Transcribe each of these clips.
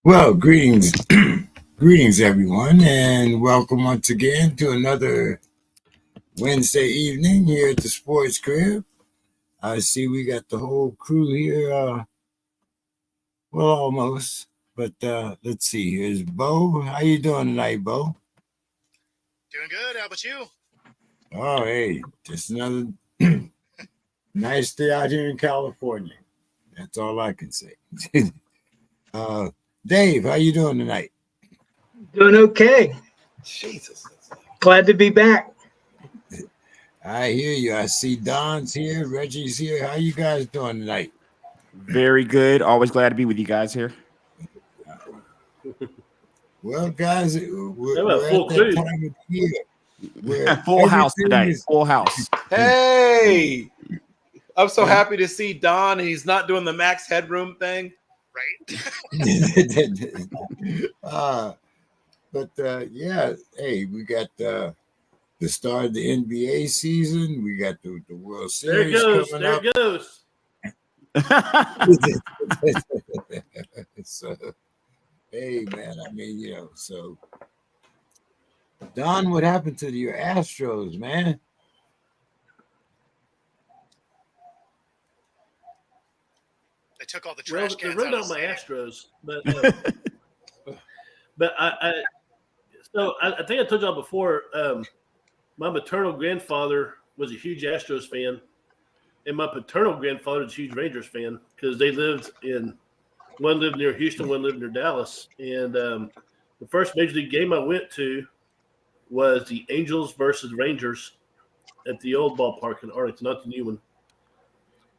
Well, greetings, greetings, everyone, and welcome once again to another Wednesday evening here at the Sports Crib. I see we got the whole crew here. Well, almost, but let's see. Here's Bo. How you doing tonight, Bo? Doing good. How about you? Oh, hey, just another nice day out here in California. That's all I can say. uh, Dave, how you doing tonight? Doing okay. Jesus. Glad to be back. I hear you. I see Don's here, Reggie's here. How you guys doing tonight? Very good. Always glad to be with you guys here. Well, guys, we're full at that crew. time of the year where Full house everything today. is- Full house. Hey, I'm so happy to see Don. He's not doing the max headroom thing. Right. Yeah, hey, we got the start of the NBA season. We got the World There it Series goes. coming There up. it goes. So, hey, man, I mean, so Don, what happened to your Astros, man? They took all the Well, trash they cans wrote out out of my the Astros, but I think I told y'all before. My maternal grandfather was a huge Astros fan, and my paternal grandfather was a huge Rangers fan because they one lived near Houston, one lived near Dallas, and the first major league game I went to was the Angels versus Rangers at the old ballpark in Arlington, not the new one.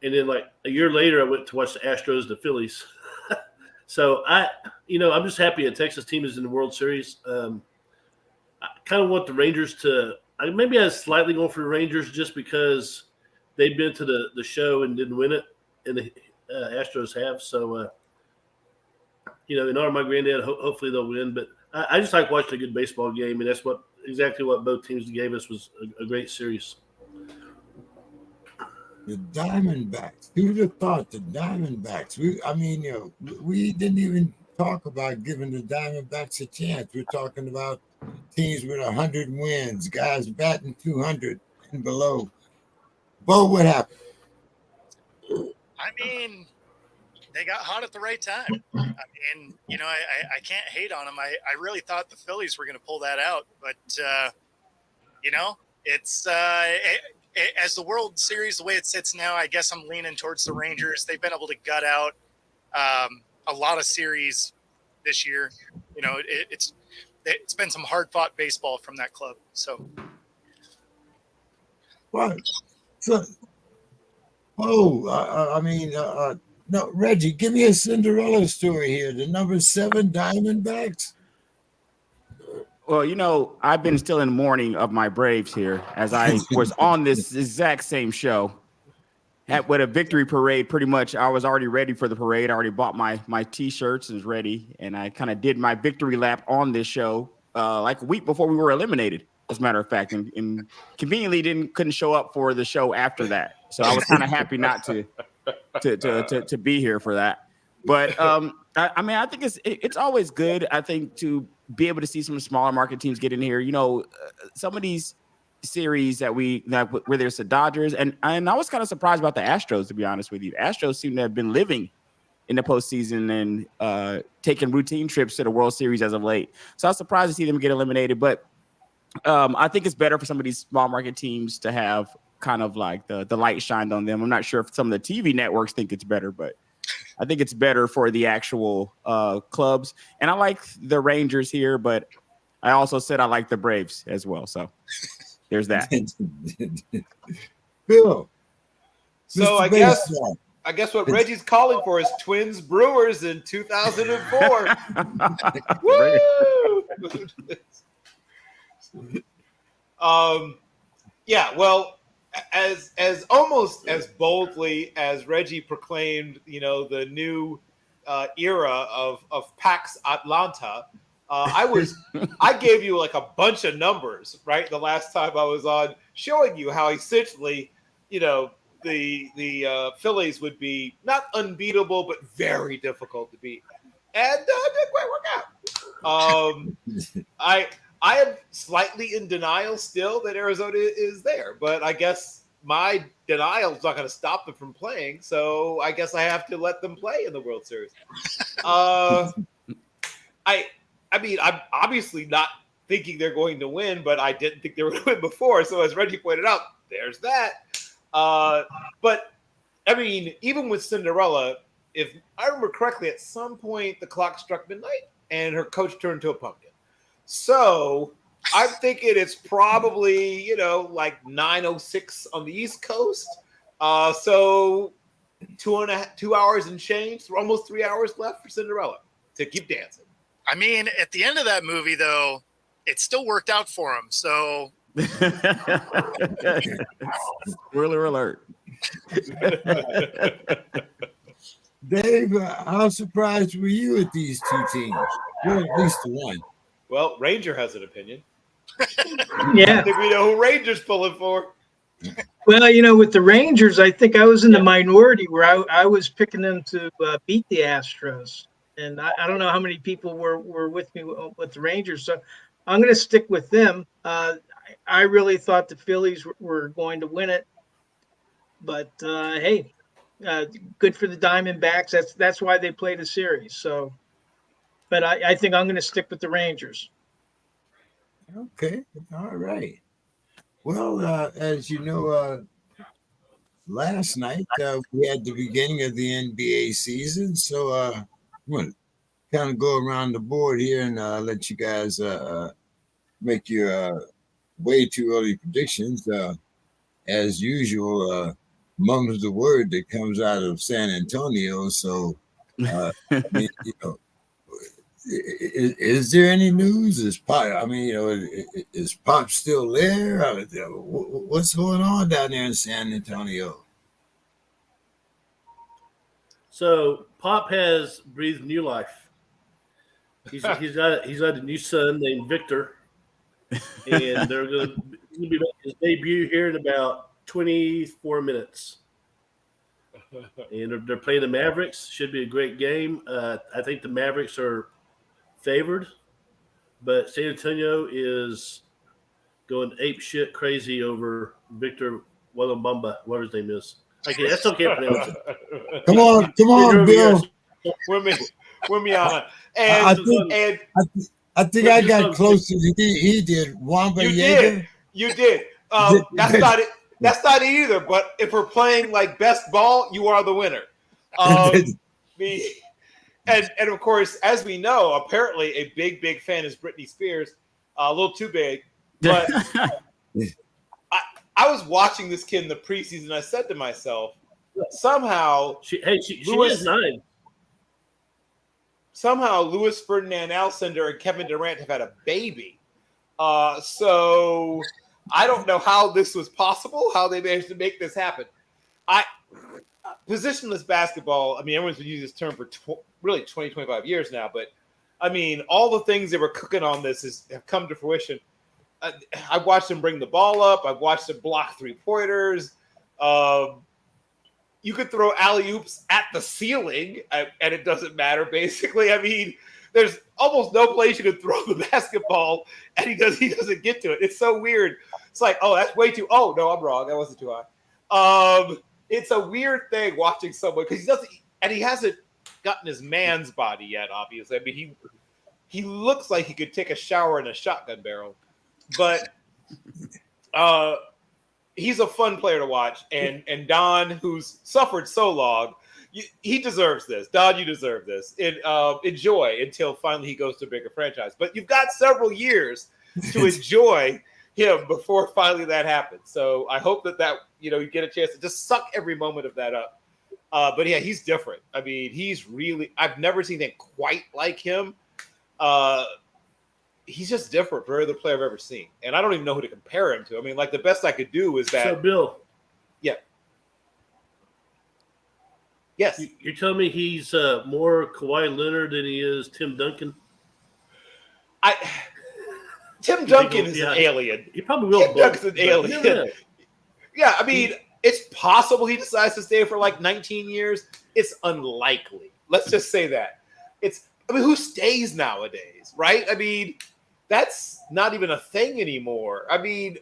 And then, like a year later, I went to watch the Astros, the Phillies. So I'm just happy a Texas team is in the World Series. I kind of want the Rangers to. Maybe I was slightly going for the Rangers just because they've been to the show and didn't win it, and the Astros have. So, in honor of my granddad, hopefully they'll win. But I just like watching a good baseball game, and that's exactly what both teams gave us was a great series. The Diamondbacks. Who would have thought the Diamondbacks? We didn't even talk about giving the Diamondbacks a chance. We're talking about teams with 100 wins, guys batting 200 and below. Bo, what happened? I mean, they got hot at the right time. I can't hate on them. I really thought the Phillies were going to pull that out, but it's as the World Series the way it sits now. I guess I'm leaning towards the Rangers. They've been able to gut out a lot of series this year. It's been some hard fought baseball from that club. So, What? So, no, Reggie, give me a Cinderella story here. The number 7 Diamondbacks. Well, I've been still in mourning of my Braves here as I was on this exact same show with a victory parade. Pretty much, I was already ready for the parade. I already bought my T-shirts and was ready, and I kind of did my victory lap on this show like a week before we were eliminated, as a matter of fact, and conveniently couldn't show up for the show after that. So I was kind of happy not to be here for that. But I think it's always good, I think, to be able to see some smaller market teams get in here. Some of these series where there's the Dodgers, and I was kind of surprised about the Astros, to be honest with you. The Astros seem to have been living in the postseason and taking routine trips to the World Series as of late. So I was surprised to see them get eliminated. But I think it's better for some of these small market teams to have kind of like the light shined on them. I'm not sure if some of the TV networks think it's better, but I think it's better for the actual clubs. And I like the Rangers here, but I also said I like the Braves as well. So there's that. Bill. So Mr. I Baseball. guess what Reggie's calling for is Twins Brewers in 2004. Woo! Yeah, well, as almost as boldly as Reggie proclaimed, the new era of Pax Atlanta, I gave you like a bunch of numbers, right? The last time I was on, showing you how essentially, the Phillies would be not unbeatable, but very difficult to beat. and it didn't quite work out. I am slightly in denial still that Arizona is there, but I guess my denial is not going to stop them from playing. So I guess I have to let them play in the World Series. I mean, I'm obviously not thinking they're going to win, but I didn't think they were going to win before. So as Reggie pointed out, there's that. But I mean, even with Cinderella, if I remember correctly, at some point the clock struck midnight and her coach turned to a pumpkin. So I'm thinking it's probably, like 9:06 on the East Coast. So 2 hours and change, almost 3 hours left for Cinderella to keep dancing. I mean, at the end of that movie, though, it still worked out for him. So, spoiler alert. Dave, how surprised were you at these two teams? Well, at least the one. Well, Ranger has an opinion. Yeah. I think we know who Ranger's pulling for. Well, with the Rangers, I think I was in the minority where I was picking them to beat the Astros. And I don't know how many people were with me with the Rangers. So I'm going to stick with them. I really thought the Phillies were going to win it. But, hey, good for the Diamondbacks. That's why they played a series. So, but I think I'm going to stick with the Rangers. Okay. All right. Well, as you know, last night we had the beginning of the NBA season. So I'm going to kind of go around the board here and let you guys make your way too early predictions. As usual, mum's the word that comes out of San Antonio. So, I mean, is there any news? Is Pop? Is Pop still there? What's going on down there in San Antonio? So Pop has breathed new life. He's got a new son named Victor, and they're going to be making his debut here in about 24 minutes. And they're playing the Mavericks. Should be a great game. I think the Mavericks are favored, but San Antonio is going ape shit crazy over Victor Wembanyama, whatever his name is. Okay, I still can't pronounce it. Come on, Bill. Wembanyama. I think I got closer than he did. Wamba Yeager. You did. That's not it. That's not it either. But if we're playing like best ball, you are the winner. And of course, as we know, apparently a big fan is Britney Spears. A little too big. But I was watching this kid in the preseason. I said to myself, somehow she is 9. Somehow Louis Ferdinand Alcindor and Kevin Durant have had a baby. So I don't know how this was possible, how they managed to make this happen. Positionless basketball, I mean, everyone's been using this term for really 20, 25 years now, but I mean, all the things they were cooking on this have come to fruition. I've watched them bring the ball up. I've watched them block 3-pointers. You could throw alley-oops at the ceiling, and it doesn't matter, basically. I mean, there's almost no place you could throw the basketball, and he doesn't get to it. It's so weird. It's like, oh, that's way too – oh, no, I'm wrong. That wasn't too high. It's a weird thing watching someone because he hasn't gotten his man's body yet, obviously. I mean, he looks like he could take a shower in a shotgun barrel. But he's a fun player to watch. And Don, who's suffered so long, he deserves this. Don, you deserve this. Enjoy until finally he goes to a bigger franchise. But you've got several years to enjoy him before finally that happens. So I hope that you get a chance to just suck every moment of that up. But yeah, he's different. I mean, I've never seen anything quite like him. He's just different for every other player I've ever seen. And I don't even know who to compare him to. I mean, like the best I could do is that. So Bill. Yeah. Yes. You're telling me he's more Kawhi Leonard than he is Tim Duncan? Tim Duncan is an alien. He probably will. Tim Duncan's an alien. Yeah, I mean, it's possible he decides to stay for like 19 years. It's unlikely. Let's just say that. I mean, who stays nowadays, right? I mean, that's not even a thing anymore. I mean,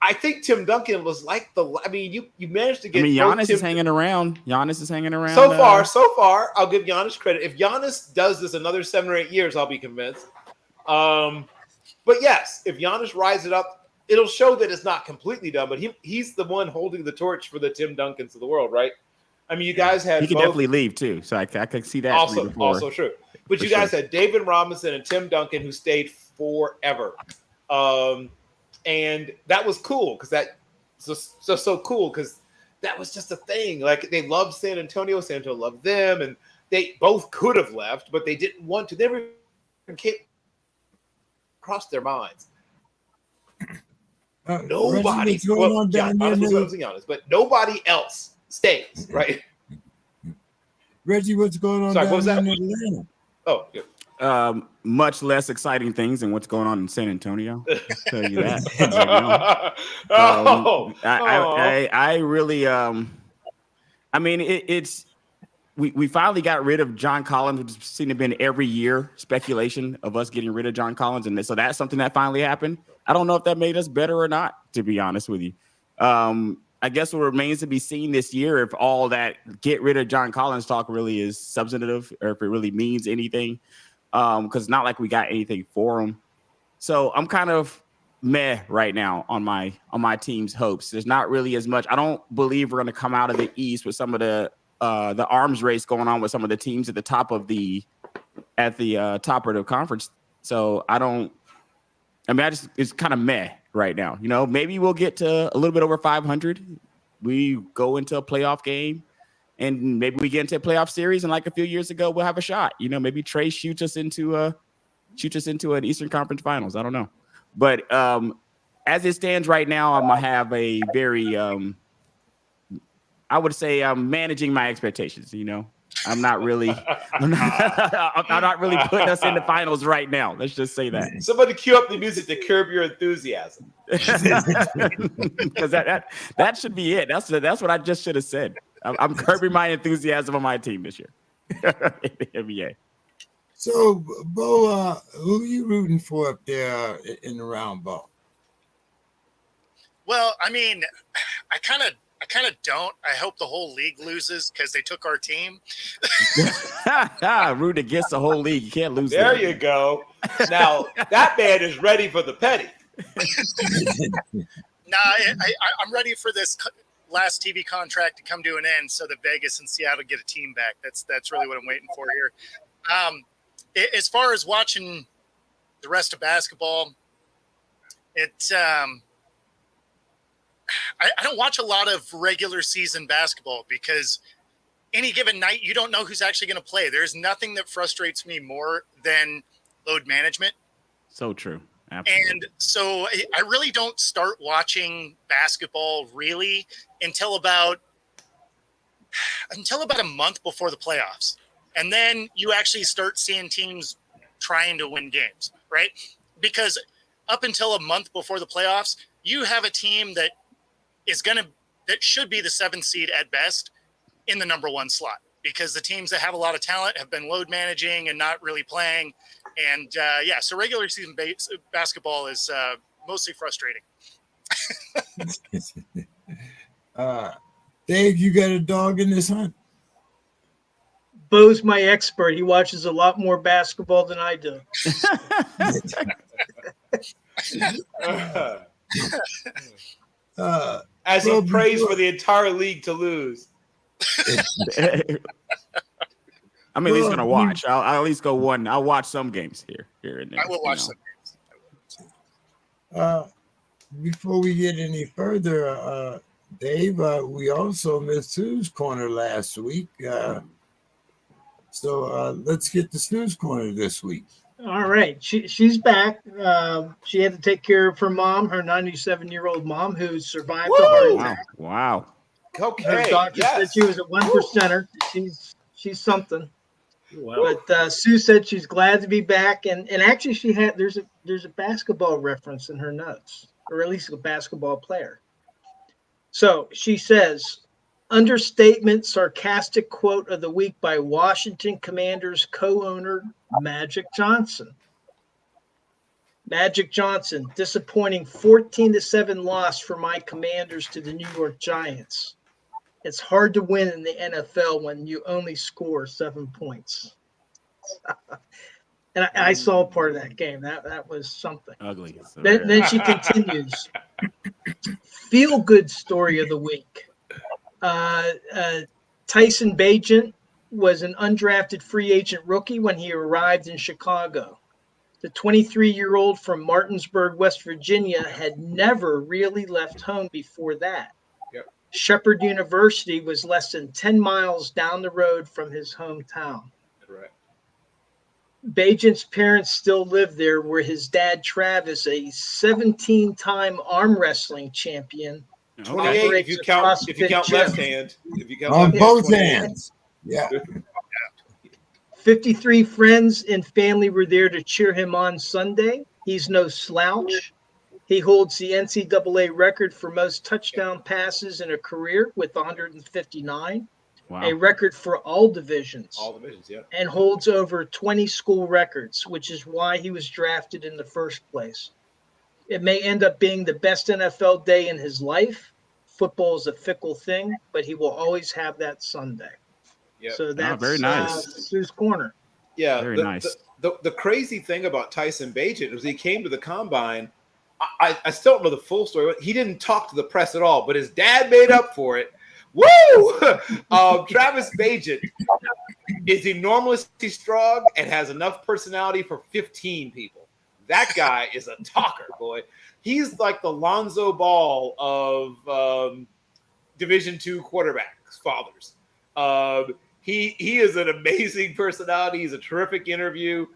I think Tim Duncan was like you managed to get. I mean, both Giannis is hanging around. Giannis is hanging around. So far, I'll give Giannis credit. If Giannis does this another 7 or 8 years, I'll be convinced. But yes, if Giannis rises it up, it'll show that it's not completely done. But he's the one holding the torch for the Tim Duncans of the world, right? I mean, you guys had he could definitely leave too, so I could see that. Also true. But you guys had David Robinson and Tim Duncan who stayed forever, and that was cool because so cool because that was just a thing. Like they loved San Antonio loved them, and they both could have left, but they didn't want to. They never came across their minds. Nobody. Giannis, but nobody else stays, right? Reggie, what's going on? Sorry, what was that? In Atlanta? Oh, good. Much less exciting things than what's going on in San Antonio. I'll tell you that. I really, I mean, it's we finally got rid of John Collins, which seemed to have been every year speculation of us getting rid of John Collins, and so that's something that finally happened. I don't know if that made us better or not, to be honest with you. I guess what remains to be seen this year if all that get rid of John Collins talk really is substantive or if it really means anything. Because it's not like we got anything for him. So I'm kind of meh right now on my team's hopes. There's not really as much. I don't believe we're going to come out of the East with some of the arms race going on with some of the teams at the top of the top of the conference. So it's kind of meh right now. You know, maybe we'll get to a little bit over 500. We go into a playoff game. And maybe we get into a playoff series, and like a few years ago, we'll have a shot. You know, maybe Trey shoots us into an Eastern Conference Finals. I don't know, but as it stands right now, I'm gonna have a very, I would say, I'm managing my expectations. You know, I'm not really putting us in the finals right now. Let's just say that. Somebody cue up the music to curb your enthusiasm. Because that should be it. That's what I just should have said. I'm curbing my enthusiasm on my team this year. NBA. So, Bo, who are you rooting for up there in the round ball? Well, I mean, I kind of don't. I hope the whole league loses because they took our team. Root against the whole league. You can't lose. There you go. Now that man is ready for the petty. I'm ready for this last TV contract to come to an end so that Vegas and Seattle get a team back. That's really what I'm waiting for here. As far as watching the rest of basketball, it's I don't watch a lot of regular season basketball because any given night you don't know who's actually going to play. There's nothing that frustrates me more than load management. So true. Absolutely. And so I really don't start watching basketball really until about a month before the playoffs. And then you actually start seeing teams trying to win games, right? Because up until a month before the playoffs, you have a team that should be the 7th seed at best in the number 1 slot, because the teams that have a lot of talent have been load managing and not really playing. And so regular season basketball is mostly frustrating. Dave, you got a dog in this hunt? Bo's my expert. He watches a lot more basketball than I do. As he prays for the entire league to lose. I'm at least gonna watch. I'll at least go one. I'll watch some games here and there. I will watch some games. Before we get any further, Dave, we also missed Sue's Corner last week. So let's get the Snooze Corner this week. All right. She's back. She had to take care of her mom, her 97-year-old mom, who survived the heart attack. Wow. Okay. Her doctor said she was a 1%er. She's something. Wow. But Sue said she's glad to be back, and actually there's a basketball reference in her notes, or at least a basketball player. So she says, Understatement, sarcastic quote of the week by Washington Commanders co-owner Magic Johnson. Magic Johnson, disappointing 14-7 loss for my Commanders to the New York Giants. It's hard to win in the NFL when you only score 7 points. And I saw part of that game. That was something. Ugly. Then she continues. Feel good story of the week. Tyson Bagent was an undrafted free agent rookie when he arrived in Chicago. The 23-year-old from Martinsburg, West Virginia, had never really left home before that. Yep. Shepherd University was less than 10 miles down the road from his hometown. Correct. Bagent's parents still live there, where his dad, Travis, a 17-time arm wrestling champion, 28 if you count left hand. If you count On left both hand, hands. Yeah. 53 friends and family were there to cheer him on Sunday. He's no slouch. He holds the NCAA record for most touchdown passes in a career with 159, a record for all divisions. All divisions, yeah. And holds over 20 school records, which is why he was drafted in the first place. It may end up being the best NFL day in his life. Football is a fickle thing, but he will always have that Sunday. Yep. So that's very nice. Sue's Corner. Yeah, very nice. The crazy thing about Tyson Bagent was he came to the combine. I still don't know the full story. He didn't talk to the press at all, but his dad made up for it. Woo! Travis Bagent is enormously strong and has enough personality for 15 people. That guy is a talker, boy. He's like the Lonzo Ball of Division II quarterbacks, fathers. He is an amazing personality. He's a terrific interview.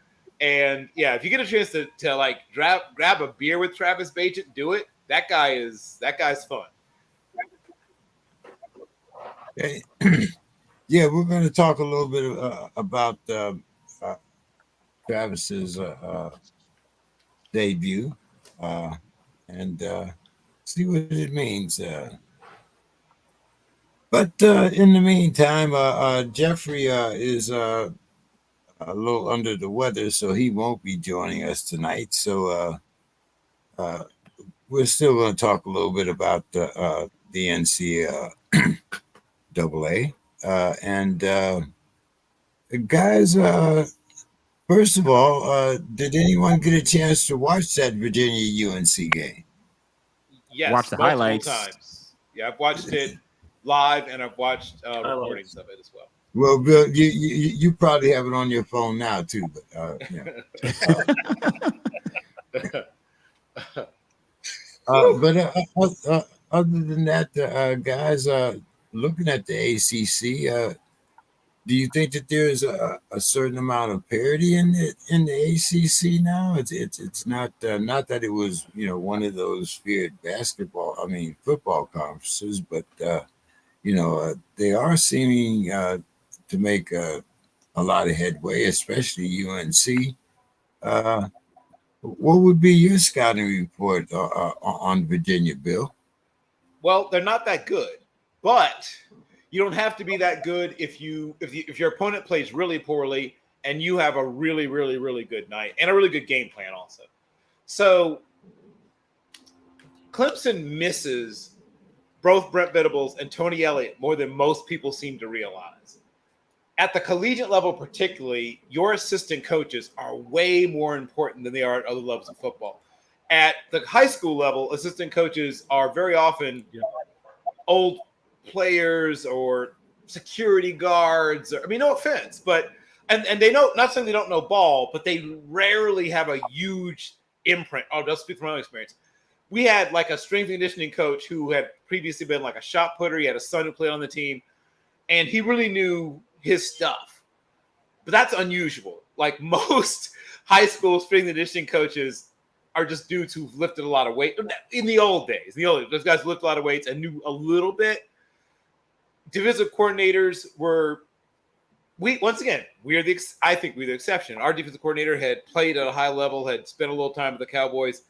And yeah, if you get a chance to like grab a beer with Travis Bagent, do it. That guy's fun. Yeah, we're going to talk a little bit about Travis's debut and see what it means. But in the meantime, Jeffrey is a little under the weather, so he won't be joining us tonight. So we're still going to talk a little bit about the NCAA. And guys, first of all, did anyone get a chance to watch that Virginia UNC game? Yes, watch the multiple highlights. times. Yeah, I've watched it live and I've watched recordings of it as well. Well, Bill, you probably have it on your phone now too, but yeah. But other than that, guys, looking at the ACC, do you think that there is a certain amount of parity in the ACC now? It's not that it was one of those feared football conferences, but they are seeming to make a lot of headway, especially UNC. What would be your scouting report on Virginia, Bill? Well, they're not that good, but you don't have to be that good if your opponent plays really poorly and you have a really, really, really good night and a really good game plan also. So Clemson misses both Brent Venables and Tony Elliott more than most people seem to realize. At the collegiate level particularly, your assistant coaches are way more important than they are at other levels of football. At the high school level, assistant coaches are very often old players or security guards. No offense, but and they know, not saying they don't know ball, but they rarely have a huge imprint. I'll just speak from my own experience. We had like a strength and conditioning coach who had previously been like a shot putter. He had a son who played on the team, and he really knew his stuff. But that's unusual. Like most high school strength and conditioning coaches are just dudes who've lifted a lot of weight. In the old days, those guys lifted a lot of weights and knew a little bit. Defensive coordinators were, I think we're the exception. Our defensive coordinator had played at a high level, had spent a little time with the Cowboys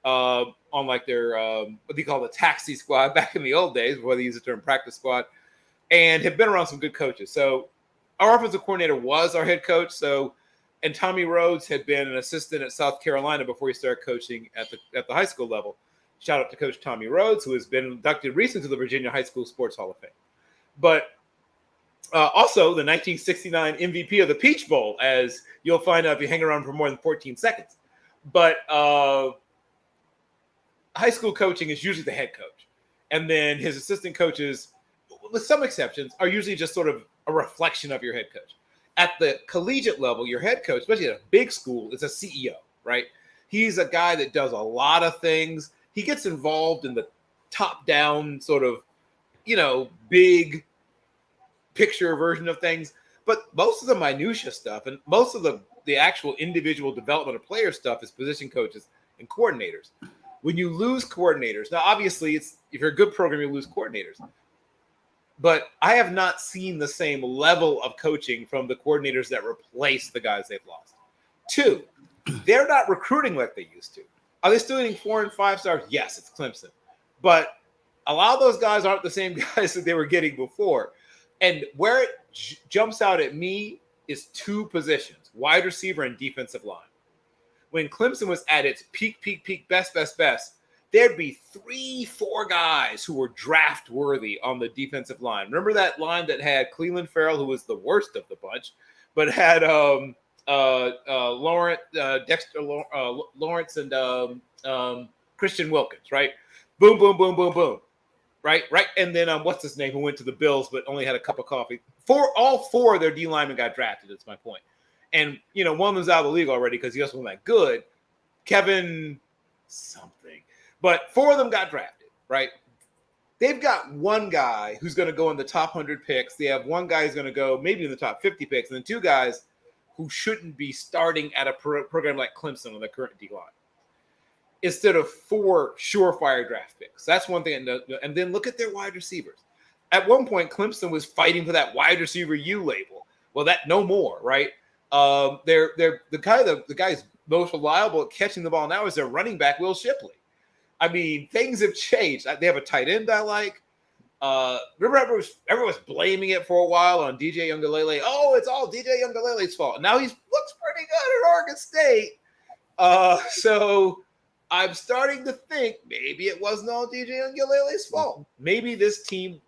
on like their, what do you call the taxi squad back in the old days, before they used the term practice squad. and have been around some good coaches. So our offensive coordinator was our head coach. And Tommy Rhodes had been an assistant at South Carolina before he started coaching at the high school level. Shout out to Coach Tommy Rhodes, who has been inducted recently to the Virginia High School Sports Hall of Fame. But also the 1969 MVP of the Peach Bowl, as you'll find out if you hang around for more than 14 seconds. But high school coaching is usually the head coach. And then his assistant coaches, with some exceptions, are usually just sort of a reflection of your head coach. At the collegiate level, your head coach, especially at a big school, is a CEO, right? He's a guy that does a lot of things. He gets involved in the top-down sort of, big picture version of things. But most of the minutia stuff and most of the actual individual development of player stuff is position coaches and coordinators. When you lose coordinators, now obviously if you're a good program, you lose coordinators. But I have not seen the same level of coaching from the coordinators that replace the guys they've lost. 2, they're not recruiting like they used to. Are they still getting 4 and 5 stars? Yes, it's Clemson. But a lot of those guys aren't the same guys that they were getting before. And where it jumps out at me is 2 positions, wide receiver and defensive line. When Clemson was at its peak, best, there'd be 3-4 guys who were draft worthy on the defensive line. Remember that line that had Cleveland Farrell, who was the worst of the bunch, but had Dexter Lawrence and Christian Wilkins, right? Boom, boom, boom, boom, boom. Right. And then what's his name, who went to the Bills but only had a cup of coffee. All 4 of their D linemen got drafted. That's my point. And one of them's out of the league already because he also wasn't that good. Kevin something. But 4 of them got drafted, right? They've got one guy who's going to go in the top 100 picks. They have one guy who's going to go maybe in the top 50 picks, and then 2 guys who shouldn't be starting at a program like Clemson on the current D line, instead of 4 surefire draft picks. That's one thing. And then look at their wide receivers. At one point, Clemson was fighting for that wide receiver U label. Well, that no more, right? They're the guy's most reliable at catching the ball now is their running back, Will Shipley. I mean, things have changed. They have a tight end I like. Remember everyone was blaming it for a while on DJ Uiagalelei. Oh, it's all DJ Uiagalelei's fault. Now he looks pretty good at Oregon State. So I'm starting to think maybe it wasn't all DJ Uiagalelei's fault. Maybe this team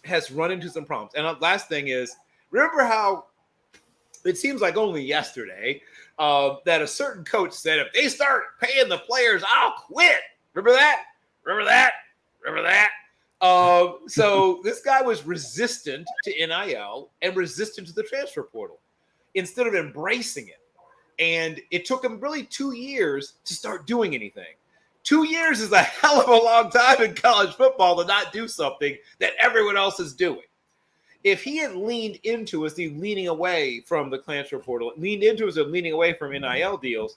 has run into some problems. And the last thing is, remember how it seems like only yesterday that a certain coach said, if they start paying the players, I'll quit. Remember that? So this guy was resistant to NIL and resistant to the transfer portal instead of embracing it. And it took him really 2 years to start doing anything. 2 years is a hell of a long time in college football to not do something that everyone else is doing. If he had leaned into as the leaning away from the transfer portal, leaned into as a leaning away from NIL deals,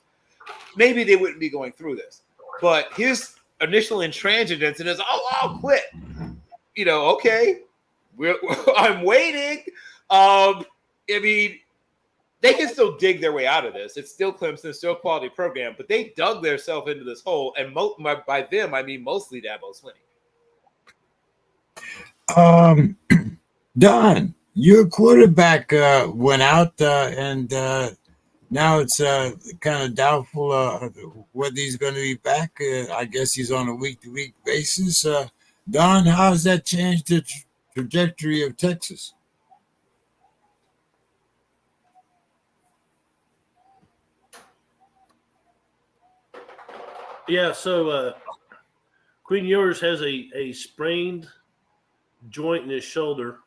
maybe they wouldn't be going through this. But his initial intransigence is, I'll quit. Okay, I'm waiting. I mean, they can still dig their way out of this. It's still Clemson, it's still a quality program, but they dug themselves into this hole. And by them, I mean mostly Dabo Swinney. Don, your quarterback went out, and now it's kind of doubtful whether he's going to be back. I guess he's on a week-to-week basis. Don, how has that changed the trajectory of Texas? Yeah, so Queen Ewers has a sprained joint in his shoulder.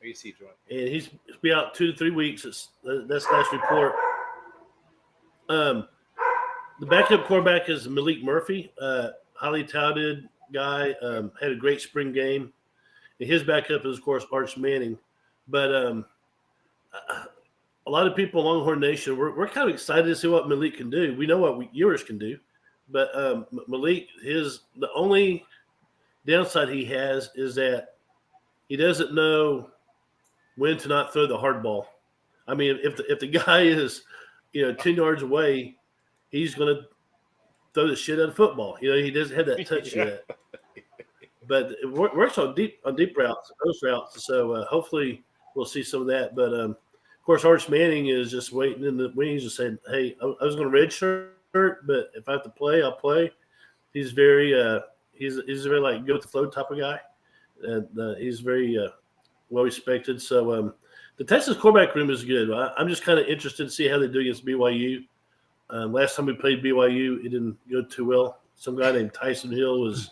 AC joint. And he's be out 2 to 3 weeks. That's last report. The backup quarterback is Malik Murphy, highly touted guy, had a great spring game. And his backup is, of course, Arch Manning. But a lot of people in Longhorn Nation, we're kind of excited to see what Malik can do. We know what Ewers can do. But Malik, the only downside he has is that he doesn't know when to not throw the hard ball. I mean, if the guy is, 10 yards away, he's going to throw the shit out of football. He doesn't have that touch yet. but it works on deep routes, post routes. So hopefully we'll see some of that. But of course, Arch Manning is just waiting in the wings and saying, "Hey, I was going to redshirt, but if I have to play, I'll play." He's very he's a very like go with the flow type of guy, and he's very well respected. So the Texas quarterback room is good. I'm just kind of interested to see how they do against BYU. Last time we played BYU, it didn't go too well. Some guy named Tyson Hill was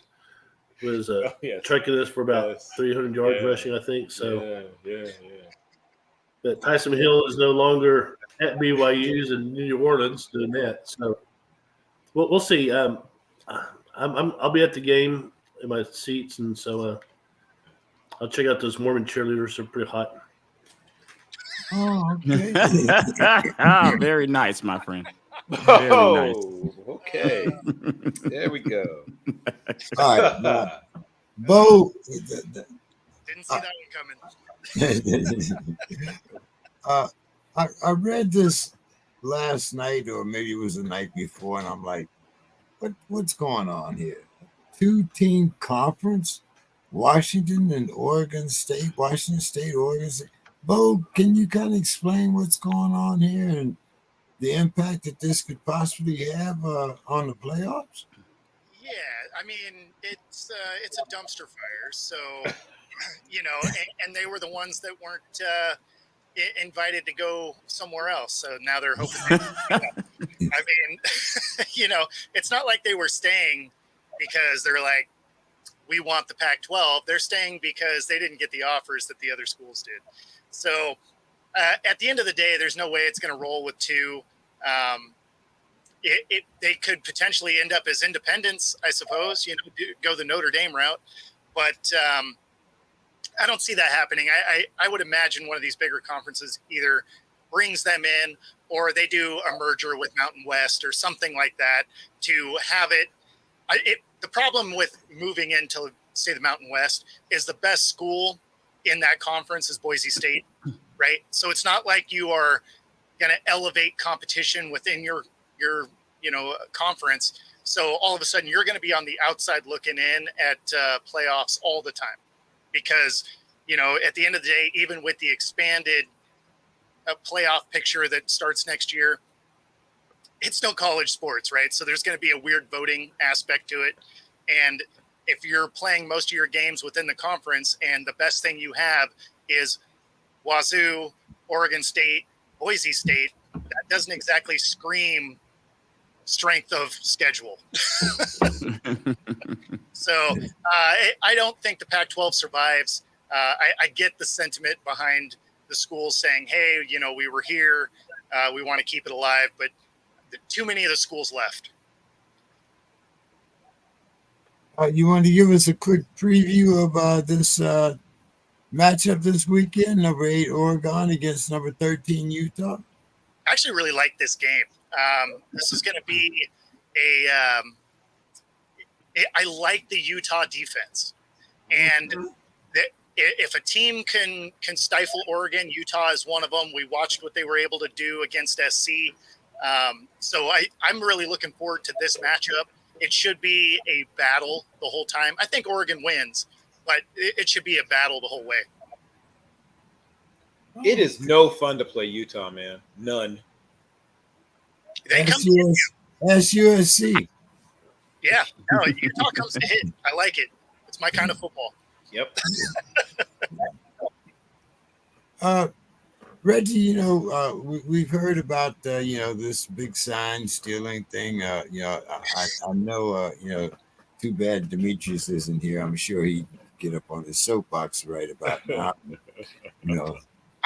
trekking us for about 300 yards rushing, I think. So, But Tyson Hill is no longer at BYU's in New Orleans doing that. So we'll see. I'll be at the game in my seats, and so I'll check out those Mormon cheerleaders. They're pretty hot. Oh, okay. Very nice, my friend. Very nice. Okay. There we go. All right. Bo, Didn't see that one coming. I read this last night, or maybe it was the night before, and I'm like, what's going on here? 2-team conference, Washington and Oregon State, Washington State, Oregon State. Bo, can you kind of explain what's going on here and the impact that this could possibly have on the playoffs? Yeah, I mean, it's a dumpster fire. So, and they were the ones that weren't invited to go somewhere else. So now they're hoping. I mean, it's not like they were staying because they're like, we want the Pac-12. They're staying because they didn't get the offers that the other schools did. So at the end of the day, there's no way it's going to roll with two. They could potentially end up as independents, I suppose, go the Notre Dame route. But I don't see that happening. I would imagine one of these bigger conferences either brings them in or they do a merger with Mountain West or something like that to have it. The problem with moving into, say, the Mountain West is the best school in that conference is Boise State, right? So it's not like you are going to elevate competition within your conference. So all of a sudden you're going to be on the outside looking in at playoffs all the time because, at the end of the day, even with the expanded playoff picture that starts next year, it's no college sports, right? So there's going to be a weird voting aspect to it. And if you're playing most of your games within the conference and the best thing you have is Wazoo, Oregon State, Boise State, that doesn't exactly scream strength of schedule. So I don't think the Pac-12 survives. I get the sentiment behind the schools saying, hey, we were here. We want to keep it alive, but too many of the schools left. You want to give us a quick preview of this matchup this weekend, number 8 Oregon against number 13 Utah? I actually really like this game. This is going to be I like the Utah defense. And if a team can stifle Oregon, Utah is one of them. We watched what they were able to do against SC. So I'm really looking forward to this matchup. It should be a battle the whole time. I think Oregon wins, but it should be a battle the whole way. It is no fun to play Utah, man. None. That's USC. Yeah, no, Utah comes to hit. I like it. It's my kind of football. Yep. Reggie, we've heard about this big sign stealing thing. I know. Too bad Demetrius isn't here. I'm sure he'd get up on his soapbox right about now.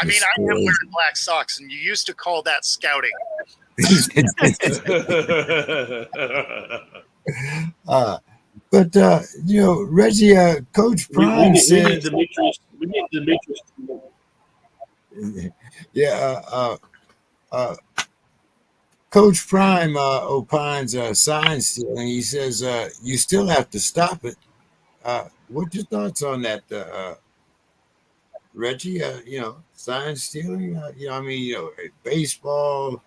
I mean, I am wearing black socks, and you used to call that scouting. But Reggie, Coach Prime said, We need Demetrius. Yeah, Coach Prime opines sign stealing. He says you still have to stop it. What's your thoughts on that, Reggie? Sign stealing. Baseball.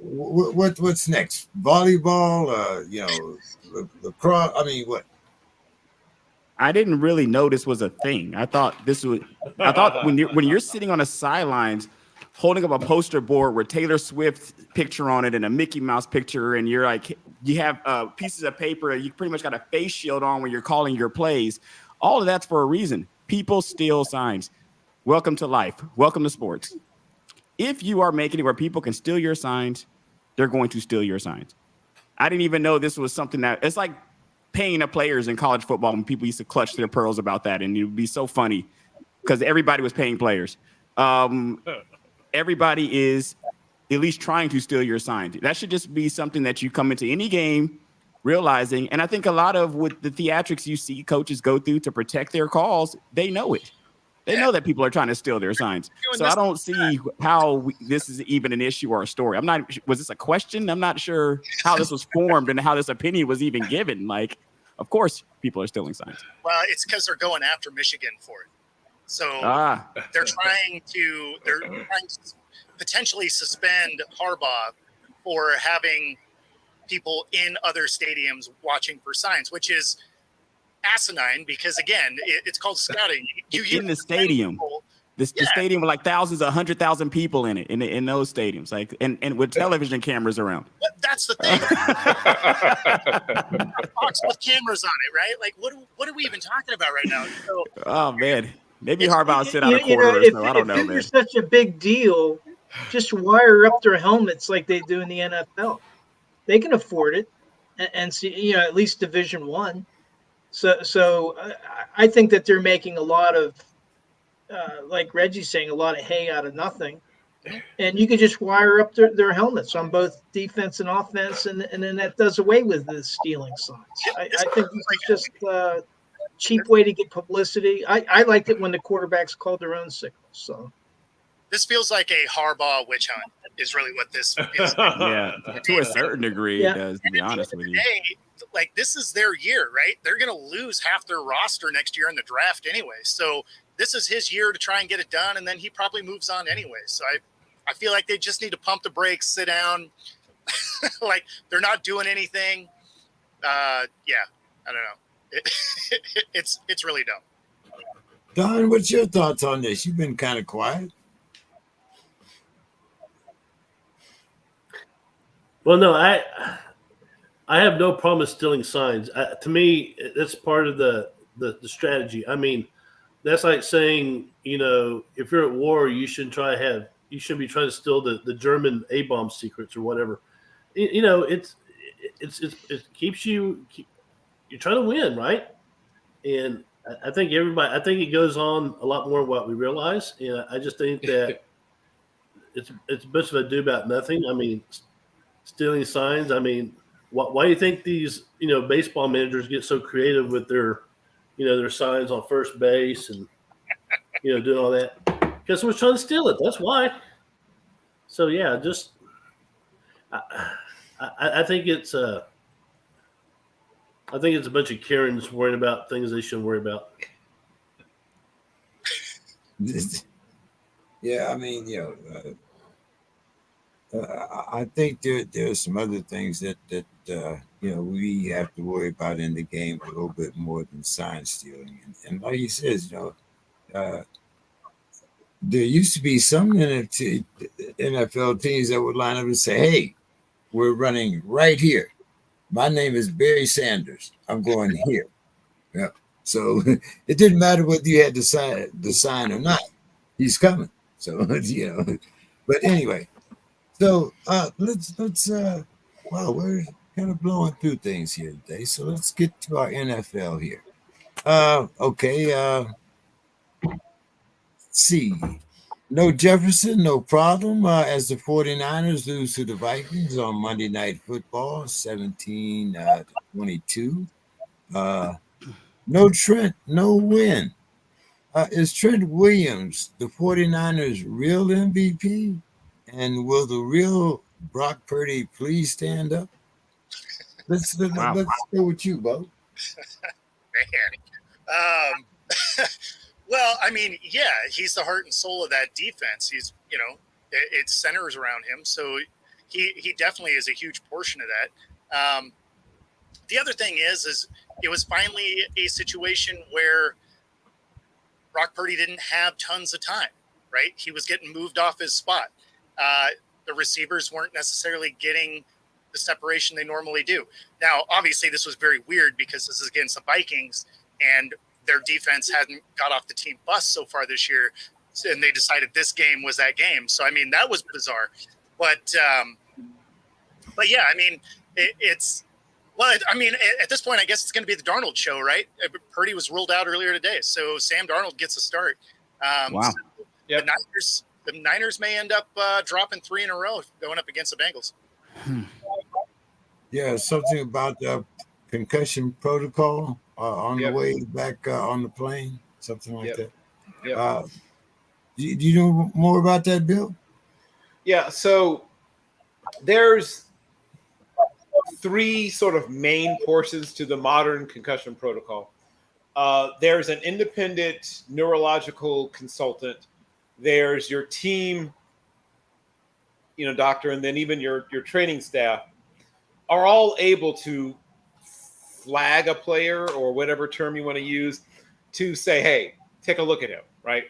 What's next? Volleyball. Lacrosse. I mean, what? I didn't really know this was a thing. I thought when you're sitting on the sidelines holding up a poster board with Taylor Swift's picture on it and a Mickey Mouse picture, and you're like, you have pieces of paper, you pretty much got a face shield on when you're calling your plays. All of that's for a reason. People steal signs. Welcome to life. Welcome to sports. If you are making it where people can steal your signs, they're going to steal your signs. I didn't even know this was something that it's like paying the players in college football when people used to clutch their pearls about that. And it would be so funny because everybody was paying players. Everybody is at least trying to steal your signs. That should just be something that you come into any game realizing. And I think a lot of with the theatrics you see coaches go through to protect their calls, they know it. They know that people are trying to steal their signs. So I don't see how this is even an issue or a story. Was this a question? I'm not sure how this was formed and how this opinion was even given. Like, of course, people are stealing signs. Well, it's because they're going after Michigan for it. So they're trying to potentially suspend Harbaugh for having people in other stadiums watching for signs, which is asinine because, again, it's called scouting. In the stadium. The stadium with like thousands, 100,000 people in it, in those stadiums, like and with television cameras around. That's the thing. Box with cameras on it, right? Like, what are we even talking about right now? So, oh man, maybe Harbaugh will sit out a quarter or so. I don't know, man. If it's such a big deal, just wire up their helmets like they do in the NFL. They can afford it, and see, at least Division I. So I think that they're making a lot of, like Reggie's saying, a lot of hay out of nothing. And you can just wire up their helmets on both defense and offense, and then that does away with the stealing signs. I think it's just a cheap way to get publicity. I liked it when the quarterbacks called their own signals. So this feels like a Harbaugh witch hunt is really what this feels like. Yeah, to a certain degree it does, to be honest with you. Like, this is their year, right? They're going to lose half their roster next year in the draft anyway. So this is his year to try and get it done, and then he probably moves on anyway. So I feel like they just need to pump the brakes, sit down. Like, they're not doing anything. I don't know. It's really dumb. Don, what's your thoughts on this? You've been kind of quiet. Well, no, I have no problem with stealing signs. To me, that's part of the strategy. I mean, that's like saying, if you're at war, you shouldn't be trying to steal the German A-bomb secrets or whatever. It keeps you're trying to win, right? And I think it goes on a lot more than what we realize. And I just think that it's a bunch of ado about nothing. I mean, stealing signs. I mean, why do you think these, baseball managers get so creative with their, their signs on first base and, doing all that? Because someone's trying to steal it. That's why. So yeah, just I think it's a bunch of Karens worrying about things they shouldn't worry about. Yeah, I mean, I think there's some other things that we have to worry about in the game a little bit more than sign stealing. And like he says, there used to be some NFL teams that would line up and say, "Hey, we're running right here. My name is Barry Sanders. I'm going here." Yeah. So it didn't matter whether you had the sign or not. He's coming. So But anyway. So let's wow, we're kind of blowing through things here today. So let's get to our NFL here. Okay. Let's see. No Jefferson, no problem. As the 49ers lose to the Vikings on Monday Night Football, 17-22. No Trent, no win. Is Trent Williams the 49ers' real MVP? And will the real Brock Purdy please stand up? Let's go with you, Bo. Man. Well, I mean, yeah, he's the heart and soul of that defense. He's, it centers around him. So he definitely is a huge portion of that. the other thing is it was finally a situation where Brock Purdy didn't have tons of time, right? He was getting moved off his spot. The receivers weren't necessarily getting the separation they normally do. Now, obviously, this was very weird because this is against the Vikings, and their defense hadn't got off the team bus so far this year, and they decided this game was that game. So, I mean, that was bizarre. But yeah, I mean, at this point, I guess it's going to be the Darnold show, right? Purdy was ruled out earlier today, so Sam Darnold gets a start. Wow. So the Niners may end up dropping 3 in a row going up against the Bengals. Yeah, something about the concussion protocol on the way back on the plane, something like that. Yep. Do you know more about that, Bill? Yeah, so there's 3 sort of main portions to the modern concussion protocol. There's an independent neurological consultant. There's your team, doctor, and then even your training staff are all able to flag a player or whatever term you want to use to say, hey, take a look at him, right?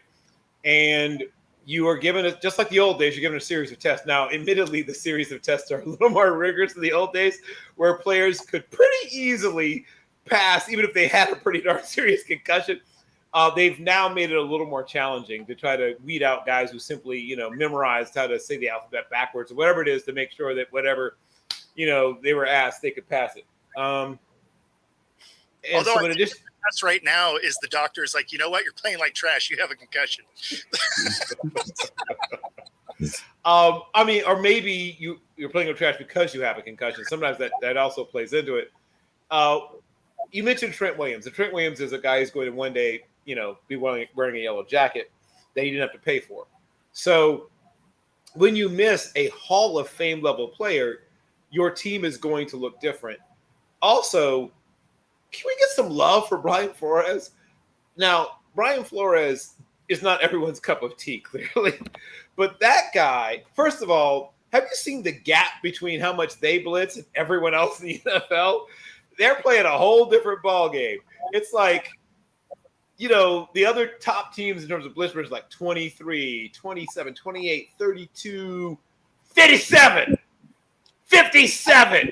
And you are given just like the old days, you're given a series of tests. Now, admittedly, the series of tests are a little more rigorous than the old days, where players could pretty easily pass, even if they had a pretty darn serious concussion. They've now made it a little more challenging to try to weed out guys who simply, memorized how to say the alphabet backwards or whatever it is to make sure that whatever, they were asked, they could pass it. And Although so in addition, that's right now is the doctor's like, you know what, you're playing like trash. You have a concussion. or maybe you're playing with trash because you have a concussion. Sometimes that also plays into it. You mentioned Trent Williams. And Trent Williams is a guy who's going to one day, be wearing a yellow jacket that he didn't have to pay for. So when you miss a Hall of Fame level player, your team is going to look different. Also, can we get some love for Brian Flores? Now, Brian Flores is not everyone's cup of tea, clearly. But that guy, first of all, have you seen the gap between how much they blitz and everyone else in the NFL? They're playing a whole different ball game. It's like, the other top teams in terms of blitz is like 23, 27, 28, 32, 57, 57.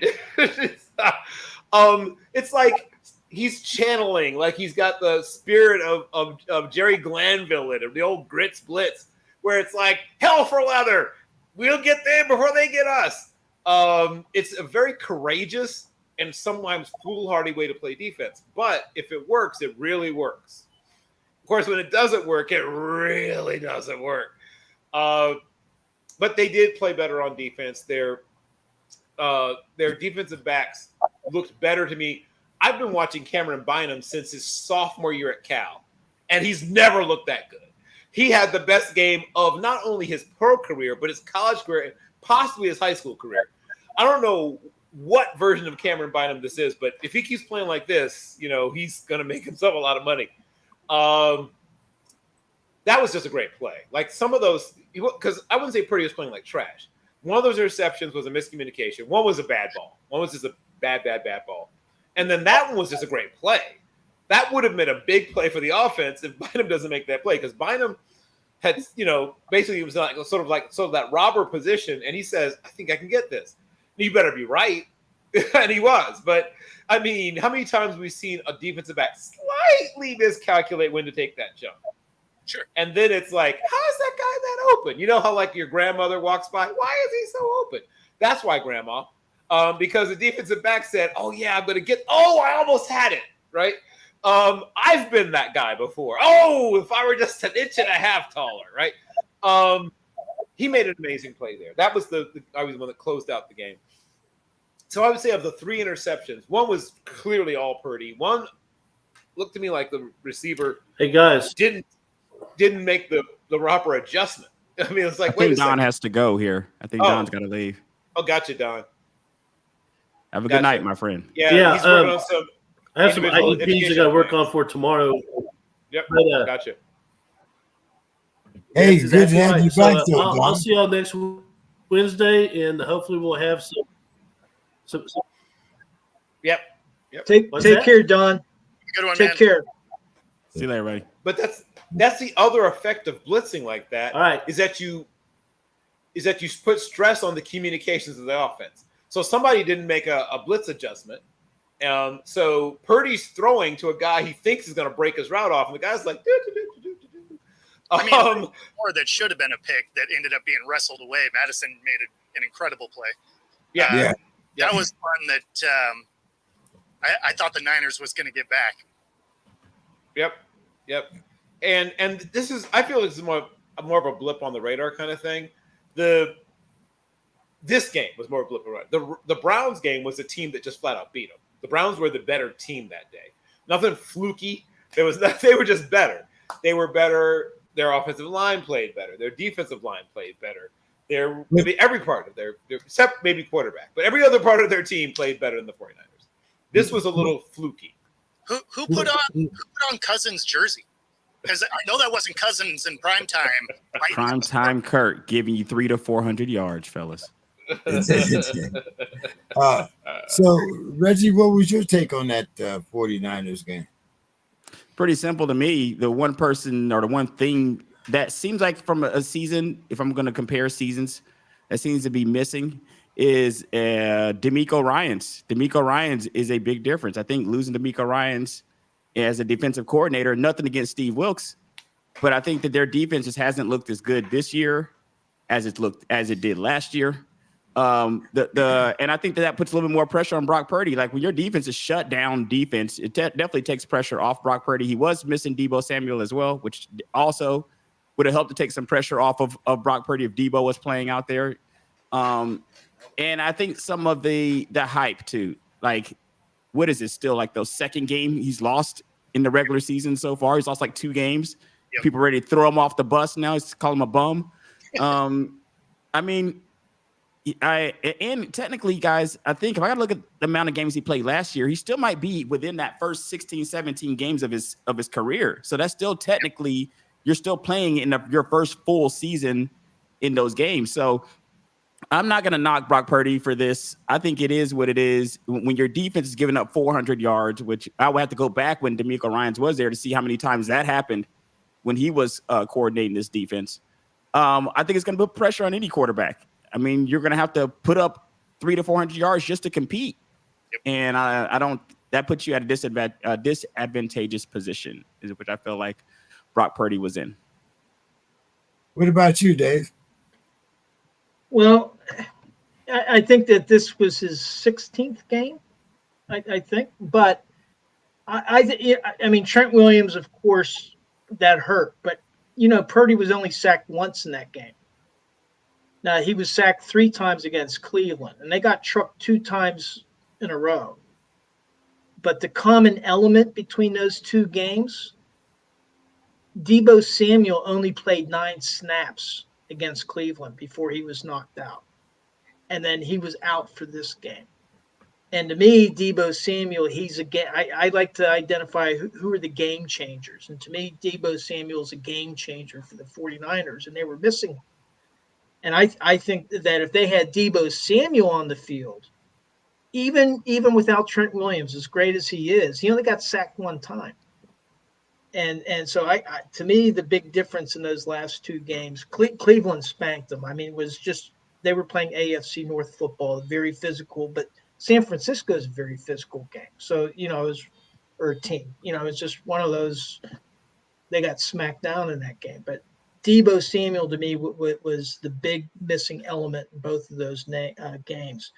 It's like he's channeling, like he's got the spirit of Jerry Glanville in him, the old Grits Blitz, where it's like, hell for leather. We'll get them before they get us. It's a very courageous and sometimes foolhardy way to play defense. But if it works, it really works. Of course, when it doesn't work, it really doesn't work. But they did play better on defense. Their defensive backs looked better to me. I've been watching Cameron Bynum since his sophomore year at Cal, and he's never looked that good. He had the best game of not only his pro career, but his college career and possibly his high school career. I don't know what version of Cameron Bynum this is, but if he keeps playing like this, he's going to make himself a lot of money. That was just a great play. Like some of those, because I wouldn't say Purdy was playing like trash. One of those interceptions was a miscommunication. One was a bad ball. One was just a bad ball. And then that one was just a great play. That would have been a big play for the offense if Bynum doesn't make that play, because Bynum had, basically it was like sort of that robber position, and he says, I think I can get this. You better be right. And he was. But, I mean, how many times have we seen a defensive back slightly miscalculate when to take that jump? Sure. And then it's like, how is that guy that open? You know how, like, your grandmother walks by? Why is he so open? That's why, Grandma. Because the defensive back said, oh, yeah, I'm going to get – oh, I almost had it, right? I've been that guy before. Oh, if I were just an inch and a half taller, right? He made an amazing play there. That was the one that closed out the game. So I would say of the 3 interceptions, one was clearly all Purdy. One looked to me like the receiver Hey, guys. didn't make the proper adjustment. I mean, it's like, I wait think a Don second. has to go here. I think Don's got to leave. Oh, gotcha, Don. Have a good night, my friend. Yeah, he's working on some. I have some IEPs I got to work on for tomorrow. Yep, But, gotcha. Hey, that's good to have right. you back there, I'll Don. see y'all next Wednesday, and hopefully we'll have some. Yep. Yep. Take care, Don. Good one, Take man. care. See you later, buddy. But that's the other effect of blitzing like that. All right. Is that you put stress on the communications of the offense. So somebody didn't make a blitz adjustment. So Purdy's throwing to a guy he thinks is going to break his route off, and the guy's like, I mean, more that should have been a pick that ended up being wrestled away. Madison made an incredible play. Yeah. That was one that I thought the Niners was going to get back. Yep. And this is, I feel this is more of a blip on the radar kind of thing. This game was more of a blip on the radar. The Browns game was a team that just flat out beat them. The Browns were the better team that day. Nothing fluky. They were just better. They were better. Their offensive line played better. Their defensive line played better. Every part of their except maybe quarterback, but every other part of their team played better than the 49ers. This was a little fluky. Who put on Cousins' jersey? Because I know that wasn't Cousins in prime time. Prime time Kurt giving you 300 to 400 yards, fellas. So, Reggie, what was your take on that 49ers game? Pretty simple to me. The one person or the one thing that seems like from a season, if I'm going to compare seasons, that seems to be missing is D'Amico Ryans. D'Amico Ryans is a big difference. I think losing D'Amico Ryans as a defensive coordinator, nothing against Steve Wilkes, but I think that their defense just hasn't looked as good this year as it did last year. And I think that puts a little bit more pressure on Brock Purdy. Like when your defense is shut down defense, it definitely takes pressure off Brock Purdy. He was missing Deebo Samuel as well, which also would have helped to take some pressure off of Brock Purdy if Deebo was playing out there. And I think some of the hype too, like what is it still like those second game he's lost in the regular season so far? He's lost like 2 games. Yep. People ready to throw him off the bus now. He's call him a bum. I mean, and technically, guys, I think if I got to look at the amount of games he played last year, he still might be within that first 16, 17 games of his career. So that's still technically you're still playing in your first full season in those games. So I'm not going to knock Brock Purdy for this. I think it is what it is. When your defense is giving up 400 yards, which I would have to go back when D'Amico Ryans was there to see how many times that happened when he was coordinating this defense. I think it's going to put pressure on any quarterback. I mean, you're going to have to put up 300 to 400 yards just to compete. Yep. And I don't. That puts you at a disadvantageous position, which I feel like Brock Purdy was in. What about you, Dave? Well, I think that this was his 16th game, I think. But I mean, Trent Williams, of course, that hurt. But, Purdy was only sacked once in that game. Now, he was sacked 3 times against Cleveland, and they got trucked 2 times in a row. But the common element between those 2 games, Deebo Samuel only played 9 snaps against Cleveland before he was knocked out. And then he was out for this game. And to me, Deebo Samuel, I like to identify who are the game changers. And to me, Deebo Samuel is a game changer for the 49ers, and they were missing him. And I think that if they had Deebo Samuel on the field, even without Trent Williams, as great as he is, he only got sacked 1 time. And so to me, the big difference in those last 2 games, Cleveland spanked them. I mean, it was just they were playing AFC North football, very physical, but San Francisco's a very physical game. So, it was a team. It was just one of those. They got smacked down in that game, but Deebo Samuel, to me, was the big missing element in both of those games.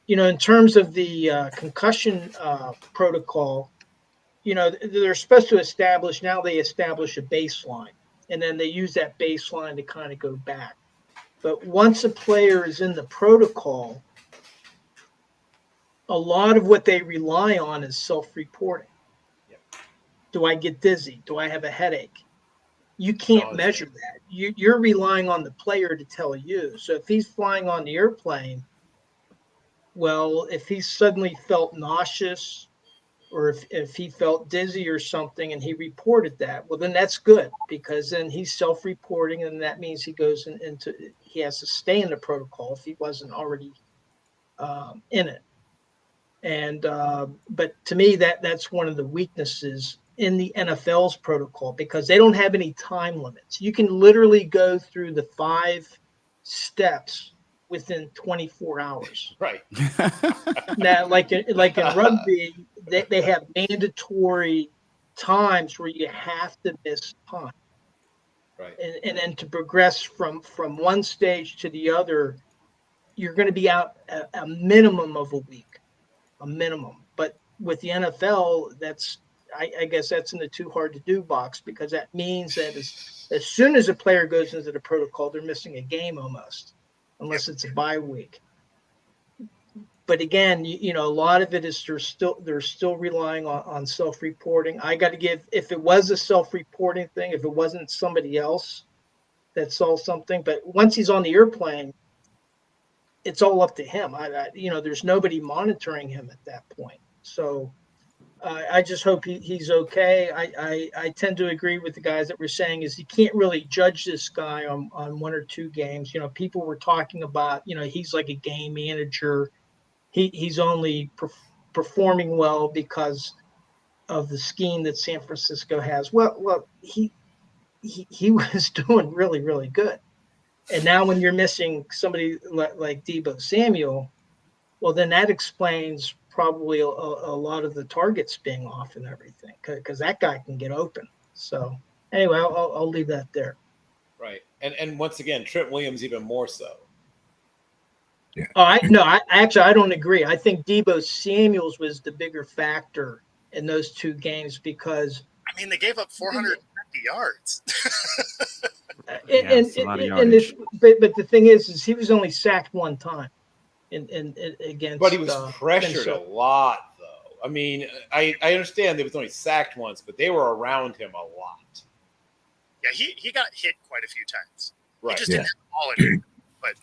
In terms of the concussion protocol, they're supposed to establish a baseline, and then they use that baseline to kind of go back. But once a player is in the protocol, a lot of what they rely on is self-reporting. Yep. Do I get dizzy? Do I have a headache? You can't measure that. You're relying on the player to tell you. So if he's flying on the airplane, well, if he suddenly felt nauseous or if he felt dizzy or something and he reported that, well, then that's good because then he's self-reporting and that means he goes he has to stay in the protocol if he wasn't already in it. And but to me, that's one of the weaknesses in the NFL's protocol, because they don't have any time limits. You can literally go through the 5 steps within 24 hours. Right. Now, like in rugby, they have mandatory times where you have to miss time. Right. And then to progress from one stage to the other, you're going to be out a minimum of a week, a minimum. But with the NFL, I guess that's in the too hard to do box, because that means that as soon as a player goes into the protocol, they're missing a game almost, unless it's a bye week. But again, you know, a lot of it is they're still relying on self-reporting. I got to give, if it was a self-reporting thing, if it wasn't somebody else that saw something, but once he's on the airplane, it's all up to him. You know, there's nobody monitoring him at that point. So I just hope he's okay. I tend to agree with the guys that were saying is you can't really judge this guy on 1 or 2 games. You know, people were talking about, you know, he's like a game manager. He's only performing well because of the scheme that San Francisco has. Well, he was doing really, really good. And now when you're missing somebody like Deebo Samuel, well, then that explains probably a lot of the targets being off and everything, because that guy can get open. So anyway, I'll leave that there. Right. And once again, Trent Williams even more so. Yeah. Oh, I don't agree. I think Deebo Samuels was the bigger factor in those 2 games, because I mean, they gave up 450 yards. but the thing is he was only sacked 1 time in against. But he was pressured a lot, though. I mean, I understand they was only sacked once, but they were around him a lot. Yeah, he got hit quite a few times. Right. He just didn't have the ball in him. But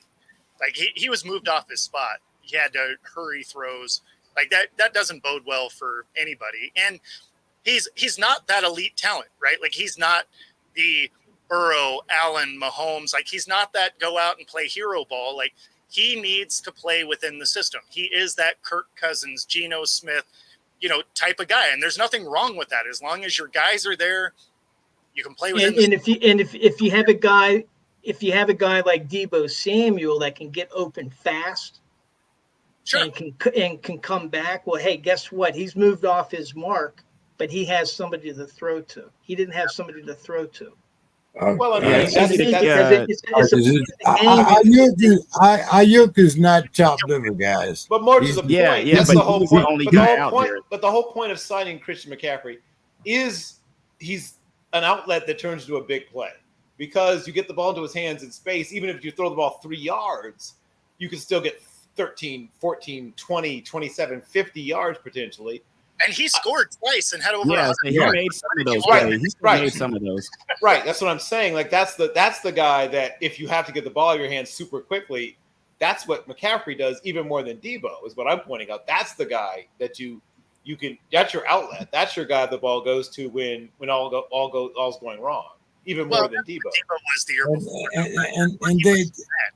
like he was moved off his spot. He had to hurry throws. Like that doesn't bode well for anybody. And he's not that elite talent, right? Like he's not the Burrow, Allen, Mahomes. Like he's not that go out and play hero ball. Like he needs to play within the system. He is that Kirk Cousins, Geno Smith, you know, type of guy. And there's nothing wrong with that. As long as your guys are there, you can play within. And if you have a guy like Deebo Samuel that can get open fast, sure, and can come back, well, hey, guess what? He's moved off his mark, but he has somebody to throw to. He didn't have somebody to throw to. Well, I mean, Ayuk is not chopped liver, guys. But more to the point, that's the whole point. But the whole point of signing Christian McCaffrey is he's an outlet that turns into a big play, because you get the ball into his hands in space. Even if you throw the ball 3 yards, you can still get 13, 14, 20, 27, 50 yards potentially. And he scored twice and had over. Yeah, so he made some of those. He made some of those. Right, that's what I'm saying. Like that's the guy that if you have to get the ball in your hands super quickly, that's what McCaffrey does even more than Deebo. Is what I'm pointing out. That's the guy that you can. That's your outlet. That's your guy the ball goes to when all's going wrong. Even more than Deebo. Deebo was the year before.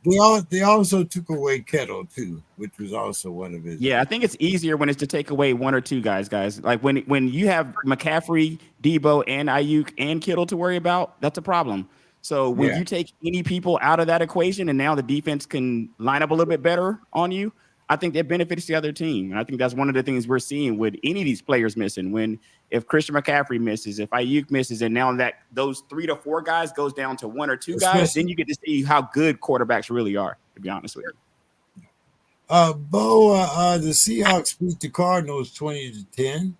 And they also took away Kittle too, which was also one of his. Yeah, I think it's easier when it's to take away 1 or 2 guys. Like when you have McCaffrey, Deebo, and Ayuk and Kittle to worry about, that's a problem. So when you take any people out of that equation, and now the defense can line up a little bit better on you, I think that benefits the other team. And I think that's one of the things we're seeing with any of these players missing. If Christian McCaffrey misses, if Ayuk misses, and now that those 3 to 4 guys goes down to 1 or 2 guys, then you get to see how good quarterbacks really are, to be honest with you. Bo, the Seahawks beat the Cardinals 20-10.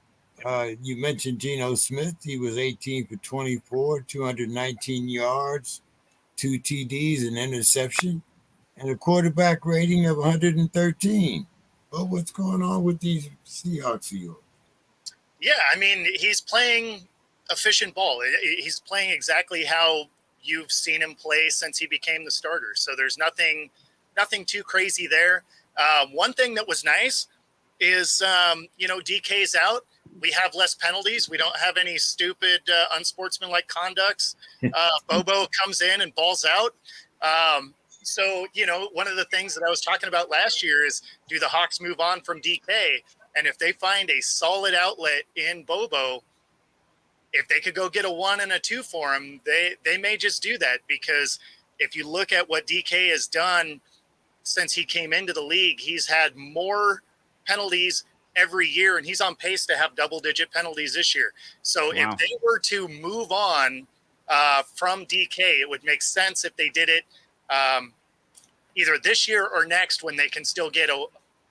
You mentioned Geno Smith. He was 18 for 24, 219 yards, 2 TDs, an interception, and a quarterback rating of 113. But what's going on with these Seahawks of yours? Yeah, I mean, he's playing efficient ball. He's playing exactly how you've seen him play since he became the starter. So there's nothing too crazy there. One thing that was nice is, DK's out. We have less penalties. We don't have any stupid unsportsmanlike conducts. Bobo comes in and balls out. So, one of the things that I was talking about last year is, do the Hawks move on from DK? And if they find a solid outlet in Bobo, if they could go get a 1 and a 2 for him, they may just do that, because if you look at what DK has done since he came into the league, he's had more penalties every year, and he's on pace to have double-digit penalties this year. So if they were to move on from DK, it would make sense if they did it either this year or next, when they can still get a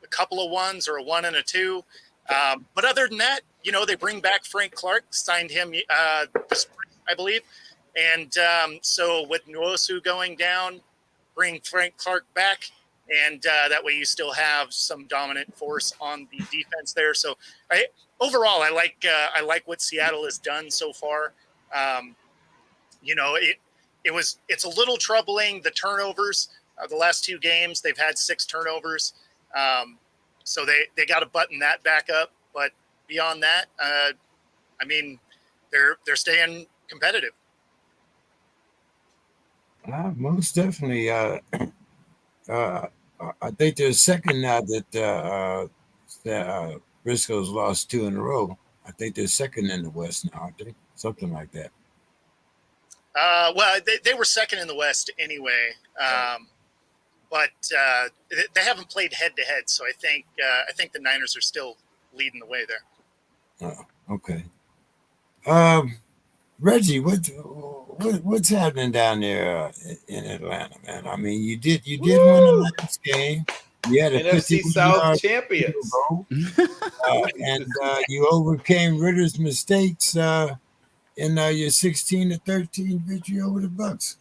couple of 1s or a 1 and a 2. But other than that, they bring back Frank Clark, signed him this spring, I believe. And so with Nwosu going down, bring Frank Clark back, and that way you still have some dominant force on the defense there. So overall, I like what Seattle has done so far. It's a little troubling, the turnovers. The last 2 games, they've had 6 turnovers. So they got to button that back up. But beyond that, they're staying competitive. Most definitely. I think they're second now that Briscoe's lost 2 in a row. I think they're second in the West now, aren't they? Something like that. Well, they were second in the West anyway. But they haven't played head-to-head, so I think the Niners are still leading the way there. Oh, okay. Reggie, what's happening down there in Atlanta, man? I mean, you did win the last game. You had a NFC South champions, and you overcame Ritter's mistakes in your 16-13 victory over the Bucs.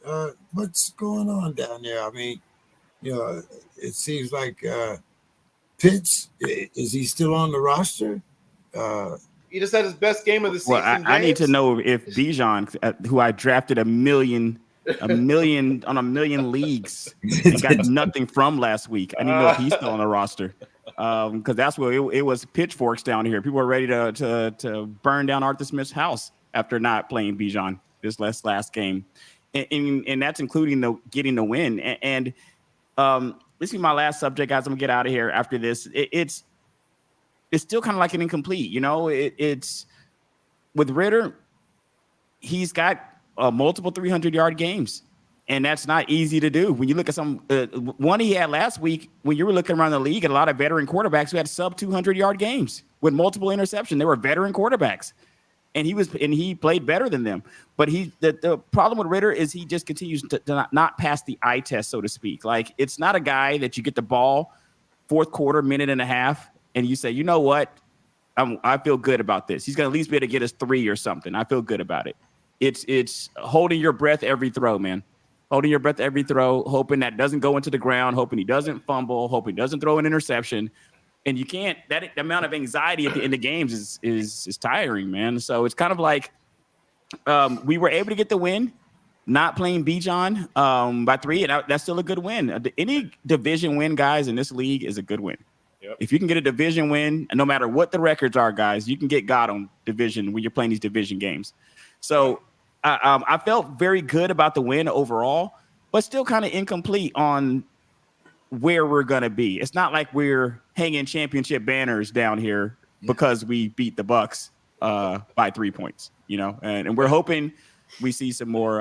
What's going on down there? I mean, it seems like Pitts, is he still on the roster? He just had his best game of the season. Well, I need to know if Bijan, who I drafted a million on a million leagues and got nothing from last week, I need to know if he's still on the roster, because that's what it was. Pitchforks down here. People were ready to burn down Arthur Smith's house after not playing Bijan this last game, and that's including getting the win. And this is my last subject, guys. I'm gonna get out of here after this. It's still kind of like an incomplete, it's with Ritter. He's got multiple 300-yard games, and that's not easy to do. When you look at some one he had last week, when you were looking around the league at a lot of veteran quarterbacks who had sub 200-yard games with multiple interceptions, they were veteran quarterbacks, and he played better than them. But the problem with Ritter is he just continues to not pass the eye test, so to speak. Like, it's not a guy that you get the ball fourth quarter, minute and a half, and you say, you know what, I feel good about this. He's going to at least be able to get us 3 or something. I feel good about it. It's holding your breath every throw, man. Holding your breath every throw, hoping that doesn't go into the ground, hoping he doesn't fumble, hoping he doesn't throw an interception. And you can't. That amount of anxiety at the end of games is tiring, man. So it's kind of like we were able to get the win, not playing Bijan by 3, and that's still a good win. Any division win, guys, in this league is a good win. Yep. If you can get a division win, and no matter what the records are, guys, you can get God on division when you're playing these division games. So I felt very good about the win overall, but still kind of incomplete on where we're going to be. It's not like we're hanging championship banners down here because we beat the Bucs by 3 points, and we're hoping we see some more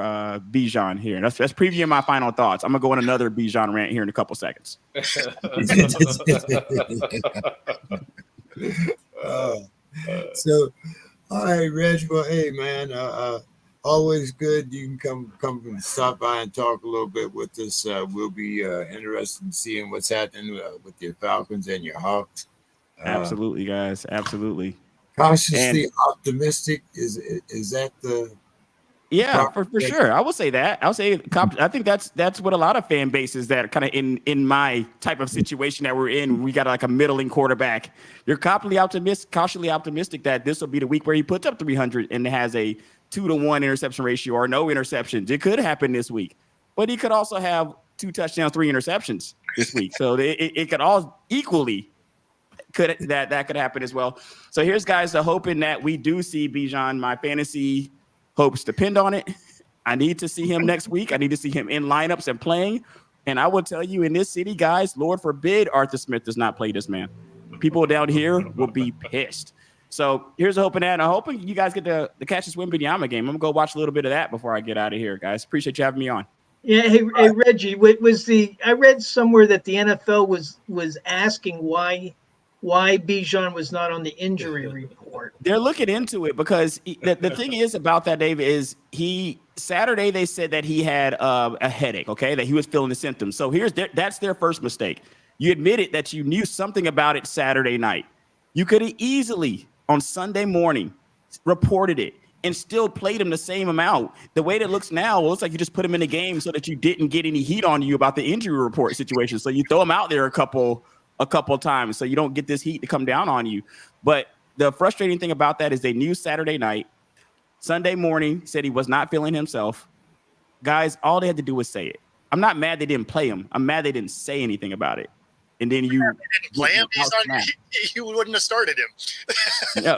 Bijan here. That's previewing my final thoughts. I'm going to go on another Bijan rant here in a couple seconds. So, all right, Reg. Well, hey, man, always good. You can come and stop by and talk a little bit with us. We'll be interested in seeing what's happening with your Falcons and your Hawks. Absolutely, guys. Absolutely. Cautiously optimistic. Is that the... Yeah, for sure. I will say that. I think that's what a lot of fan bases that are kind of in my type of situation that we're in. We got like a middling quarterback. You're cautiously optimistic that this will be the week where he puts up 300 and has a 2-to-1 interception ratio or no interceptions. It could happen this week, but he could also have 2 touchdowns, 3 interceptions this week. So it could all equally that could happen as well. So here's guys hoping that we do see Bijan. My fantasy hopes depend on it. I need to see him next week. I need to see him in lineups and playing. And I will tell you, in this city, guys, Lord forbid Arthur Smith does not play this man. people down here will be pissed. So here's a hoping that. I'm hoping you guys get to catch this Wembanyama game. I'm gonna go watch a little bit of that before I get out of here, guys. Appreciate you having me on. Yeah, hey Reggie, I read somewhere that the NFL was asking why Bijan was not on the injury report. They're looking into it because the thing is about that, Dave, is Saturday they said that he had a headache, okay, that he was feeling the symptoms. So that's their first mistake. You admitted that you knew something about it Saturday night. You could have easily on Sunday morning reported it and still played him the same amount. The way that it looks now, it looks like you just put him in the game so that you didn't get any heat on you about the injury report situation. So you throw him out there a couple times so you don't get this heat to come down on you. But the frustrating thing about that is they knew Saturday night. Sunday morning said he was not feeling himself. Guys, all they had to do was say it. I'm not mad they didn't play him. I'm mad they didn't say anything about it. And then you didn't play him. You wouldn't have started him. Yeah,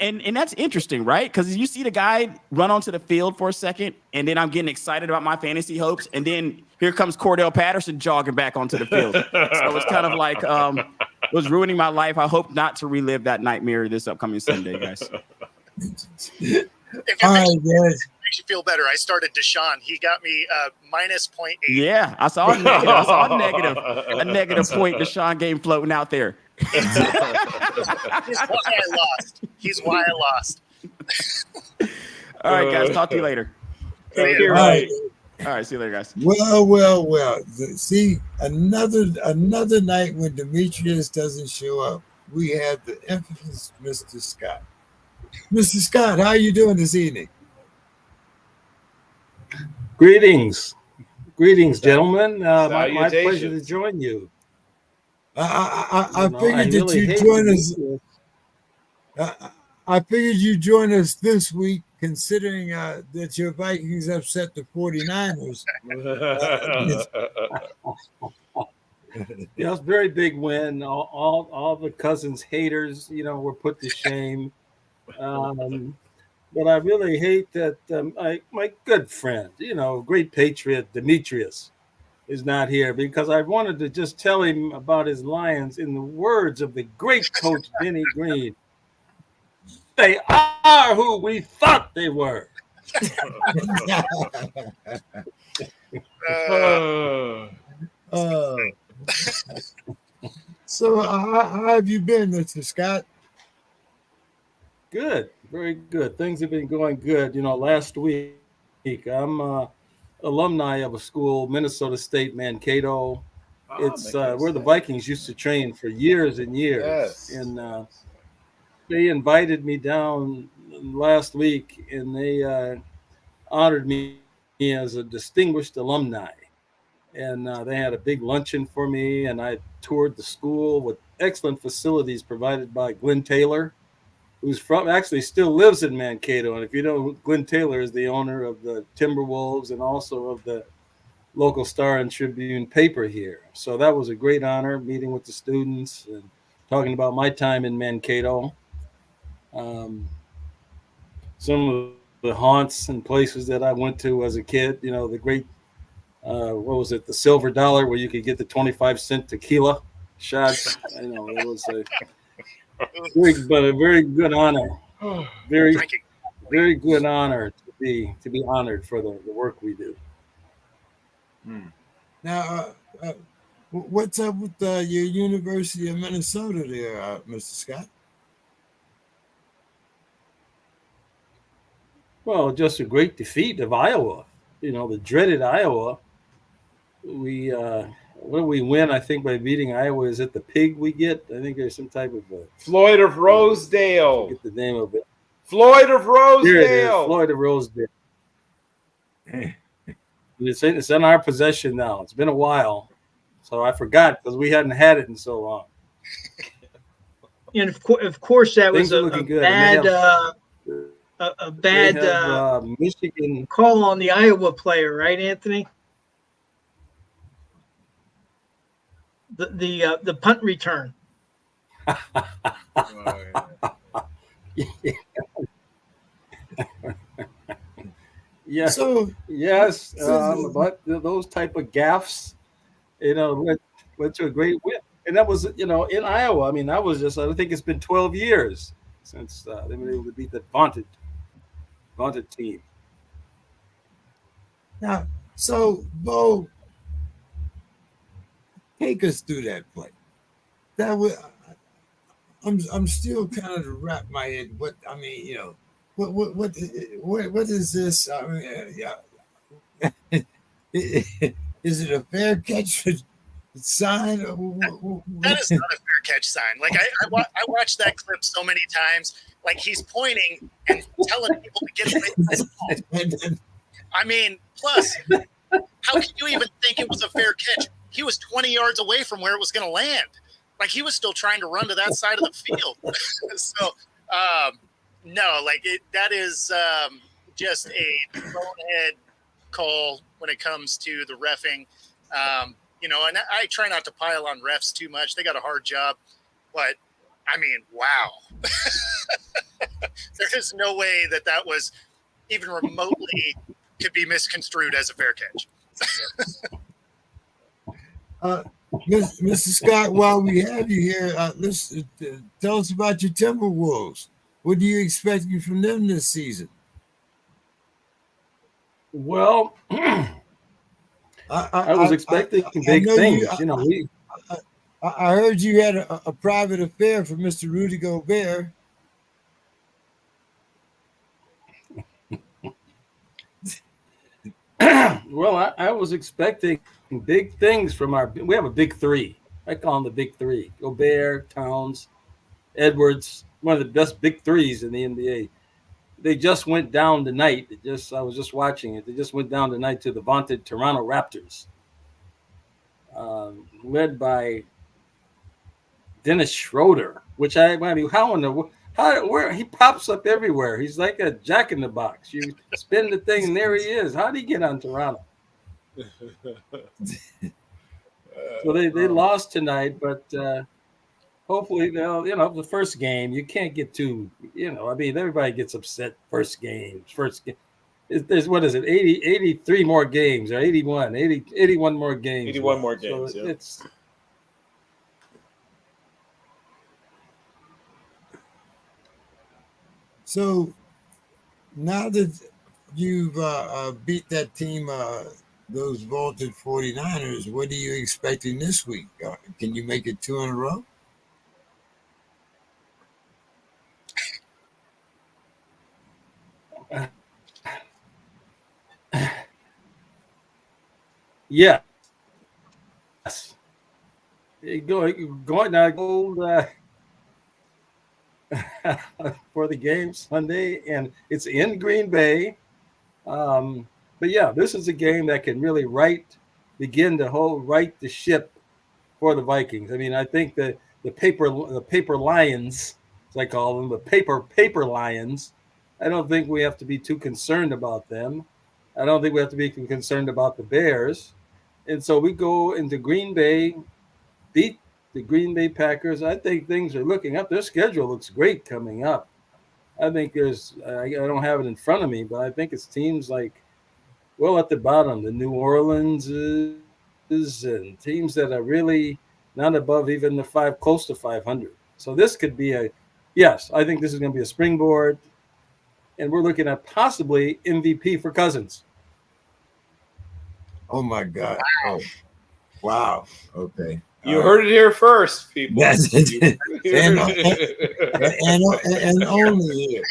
and that's interesting, right? Because you see the guy run onto the field for a second, and then I'm getting excited about my fantasy hopes, and then here comes Cordell Patterson jogging back onto the field. So it's kind of like it was ruining my life. I hope not to relive that nightmare this upcoming Sunday, guys. If it makes you feel better, I started Deshaun. He got me -0.8. Yeah, I saw a negative point Deshaun game floating out there. He's why I lost. All right, guys. Talk to you later. Take care. All right. See you later, guys. Well. See, another night when Demetrius doesn't show up, we have the infamous Mr. Scott. Mr. Scott, how are you doing this evening? Greetings, gentlemen. My pleasure to join you. I figured that you'd join us. I figured you'd join us this week, considering that your Vikings upset the 49ers. Yeah, it's a very big win. All the Cousins haters, were put to shame. But I really hate that my good friend, great patriot Demetrius, is not here, because I wanted to just tell him about his Lions in the words of the great coach Benny Green. They are who we thought they were. So how have you been, Mr. Scott? Good, very good. Things have been going good. Last week I'm alumni of a school, Minnesota State Mankato. It's where the Vikings used to train for years and years. Yes. And they invited me down last week, and they honored me as a distinguished alumni. And they had a big luncheon for me, and I toured the school with excellent facilities provided by Glenn Taylor, who's actually still lives in Mankato. And if you know, Glenn Taylor is the owner of the Timberwolves and also of the local Star and Tribune paper here. So that was a great honor, meeting with the students and talking about my time in Mankato. Some of the haunts and places that I went to as a kid, the great, what was it, the Silver Dollar, where you could get the 25-cent tequila shots. It was a very good honor. Very good honor to be honored for the work we do. Now, what's up with your University of Minnesota there, Mr. Scott? Well, just a great defeat of Iowa. The dreaded Iowa. We what do we win? I think by beating Iowa. Is it the pig we get? I think there's some type of Floyd of Rosedale. Get the name of it. Floyd of Rosedale. Here it is, Floyd of Rosedale. It's in our possession now. It's been a while, so I forgot because we hadn't had it in so long. And of course, that was a bad Michigan call on the Iowa player, right, Anthony? The punt return. Yeah. So yes, but those type of gaffes, led to a great win. And that was, in Iowa. I mean, I think it's been 12 years since they've been able to beat that vaunted team. Now, so Bo, take us through that play. That was, I'm still kind of to wrap my head. What I mean, what is this? I mean, is it a fair catch sign? That is not a fair catch sign. Like I watched that clip so many times. Like he's pointing and telling people to get away from the ball. I mean, plus, how can you even think it was a fair catch? He was 20 yards away from where it was going to land. Like he was still trying to run to that side of the field. So, no, like that is just a bonehead call when it comes to the reffing. And I try not to pile on refs too much. They got a hard job, but I mean, wow. There is no way that was even remotely could be misconstrued as a fair catch. Mr. Scott, while we have you here, let's tell us about your Timberwolves. What do you expect from them this season? Well, I was expecting big things. I heard you had a private affair for Mr. Rudy Gobert. Well, I was expecting big things from we have a big three. I call them the big three: Gobert, Towns, Edwards. One of the best big threes in the NBA. They just went down tonight. I was just watching it. They just went down tonight to the vaunted Toronto Raptors, led by Dennis Schroeder. Which where he pops up everywhere. He's like a jack in the box. You spin the thing, and there he is. How did he get on Toronto? So they lost tonight, but hopefully they'll, the first game, you can't get too, everybody gets upset first game. There's, what is it, 83 more games or 81 more games. 81 more games, so it's. So now that you've beat that team, those vaulted 49ers, what are you expecting this week? Can you make it 2 in a row? Yes. Going now, gold for the game Sunday, and it's in Green Bay. But yeah, this is a game that can really begin to right the ship for the Vikings. I mean, I think that the paper lions, as I call them, the paper lions, I don't think we have to be too concerned about them. I don't think we have to be concerned about the Bears. And so we go into Green Bay, beat the Green Bay Packers. I think things are looking up. Their schedule looks great coming up. I think I don't have it in front of me, but I think it's teams like, well, at the bottom, the New Orleans and teams that are really not above even the close to 500. So this could be yes, I think this is going to be a springboard. And we're looking at possibly MVP for Cousins. Oh, my God. Oh, wow. Okay. You heard it here first, people. That's it. and only here.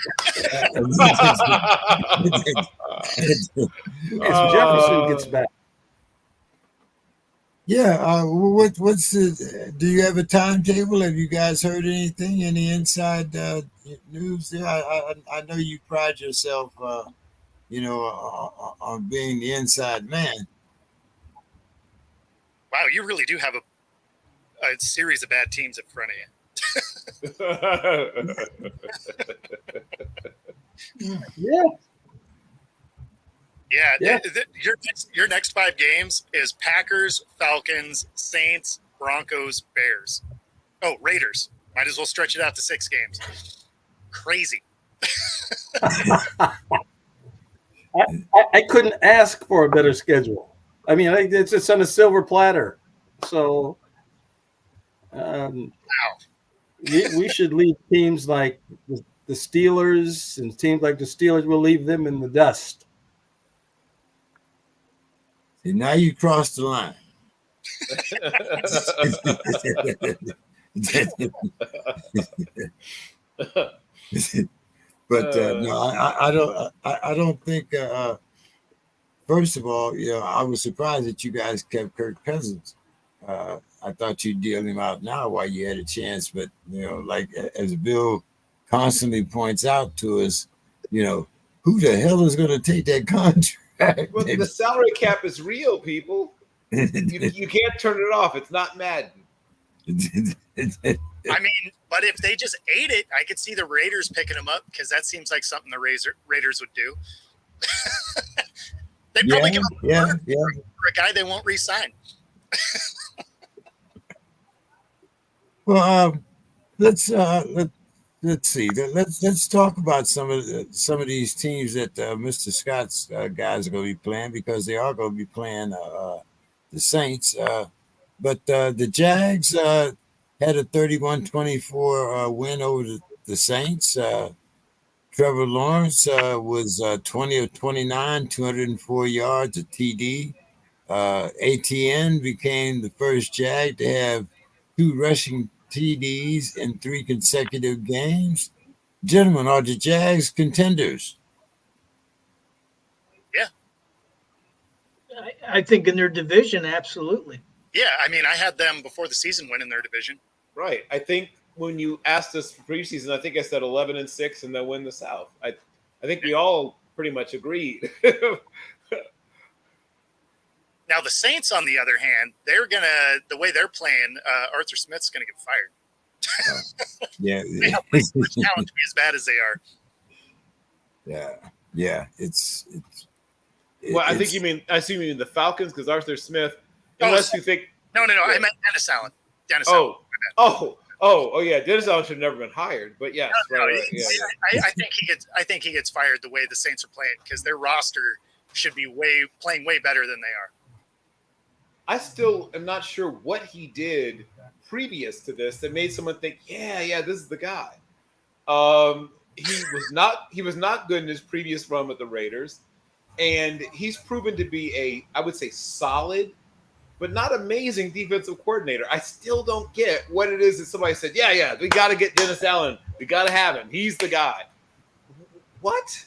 If Jefferson gets back. Yeah. What's do you have a timetable? Have you guys heard anything? Any inside news there? I know you pride yourself, on being the inside man. Wow, you really do have a series of bad teams in front of you. Yeah. Yeah. Your next 5 games is Packers, Falcons, Saints, Broncos, Bears. Oh, Raiders. Might as well stretch it out to 6 games. Crazy. I couldn't ask for a better schedule. I mean, it's on a silver platter. So We should leave teams like the Steelers and teams like the Steelers. We'll leave them in the dust. See, now you crossed the line. But no, I don't think. First of all, I was surprised that you guys kept Kirk Cousins. I thought you'd deal him out now while you had a chance, but like as Bill constantly points out to us, who the hell is going to take that contract? Well, the salary cap is real, people. You can't turn it off. It's not Madden. I mean, but if they just ate it, I could see the Raiders picking him up because that seems like something the Raiders would do. They probably give up for a guy they won't re-sign. Well, let's see. Let's talk about some of these teams that Mr. Scott's guys are going to be playing, because they are going to be playing the Saints. But the Jags had a 31-24 win over the Saints. Trevor Lawrence was 20 of 29, 204 yards, a TD. ATN became the first Jag to have 2 rushing TDs in 3 consecutive games. Gentlemen, are the Jags contenders? Yeah. I think in their division, absolutely. Yeah, I mean, I had them before the season winning their division. Right. I think when you asked us for preseason, I think I said 11-6 and they'll win the South. I think we all pretty much agreed. Now, the Saints, on the other hand, the way they're playing, Arthur Smith's going to get fired. Yeah. They have way too much talent to be as bad as they are. Yeah. Well, I think you mean the Falcons, because Arthur Smith, unless you think. No. Yeah. I meant Dennis Allen. Yeah. Dennis Allen should have never been hired, but yes. Right. Yeah. I think he gets fired the way the Saints are playing, because their roster should be playing way better than they are. I still am not sure what he did previous to this that made someone think, yeah, this is the guy. He was not good in his previous run with the Raiders, and he's proven to be I would say solid, but not amazing defensive coordinator. I still don't get what it is that somebody said, yeah, we got to get Dennis Allen. We got to have him. He's the guy. What?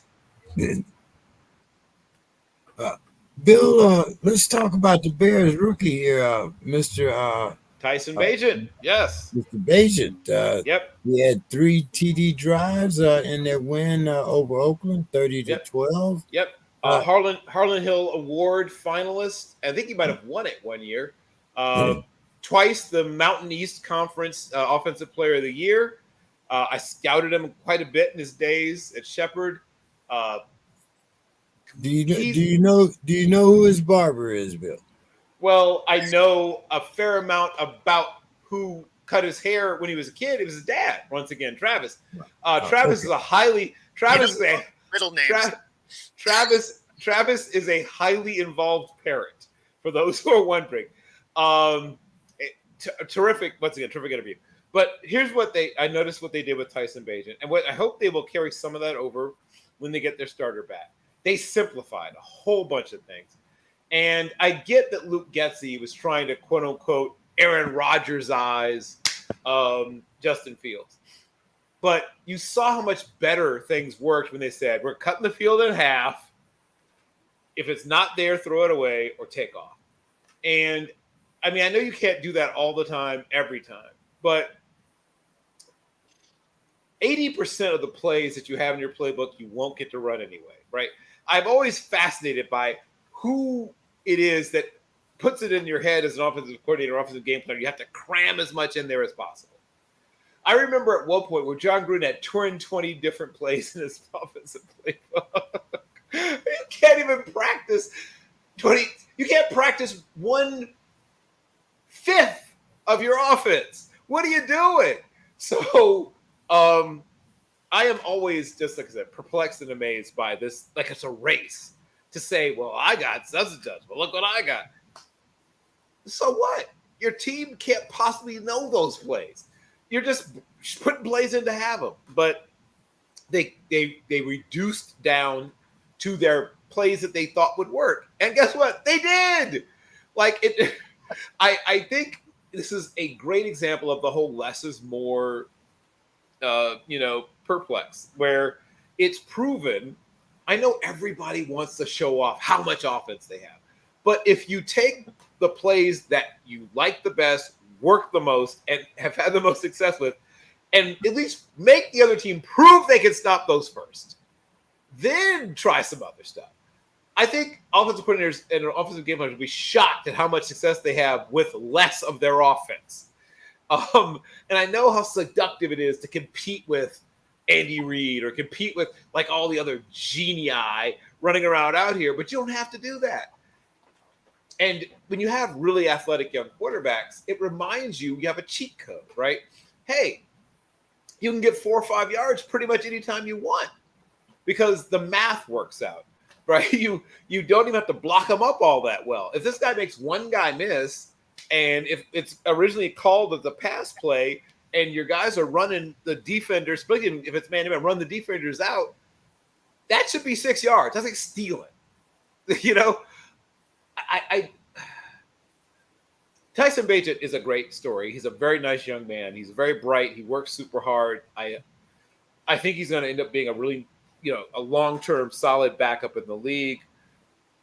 Bill, let's talk about the Bears rookie here, Mr. Tyson Bagent. Yes. Mr. Bagent. Yep. He had 3 TD drives in their win over Oakland, 30-12. Yep. Harlan Hill Award finalist. I think he might have won it one year. Twice the Mountain East Conference Offensive Player of the Year. I scouted him quite a bit in his days at Shepherd. Do you know who his barber is, Bill? Well, I know a fair amount about who cut his hair when he was a kid. It was his dad. Once again, Travis. Travis is a highly middle names. Travis is a highly involved parent. For those who are wondering, terrific. Once again, terrific interview. But here's what I noticed what they did with Tyson Bagent, and what I hope they will carry some of that over when they get their starter back. They simplified a whole bunch of things. And I get that Luke Getsy was trying to, quote unquote, Aaron Rodgers-ize Justin Fields. But you saw how much better things worked when they said, we're cutting the field in half. If it's not there, throw it away or take off. And I mean, I know you can't do that all the time, every time, but 80% of the plays that you have in your playbook, you won't get to run anyway, right? I'm always fascinated by who it is that puts it in your head as an offensive coordinator, offensive game planner. You have to cram as much in there as possible. I remember at one point where John Gruden had 220 different plays in his offensive playbook. You can't even practice 20. You can't practice 1/5 of your offense. What are you doing? So I am always, just like I said, perplexed and amazed by this. Like it's a race to say, well, I got such and such. Well, look what I got. So what? your team can't possibly know those plays. You're just putting plays in to have them. But they reduced down to their plays that they thought would work. And guess what? They did. Like it I think this is a great example of the whole less is more perplex, where it's proven. I know everybody wants to show off how much offense they have. But if you take the plays that you like the best, work the most, and have had the most success with, and at least make the other team prove they can stop those first, then try some other stuff. I think offensive coordinators and offensive game planners will be shocked at how much success they have with less of their offense. And I know how seductive it is to compete with Andy Reid or compete with like all the other genii running around out here, but you don't have to do that. And when you have really athletic young quarterbacks, it reminds you have a cheat code, right? Hey, you can get 4 or 5 yards pretty much anytime you want because the math works out, right? You don't even have to block them up all that well. If this guy makes one guy miss, and if it's originally called as a pass play, and your guys are running the defenders, especially if it's man-to-man, run the defenders out, that should be 6 yards. That's like stealing. Tyson Bagent is a great story. He's a very nice young man. He's very bright. He works super hard. I think he's going to end up being a really, a long-term solid backup in the league.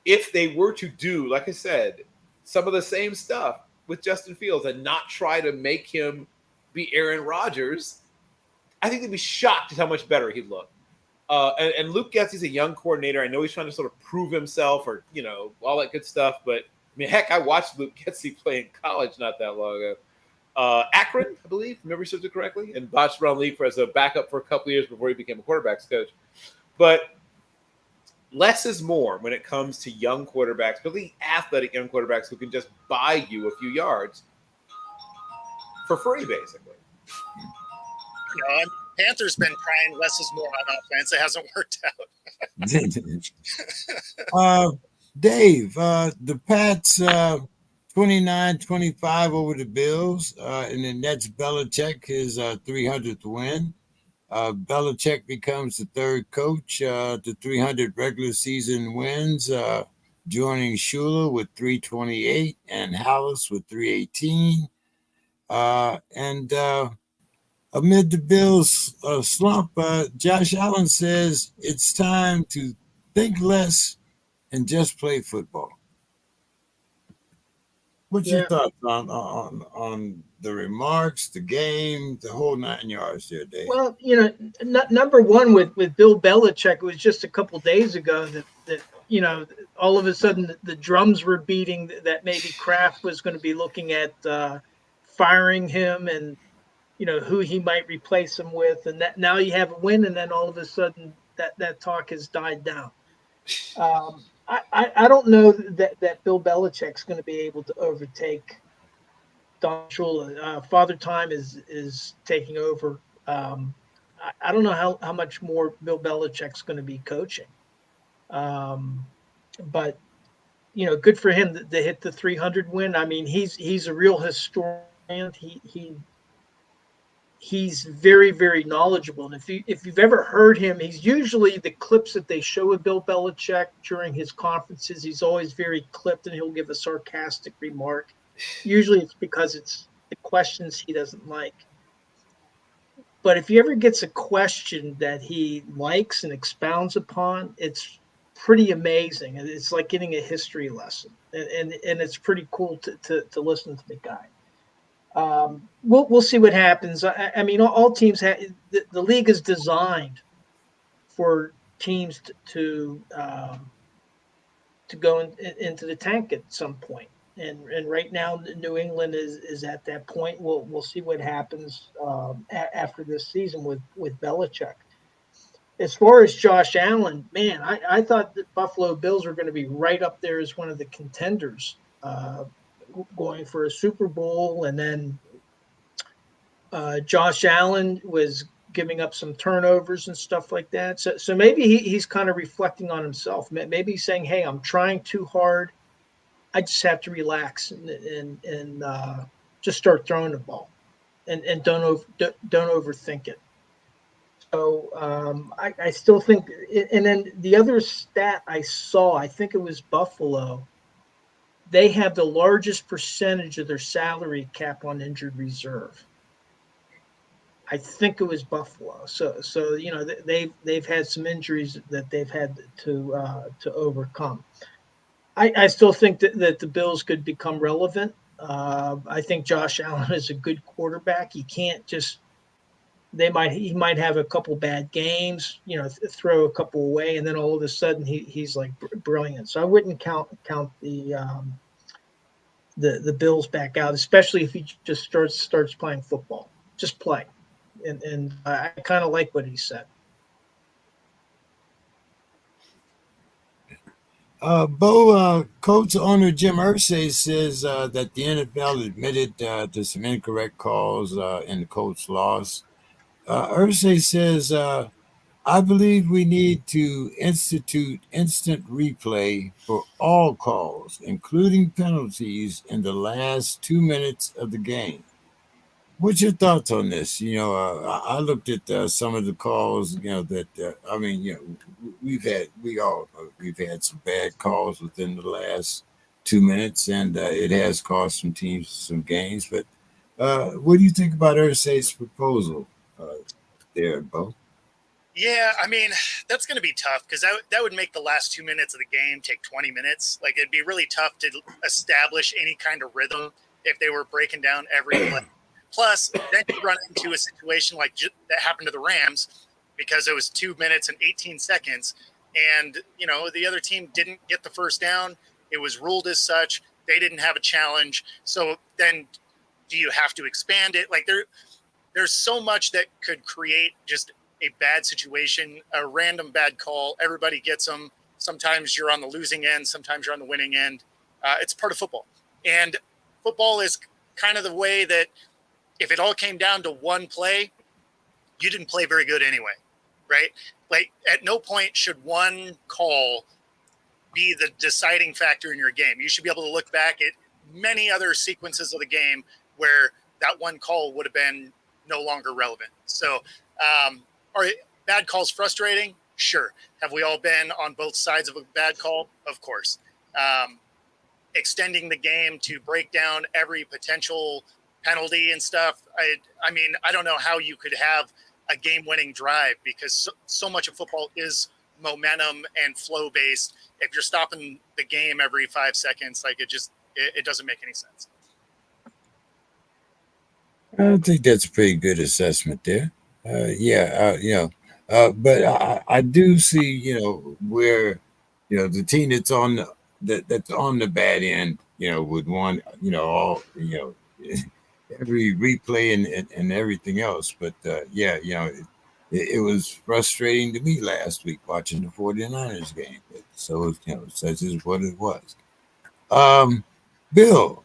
If they were to do, like I said, some of the same stuff with Justin Fields and not try to make him be Aaron Rodgers, I think they'd be shocked at how much better he'd look. And Luke Getsy's a young coordinator. I know he's trying to sort of prove himself or, all that good stuff. But, I mean, heck, I watched Luke Getsy play in college not that long ago. Akron, I believe, if memory serves it correctly, and botched around league as a backup for a couple of years before he became a quarterbacks coach. But less is more when it comes to young quarterbacks, particularly athletic young quarterbacks who can just buy you a few yards for free, basically. And Panthers been trying less is more on offense. It hasn't worked out. Dave, the Pats 29-25 over the Bills, and then that's Belichick, his 300th win. Belichick becomes the third coach to 300 regular season wins, joining Shula with 328 and Hallis with 318. And amid the Bills' slump, Josh Allen says it's time to think less and just play football. What's your thoughts on the remarks, the game, the whole 9 yards there, Dave? Well, number one with Bill Belichick, it was just a couple days ago that all of a sudden the drums were beating that maybe Kraft was going to be looking at firing him and who he might replace him with, and that now you have a win, and then all of a sudden that talk has died down. I don't know that Bill Belichick's going to be able to overtake Don Shula. Father Time is taking over. I don't know how much more Bill Belichick's going to be coaching. But good for him to hit the 300 win. I mean, he's a real historian. He's very, very knowledgeable. And if you've ever heard him, he's usually the clips that they show of Bill Belichick during his conferences. He's always very clipped, and he'll give a sarcastic remark. Usually it's because it's the questions he doesn't like. But if he ever gets a question that he likes and expounds upon, it's pretty amazing. And it's like getting a history lesson. And it's pretty cool to listen to the guy. We'll see what happens. I mean, all teams have the league is designed for teams to go into the tank at some point, and right now New England is at that point. We'll see what happens after this season with Belichick. As far as Josh Allen, man, I thought the Buffalo Bills were going to be right up there as one of the contenders. Going for a Super Bowl, and then Josh Allen was giving up some turnovers and stuff like that. So maybe he's kind of reflecting on himself. Maybe he's saying, hey, I'm trying too hard. I just have to relax and just start throwing the ball, and don't overthink it. So I still think, and then the other stat I saw, I think it was Buffalo. They have the largest percentage of their salary cap on injured reserve. I think it was Buffalo. So they've had some injuries that they've had to overcome. I still think that the Bills could become relevant. I think Josh Allen is a good quarterback. He can't just he might have a couple bad games, throw a couple away, and then all of a sudden he's like brilliant. So I wouldn't count the Bills back out, especially if he just starts playing football. Just play, and I kind of like what he said. Bo, Colts owner Jim Irsay says that the NFL admitted to some incorrect calls in the Colts' loss. Irsay says, I believe we need to institute instant replay for all calls, including penalties in the last 2 minutes of the game. What's your thoughts on this? I looked at some of the calls. We've had some bad calls within the last 2 minutes, and it has cost some teams some games. But what do you think about Ursay's proposal there, Bo? Yeah, I mean, that's going to be tough because that would make the last 2 minutes of the game take 20 minutes. Like, it'd be really tough to establish any kind of rhythm if they were breaking down every play. Plus, then you run into a situation like that happened to the Rams because it was 2 minutes and 18 seconds. And, the other team didn't get the first down. It was ruled as such. They didn't have a challenge. So then do you have to expand it? Like, there's so much that could create just a bad situation, a random bad call. Everybody gets them. Sometimes you're on the losing end. Sometimes you're on the winning end. It's part of football. And football is kind of the way that if it all came down to one play, you didn't play very good anyway, right? Like, at no point should one call be the deciding factor in your game. You should be able to look back at many other sequences of the game where that one call would have been no longer relevant. So, are bad calls frustrating? Sure. Have we all been on both sides of a bad call? Of course. Extending the game to break down every potential penalty and stuff. I mean, I don't know how you could have a game-winning drive because so much of football is momentum and flow-based. If you're stopping the game every 5 seconds, like it doesn't make any sense. I think that's a pretty good assessment there. But I do see, where, the team that's that's on the bad end, would want, all, every replay and everything else. But it was frustrating to me last week watching the 49ers game. So, such is what it was. Bill,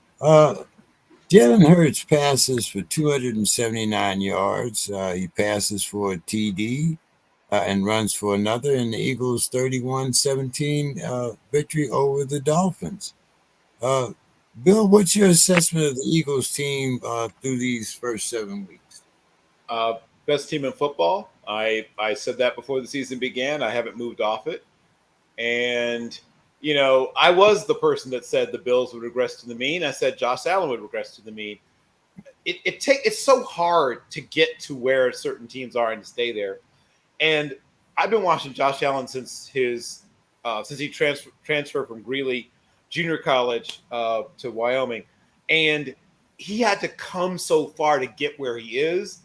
Jalen Hurts passes for 279 yards. He passes for a TD and runs for another in the Eagles' 31-17 victory over the Dolphins. Bill, what's your assessment of the Eagles team through these first 7 weeks? Best team in football. I said that before the season began. I haven't moved off it. And I was the person that said the Bills would regress to the mean. I said Josh Allen would regress to the mean. It's so hard to get to where certain teams are and to stay there. And I've been watching Josh Allen since he transferred from Greeley Junior College to Wyoming, and he had to come so far to get where he is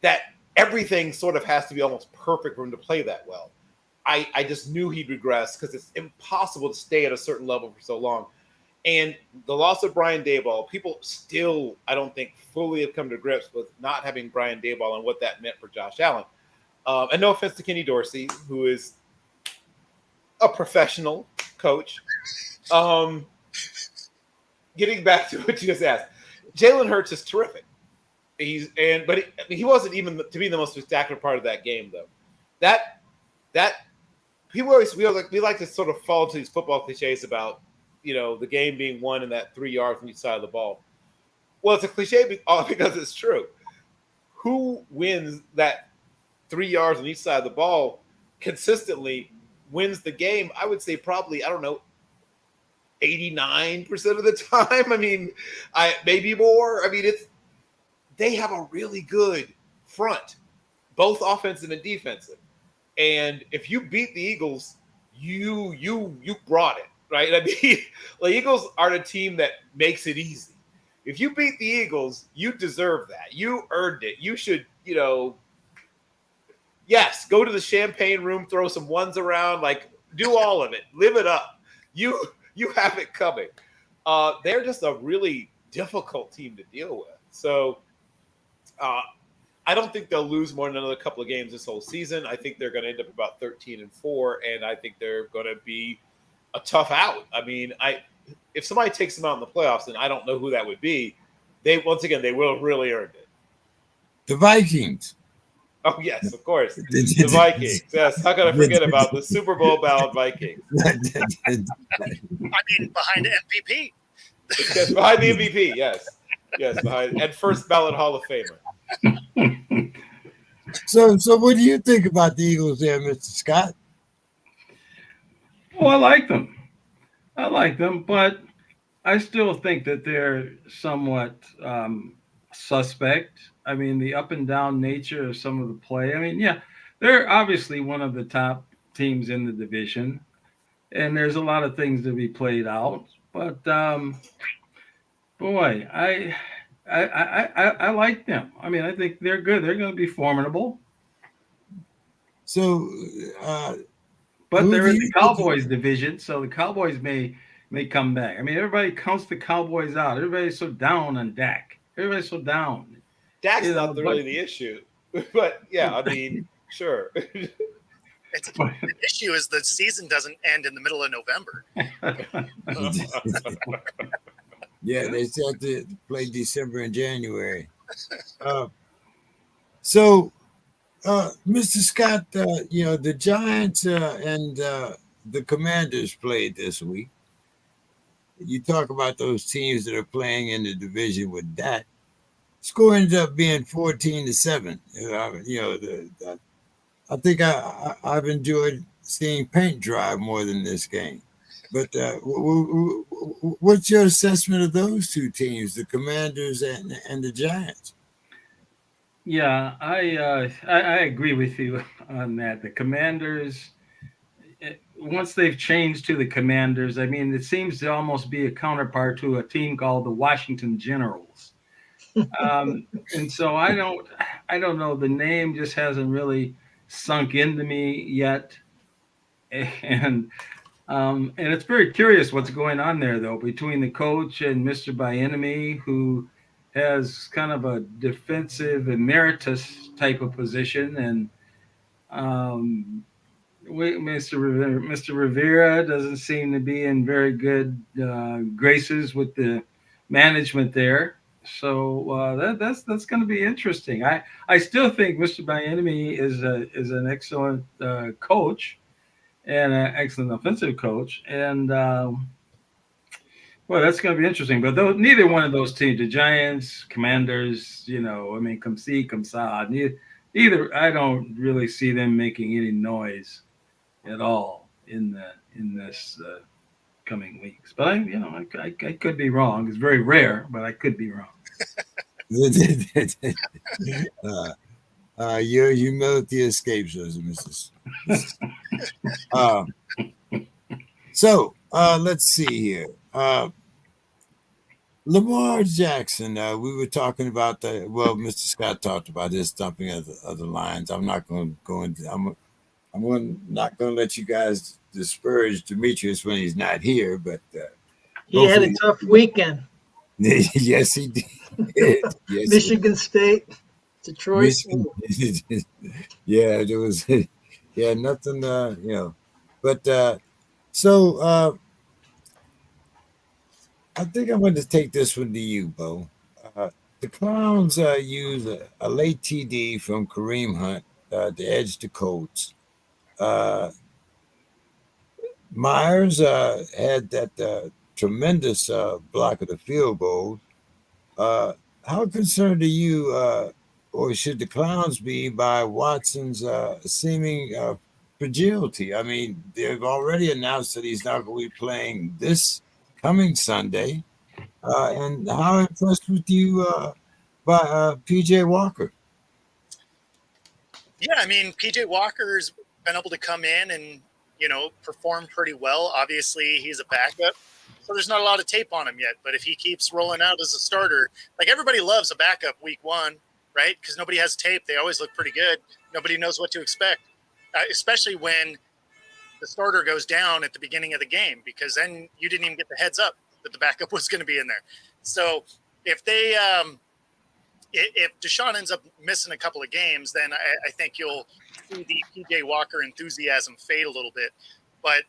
that everything sort of has to be almost perfect for him to play that well. I just knew he'd regress because it's impossible to stay at a certain level for so long. And the loss of Brian Daboll, people still, I don't think, fully have come to grips with not having Brian Daboll and what that meant for Josh Allen. And no offense to Kenny Dorsey, who is a professional coach. Getting back to what you just asked, Jalen Hurts is terrific. But he wasn't even to be the most spectacular part of that game, though. That people we like to sort of fall into these football cliches about the game being won in that 3 yards from each side of the ball. Well, it's a cliche because it's true. Who wins that 3 yards on each side of the ball consistently wins the game? I would say probably, I don't know, 89% of the time. I mean, maybe more. I mean, they have a really good front, both offensive and defensive. And if you beat the Eagles, you brought it, right? I mean, the Eagles are the team that makes it easy. If you beat the Eagles, you deserve that. You earned it. You should, yes, go to the champagne room, throw some ones around, like do all of it, live it up. You have it coming. They're just a really difficult team to deal with. So I don't think they'll lose more than another couple of games this whole season. I think they're going to end up about 13-4, and I think they're going to be a tough out. I mean, if somebody takes them out in the playoffs, and I don't know who that would be, they will have really earned it. The Vikings. Oh, yes, of course. The Vikings. Yes, how can I forget about the Super Bowl bound Vikings? I mean, behind MVP. Yes, behind the MVP, yes. Yes, and first ballot Hall of Famer. So what do you think about the Eagles there, Mr. Scott? Well, I like them, but I still think that they're somewhat suspect. I mean, the up and down nature of some of the play. I mean, yeah, they're obviously one of the top teams in the division, and there's a lot of things to be played out. But boy, I like them. I mean, I think they're good. They're going to be formidable. So, but they're in the Cowboys division, so the Cowboys may come back. I mean, everybody counts the Cowboys out. Everybody's so down on Dak. Everybody's so down. Dak's not really the issue, but yeah, I mean, sure. The issue is the season doesn't end in the middle of November. Yeah, they said to play December and January. So, Mr. Scott, the Giants and the Commanders played this week. You talk about those teams that are playing in the division with that. Score ended up being 14-7. I think I've enjoyed seeing paint dry more than this game. But what's your assessment of those two teams, the Commanders and the Giants? Yeah, I agree with you on that. The Commanders, once they've changed to the Commanders, I mean, it seems to almost be a counterpart to a team called the Washington Generals. And so I don't know. The name just hasn't really sunk into me yet, and it's very curious what's going on there, though, between the coach and Mr. Bieniemy, who has kind of a defensive emeritus type of position, and Mr. Rivera doesn't seem to be in very good graces with the management there. So that's going to be interesting. I still think Mr. Bieniemy is an excellent coach and an excellent offensive coach, and that's going to be interesting. But neither one of those teams, the Giants, Commanders, come see, come saw. Neither I don't really see them making any noise at all in this coming weeks. But I could be wrong. It's very rare, but I could be wrong. Your humility escapes us, Mrs. So let's see here. Lamar Jackson. We were talking about that. Well, Mr. Scott talked about his stumping of the Lions. I'm not going to go into. I'm not going to let you guys disparage Demetrius when he's not here, but he had a tough weekend. Yes, he did. Yes, Michigan State, Detroit. Yeah, there was. Yeah, nothing. But so I think I'm going to take this one to you, Bo. The Clowns use a late TD from Kareem Hunt to edge the Colts. Myers had that tremendous block of the field goal. How concerned are you, or should the Clowns be, by Watson's seeming fragility? I mean, they've already announced that he's not going to be playing this coming Sunday. And how impressed with you by PJ Walker? Yeah, I mean, PJ Walker's been able to come in and, perform pretty well. Obviously, he's a backup, so there's not a lot of tape on him yet. But if he keeps rolling out as a starter, like everybody loves a backup week one, right? Because nobody has tape. They always look pretty good. Nobody knows what to expect, especially when the starter goes down at the beginning of the game, because then you didn't even get the heads up that the backup was going to be in there. So if they if Deshaun ends up missing a couple of games, then I think you'll see the PJ Walker enthusiasm fade a little bit. But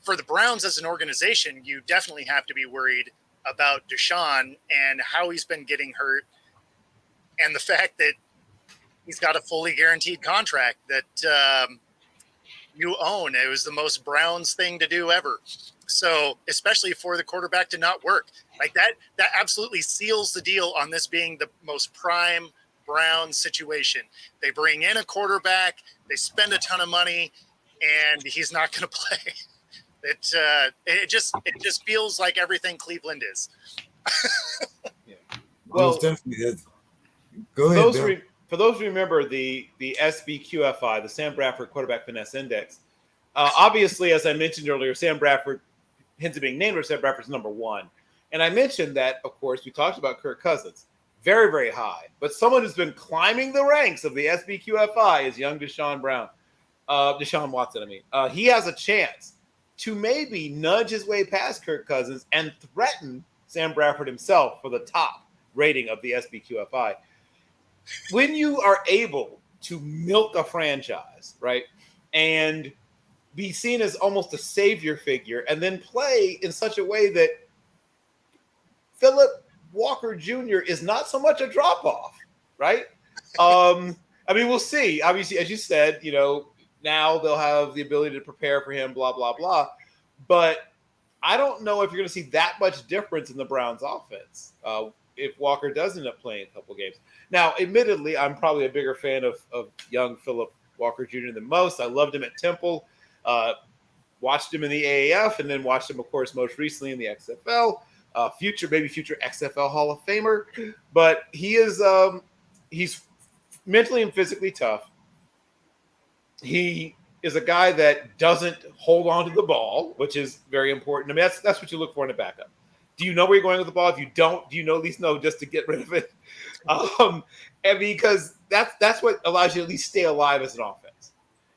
for the Browns as an organization, you definitely have to be worried about Deshaun and how he's been getting hurt, and the fact that he's got a fully guaranteed contract that you own. It was the most Browns thing to do ever. So especially for the quarterback to not work like that absolutely seals the deal on this being the most prime Brown situation. They bring in a quarterback, they spend a ton of money, and he's not going to play. It just feels like everything Cleveland is. Yeah. Well, definitely. Go ahead. For those who remember the SBQFI, the Sam Bradford Quarterback Finesse Index, obviously, as I mentioned earlier, Sam Bradford, hence of being named, Sam Bradford's number one. And I mentioned that, of course, we talked about Kirk Cousins, very, very high. But someone who's been climbing the ranks of the SBQFI is young Deshaun Watson. He has a chance to maybe nudge his way past Kirk Cousins and threaten Sam Bradford himself for the top rating of the SBQFI. When you are able to milk a franchise, right, and be seen as almost a savior figure, and then play in such a way that Philip Walker Jr. is not so much a drop-off, right? We'll see. Obviously, as you said, now they'll have the ability to prepare for him, blah, blah, blah. But I don't know if you're going to see that much difference in the Browns' offense if Walker does end up playing a couple games. Now, admittedly, I'm probably a bigger fan of young Philip Walker Jr. than most. I loved him at Temple, watched him in the AAF, and then watched him, of course, most recently in the XFL. Future XFL Hall of Famer. But he is he's mentally and physically tough. He is a guy that doesn't hold on to the ball, which is very important. That's what you look for in a backup. Do you know where you're going with the ball? If you don't, do you at least know just to get rid of it? And because that's what allows you to at least stay alive as an offense,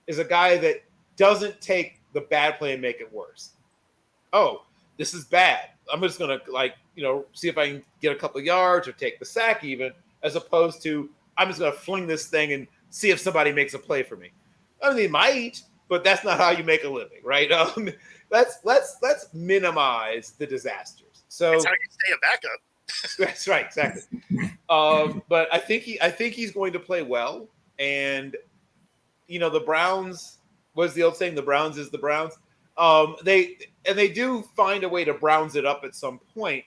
is a guy that doesn't take the bad play and make it worse. Oh, this is bad. I'm just going to see if I can get a couple of yards or take the sack even, as opposed to I'm just going to fling this thing and see if somebody makes a play for me. I mean, they might, but that's not how you make a living, right? Let's minimize the disasters. So that's how you stay a backup. That's right, exactly. But I think he's going to play well, and the Browns. What's the old saying? The Browns is the Browns. They do find a way to Browns it up at some point,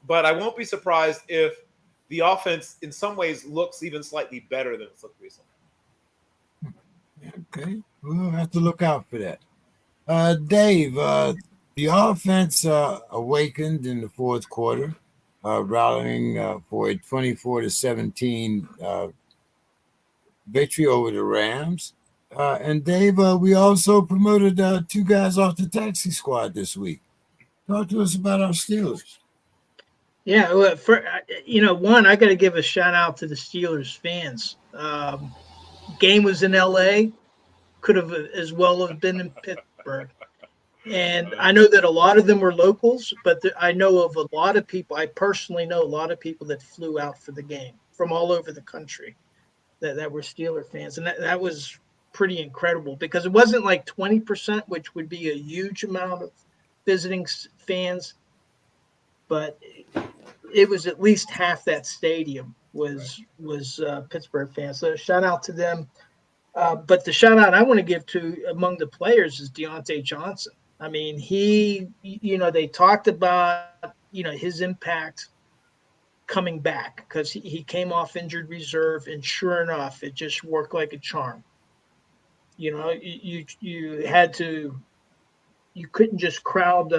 but I won't be surprised if the offense in some ways looks even slightly better than it's looked recently. Okay, we'll have to look out for that. Dave, the offense awakened in the fourth quarter, rallying for a 24-17 victory over the Rams. And Dave, we also promoted two guys off the taxi squad this week. Talk to us about our Steelers. Yeah, well, one, I got to give a shout out to the Steelers fans. Game was in LA, could have as well have been in Pittsburgh. And I know that a lot of them were locals, but I know of a lot of people. I personally know a lot of people that flew out for the game from all over the country that were Steeler fans. And that was pretty incredible, because it wasn't like 20%, which would be a huge amount of visiting fans, but it was at least half that stadium was Pittsburgh fans. So shout out to them. But the shout out I want to give to among the players is Deontay Johnson. I mean, they talked about, his impact coming back because he came off injured reserve, and sure enough, it just worked like a charm. You couldn't just crowd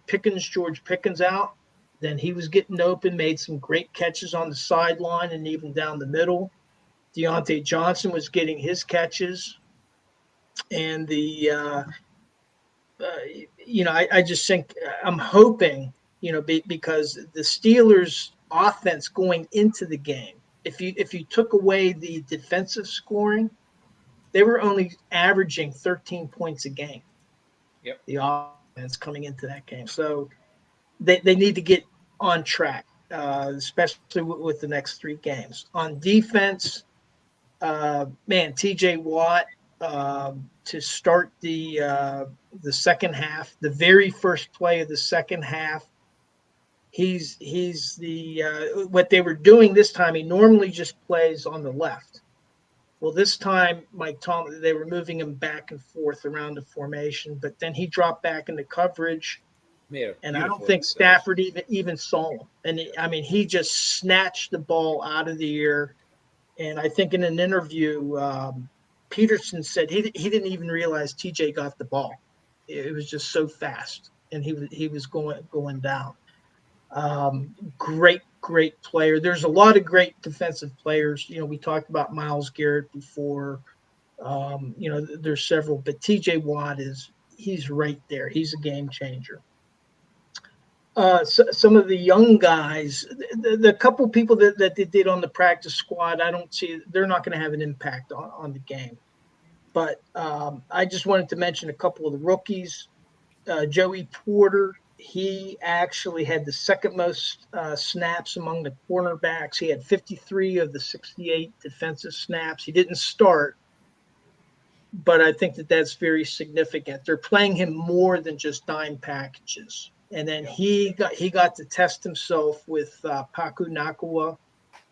George Pickens out. Then he was getting open, made some great catches on the sideline and even down the middle. Deontay Johnson was getting his catches, and I just think I'm hoping, because the Steelers' offense going into the game, if you took away the defensive scoring, they were only averaging 13 points a game. Yep. The offense coming into that game, so they need to get on track, especially with the next 3 games. On defense, TJ Watt, to start the second half, the very first play of the second half. He's the what they were doing this time. He normally just plays on the left. Well, this time, they were moving him back and forth around the formation, but then he dropped back into coverage, and I don't think Stafford even saw him. And he just snatched the ball out of the air. And I think in an interview, Peterson said he didn't even realize TJ got the ball. It was just so fast, and he was going down. Great player. There's a lot of great defensive players. We talked about Myles Garrett before. There's several, but TJ Watt he's right there. He's a game changer. Some of the young guys, the couple people that they did on the practice squad, I don't see they're not going to have an impact on the game. But I just wanted to mention a couple of the rookies. Joey Porter, he actually had the second most snaps among the cornerbacks. He had 53 of the 68 defensive snaps. He didn't start, but I think that's very significant. They're playing him more than just dime packages. And then he got to test himself with Paku Nakua.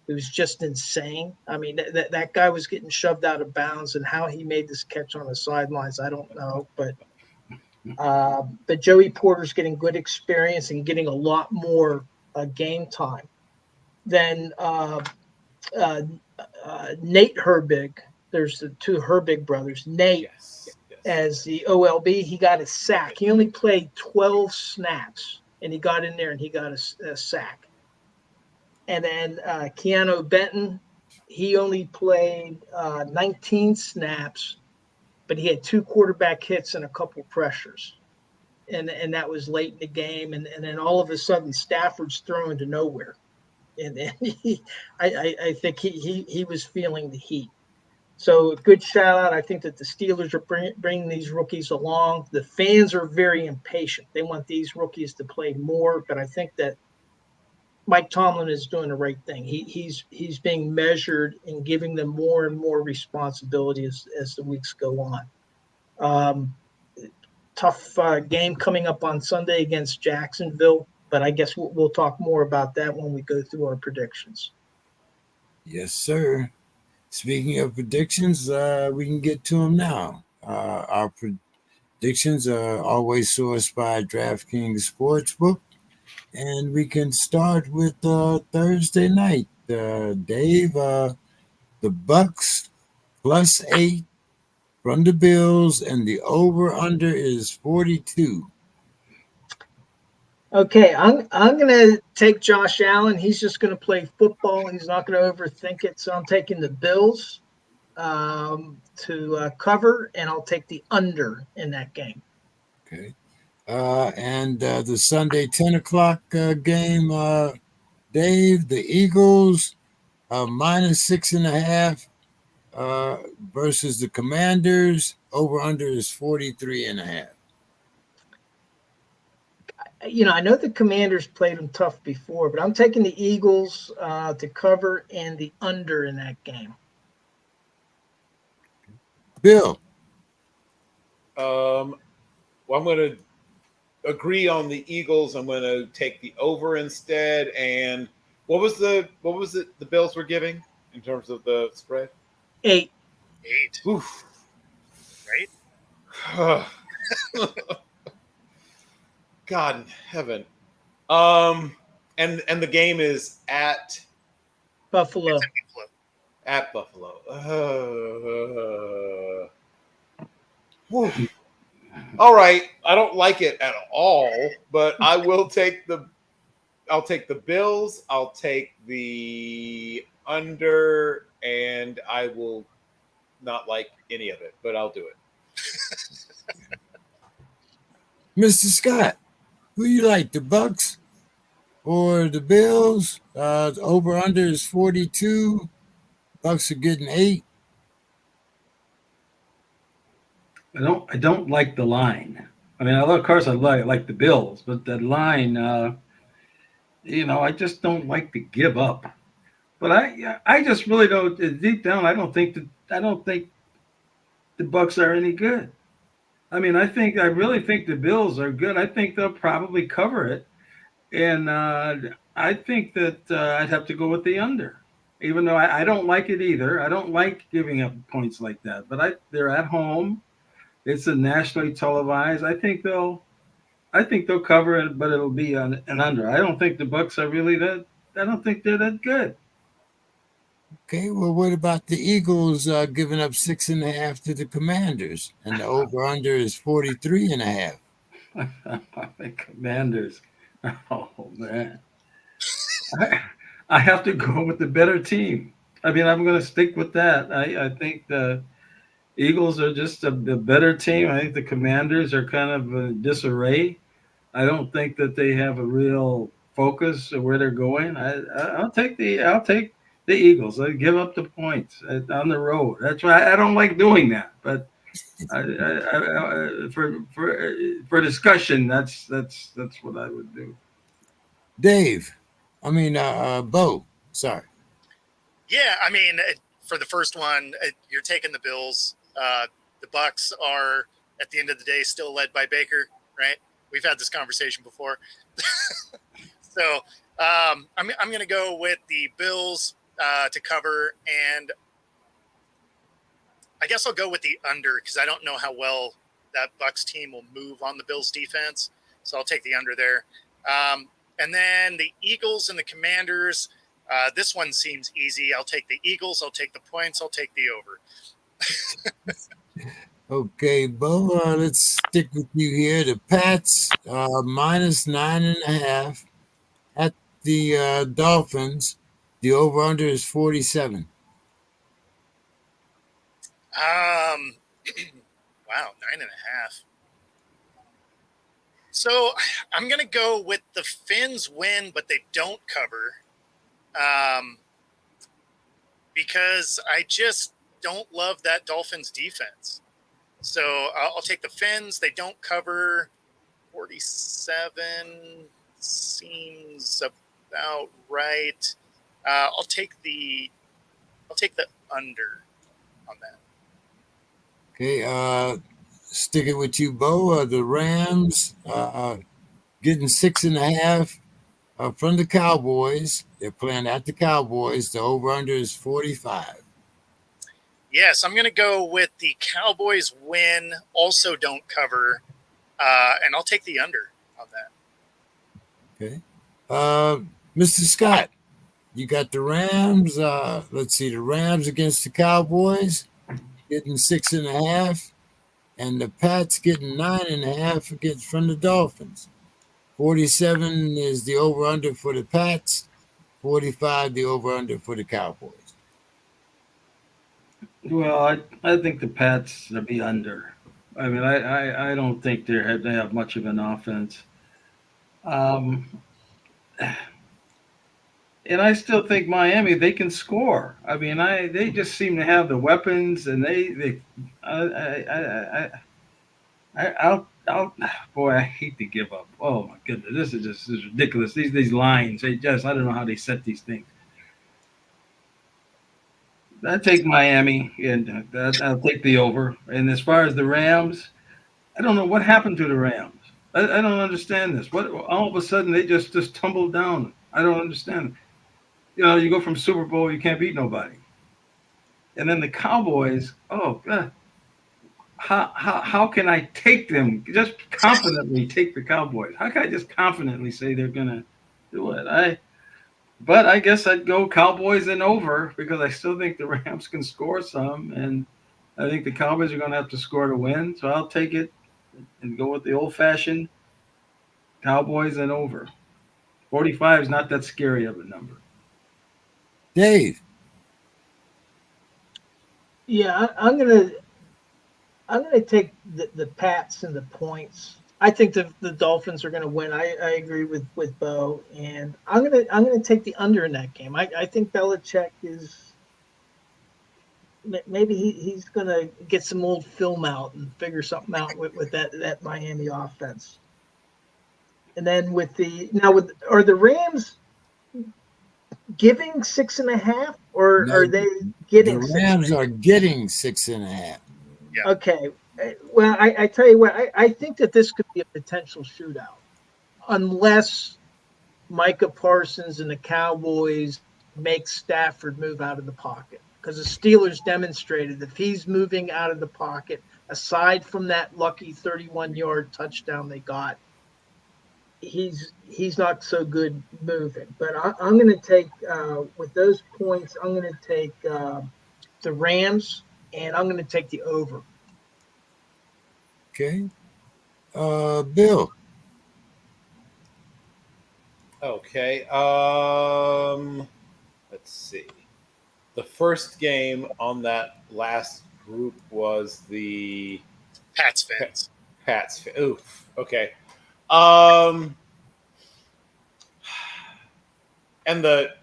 It was just insane. I mean, that guy was getting shoved out of bounds, and how he made this catch on the sidelines, I don't know. But Joey Porter's getting good experience and getting a lot more game time. Then Nate Herbig, there's the 2 Herbig brothers. Nate, as the OLB, he got a sack. He only played 12 snaps, and he got in there and he got a sack. And then Keanu Benton, he only played 19 snaps, but he had 2 quarterback hits and a couple pressures. And that was late in the game. And then all of a sudden, Stafford's thrown to nowhere. And then I think he was feeling the heat. So a good shout out. I think that the Steelers are bringing these rookies along. The fans are very impatient. They want these rookies to play more, but I think that Mike Tomlin is doing the right thing. He's being measured and giving them more and more responsibility as the weeks go on. Tough game coming up on Sunday against Jacksonville, but I guess we'll talk more about that when we go through our predictions. Yes, sir. Speaking of predictions, we can get to them now. Our predictions are always sourced by DraftKings Sportsbook, and we can start with Thursday night. Dave, the Bucks +8 from the Bills, and the over/under is 42. Okay, I'm going to take Josh Allen. He's just going to play football. He's not going to overthink it. So I'm taking the Bills to cover, and I'll take the under in that game. Okay. And the Sunday 10 o'clock game, Dave, the Eagles -6.5 versus the Commanders. Over/under is 43.5. I know the Commanders played them tough before, but I'm taking the Eagles to cover and the under in that game. Bill. Well, I'm going to agree on the Eagles. I'm going to take the over instead. And what was it the Bills were giving in terms of the spread? 8. Oof. Right? God in heaven. And the game is at Buffalo. Buffalo. Whew. All right. I don't like it at all, but I'll take the Bills. I'll take the under, and I will not like any of it, but I'll do it. Mr. Scott, who you like, the Bucks or the Bills? The over under is 42. Bucks are getting 8. I don't like the line. I mean, of course, I like the Bills, but that line, I just don't like to give up. But I just really don't. Deep down, I don't think the Bucks are any good. I mean, I really think the Bills are good. I think they'll probably cover it, and I think that I'd have to go with the under, even though I don't like it either. I don't like giving up points like that. But they're at home. It's a nationally televised. I think they'll cover it, but it'll be an under. I don't think the Bucks are really that. I don't think they're that good. Okay, well, what about the Eagles giving up 6.5 to the Commanders, and the over under is 43.5? The Commanders. Oh man, I have to go with the better team. I mean, I'm going to stick with that. I think the Eagles are just a better team. I think the Commanders are kind of in disarray. I don't think that they have a real focus of where they're going. I'll take the Eagles. I give up the points on the road. That's why I don't like doing that. But for discussion, that's what I would do. Dave, Bo. Sorry. Yeah, I mean, for the first one, you're taking the Bills. The Bucks are, at the end of the day, still led by Baker, right? We've had this conversation before. So I'm going to go with the Bills to cover, and I guess I'll go with the under because I don't know how well that Bucks team will move on the Bills defense. So I'll take the under there. And then the Eagles and the Commanders. This one seems easy. I'll take the Eagles. I'll take the points. I'll take the over. Okay, Bo, let's stick with you here. The Pats, minus 9.5 at the Dolphins. The over-under is 47. Wow, 9.5. So I'm going to go with the Finns win, but they don't cover. Because I just don't love that Dolphins defense. So I'll take the Finns. They don't cover. 47 seems about right. I'll take the under on that. Okay, sticking with you, Bo. The Rams getting 6.5 from the Cowboys. They're playing at the Cowboys. The over-under is 45. Yes, I'm going to go with the Cowboys win, also don't cover, and I'll take the under on that. Okay. Mr. Scott, you got the Rams. Let's see, the Rams against the Cowboys getting 6.5, and the Pats getting 9.5 from the Dolphins. 47 is the over-under for the Pats. 45 the over-under for the Cowboys. Well, I think the Pats will be under. I mean, I don't think they have much of an offense. And I still think Miami, they can score. I mean, they just seem to have the weapons, and boy, I hate to give up. Oh my goodness, this is ridiculous. These lines, I don't know how they set these things. I take Miami, and I'll take the over. And as far as the Rams, I don't know what happened to the Rams. I don't understand this. What all of a sudden they just tumbled down. I don't understand. You go from Super Bowl, you can't beat nobody. And then the Cowboys, oh God, how can I take them? Just confidently take the Cowboys. How can I just confidently say they're gonna do it? But I guess I'd go Cowboys and over because I still think the Rams can score some, and I think the Cowboys are going to have to score to win. So I'll take it and go with the old-fashioned Cowboys and over. 45 is not that scary of a number. Dave. Yeah, I'm gonna take the Pats and the points. I think the Dolphins are gonna win. I agree with Bo, and I'm gonna take the under in that game. I think Belichick is maybe he's gonna get some old film out and figure something out with that Miami offense. And then are the Rams giving 6.5 or No, are they getting the 6.5? Rams are getting 6.5. Yeah. Okay. Well, I tell you what, I think that this could be a potential shootout unless Micah Parsons and the Cowboys make Stafford move out of the pocket. Because the Steelers demonstrated if he's moving out of the pocket, aside from that lucky 31-yard touchdown they got, he's not so good moving. But I'm going to take with those points. I'm going to take the Rams, and I'm going to take the over. Okay. Bill. Okay. Let's see. The first game on that last group was the Pats fans. Pats. Oof. Okay. And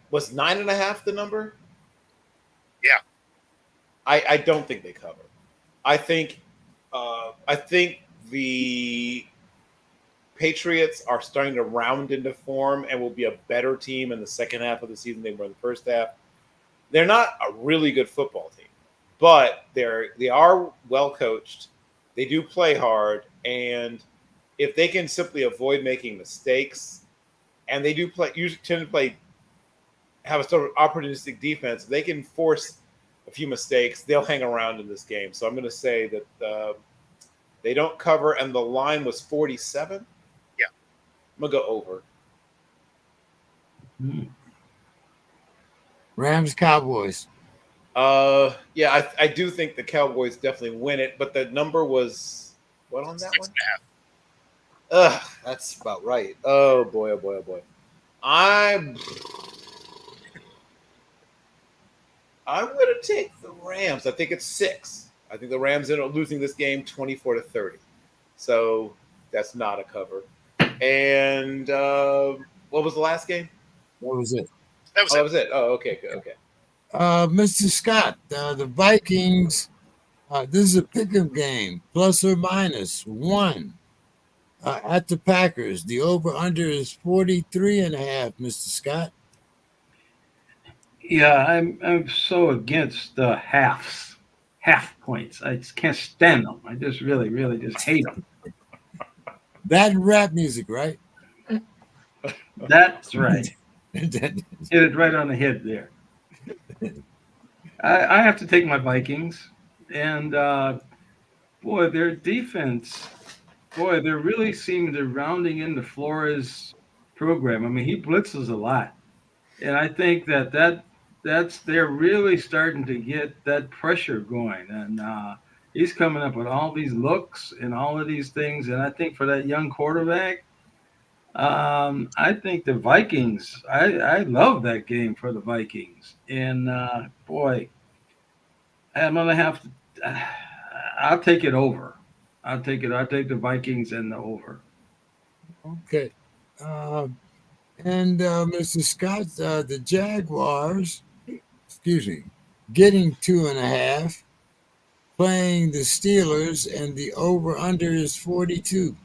was 9.5 the number? Yeah. I don't think they cover. I think the Patriots are starting to round into form and will be a better team in the second half of the season than they were in the first half. They're not a really good football team, but they are well coached. They do play hard, and if they can simply avoid making mistakes, and they do usually tend to have a sort of opportunistic defense, they can force a few mistakes. They'll hang around in this game. So I'm going to say that they don't cover, and the line was 47. Yeah, I'm gonna go over. Rams Cowboys. Yeah, I do think the Cowboys definitely win it, but the number was what on that 6.5. one? That's about right. Oh boy, oh boy, oh boy. I'm gonna take the Rams. I think it's 6. I think the Rams end up losing this game 24-30. So that's not a cover. And what was the last game? What was it? That was Oh, it. that was it. Oh, okay, okay. Mr. Scott, the Vikings, this is a pick'em game, plus or minus 1 at the Packers. The over-under is 43.5, Mr. Scott. Yeah, I'm so against half points. I just can't stand them. I just really just hate them. That rap music, right? That's right. Hit it right on the head there. I have to take my Vikings, and boy, their defense, boy, they're really seeming to rounding into Flores' program. I mean, he blitzes a lot, and I think that's they're really starting to get that pressure going, and he's coming up with all these looks and all of these things, and I think for that young quarterback. I think the Vikings. I love that game for the Vikings, and boy, I'm gonna have to. I'll take it over. I'll take it. I'll take the Vikings and the over. Okay. And Mr. Scott, the Jaguars, getting 2.5, playing the Steelers, and the over-under is 42.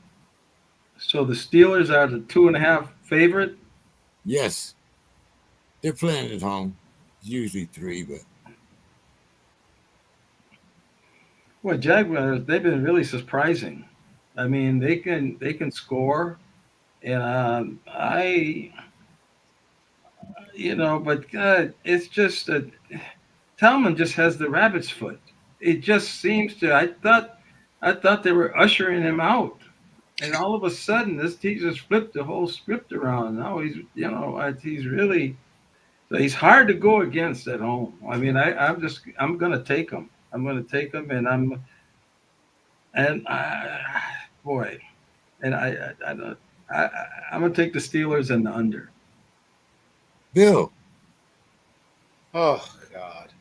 So the Steelers are the 2.5 favorite. Yes. They're playing at home. It's usually 3, but Well, Jaguars, they've been really surprising. I mean, they can score, and but it's just that Talman just has the rabbit's foot. It just seems to. I thought I thought they were ushering him out. And all of a sudden, he just flipped the whole script around. Now he's really, so he's hard to go against at home. I mean, I'm going to take him. I'm going to take him, boy, and I don't, I'm going to take the Steelers and the under. Bill. Oh God.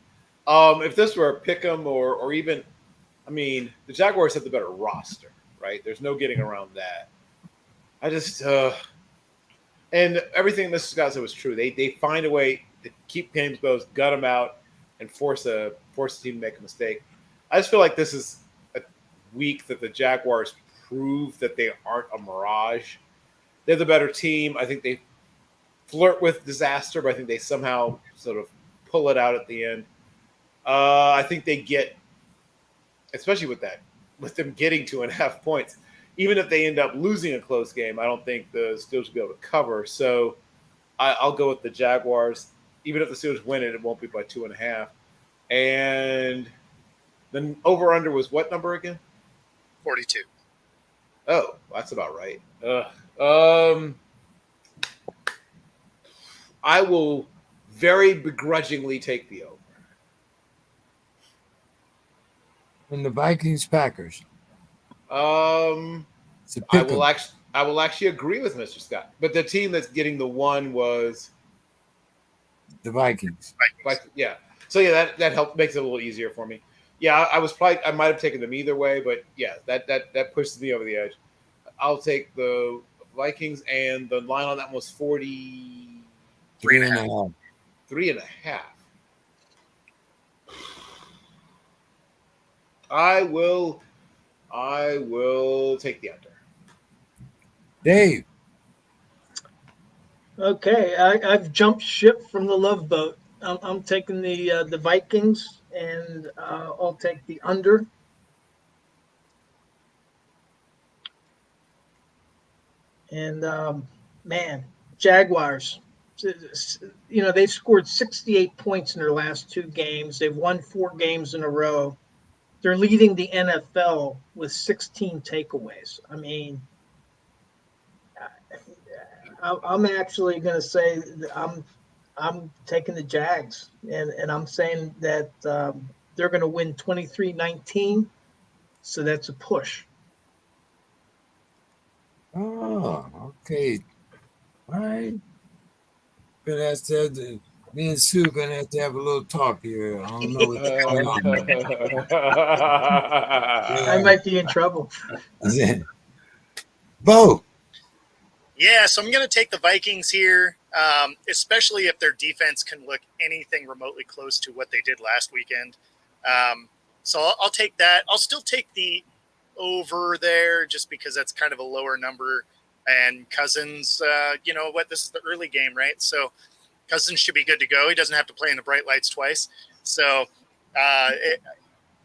If this were a pick'em or even, I mean, the Jaguars have the better roster, right? There's no getting around that. I just and everything Mr. Scott said was true. They find a way to keep games close, gut them out, and force a team to make a mistake. I just feel like this is a week that the Jaguars prove that they aren't a mirage. They're the better team. I think they flirt with disaster, but I think they somehow sort of pull it out at the end. I think they get, especially with them getting 2.5 points, even if they end up losing a close game, I don't think the Steelers will be able to cover. So I'll go with the Jaguars. Even if the Steelers win it, it won't be by 2.5. And the over-under was what number again? 42. Oh, that's about right. I will very begrudgingly take the over. And the Vikings-Packers. I will actually agree with Mr. Scott. But the team that's getting the one was the Vikings. Yeah. So yeah, that helped, makes it a little easier for me. Yeah, I might have taken them either way, but yeah, that pushes me over the edge. I'll take the Vikings, and the line on that was 43.5. 3.5. I will take the under. Dave. Okay, I've jumped ship from the Love Boat. I'm taking the Vikings, and I'll take the under. And man, Jaguars. You know, they've scored 68 points in their last 2 games. They've won 4 games in a row. They're leading the NFL with 16 takeaways. I mean, I'm actually going to say that I'm taking the Jags, and I'm saying that they're going to win 23-19. So that's a push. Oh, okay. All right. Gonna have to me and Sue gonna have to have a little talk here. I don't know what's going on. I might be in trouble. Bo. Yeah, so I'm going to take the Vikings here, especially if their defense can look anything remotely close to what they did last weekend. So I'll take that. I'll still take the over there just because that's kind of a lower number. And Cousins, you know what? This is the early game, right? So Cousins should be good to go. He doesn't have to play in the bright lights twice. So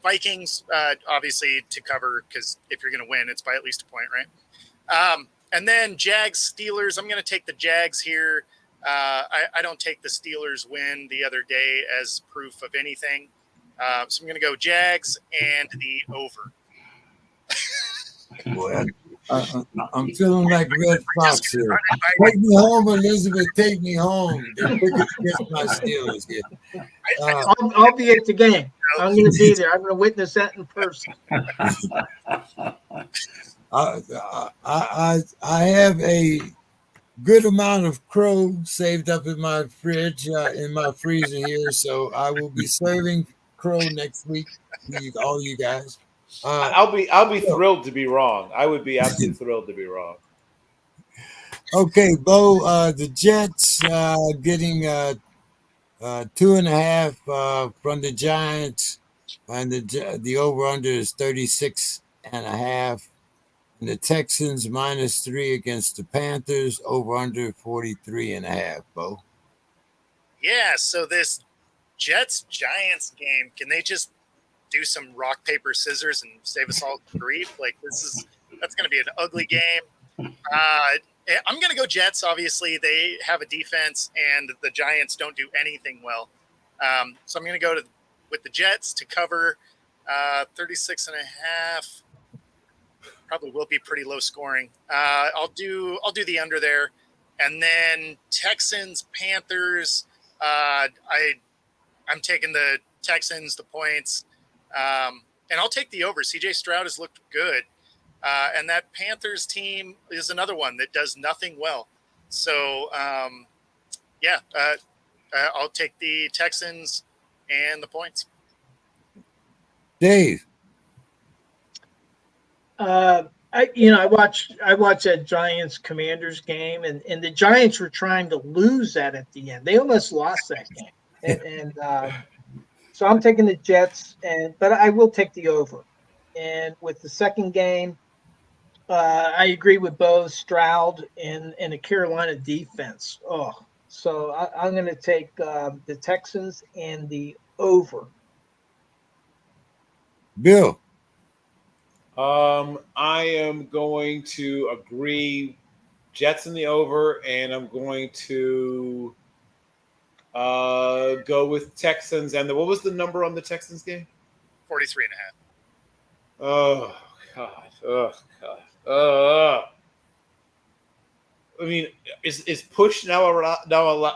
Vikings, obviously, to cover, because if you're going to win, it's by at least a point, right? And then Jags, Steelers, I'm going to take the Jags here. I don't take the Steelers win the other day as proof of anything. So I'm going to go Jags and the over. Boy, I'm feeling like Red Fox here. Take me home, Elizabeth. Take me home. They're picking against my Steelers here. I'll be at the game. I'm going to be there. I'm going to witness that in person. I have a good amount of crow saved up in my fridge, in my freezer here, so I will be serving crow next week. All you guys. I'll be thrilled to be wrong. I would be absolutely thrilled to be wrong. Okay, Bo. The Jets getting 2.5 from the Giants, and the over under is 36.5. And the Texans -3 against the Panthers, over under 43.5. Bo. Yeah, so this Jets-Giants game, can they just do some rock, paper, scissors and save us all grief? Like, that's going to be an ugly game. I'm going to go Jets. Obviously, they have a defense, and the Giants don't do anything well. So I'm going to go with the Jets to cover 36.5. probably will be pretty low scoring. I'll do the under there, and then Texans Panthers. I'm taking the Texans, the points, and I'll take the over. CJ Stroud has looked good, and that Panthers team is another one that does nothing well. So yeah, I'll take the Texans and the points. Dave. I watched that Giants Commanders game, and the Giants were trying to lose that at the end. They almost lost that game, and so I'm taking the Jets, but I will take the over. And with the second game, I agree with Bo Stroud and the Carolina defense. Oh, so I'm going to take the Texans and the over. Bill. I am going to agree Jets in the over, and I'm going to go with Texans. And what was the number on the Texans game? 43.5. Oh, God. Oh, God. I mean, is push now an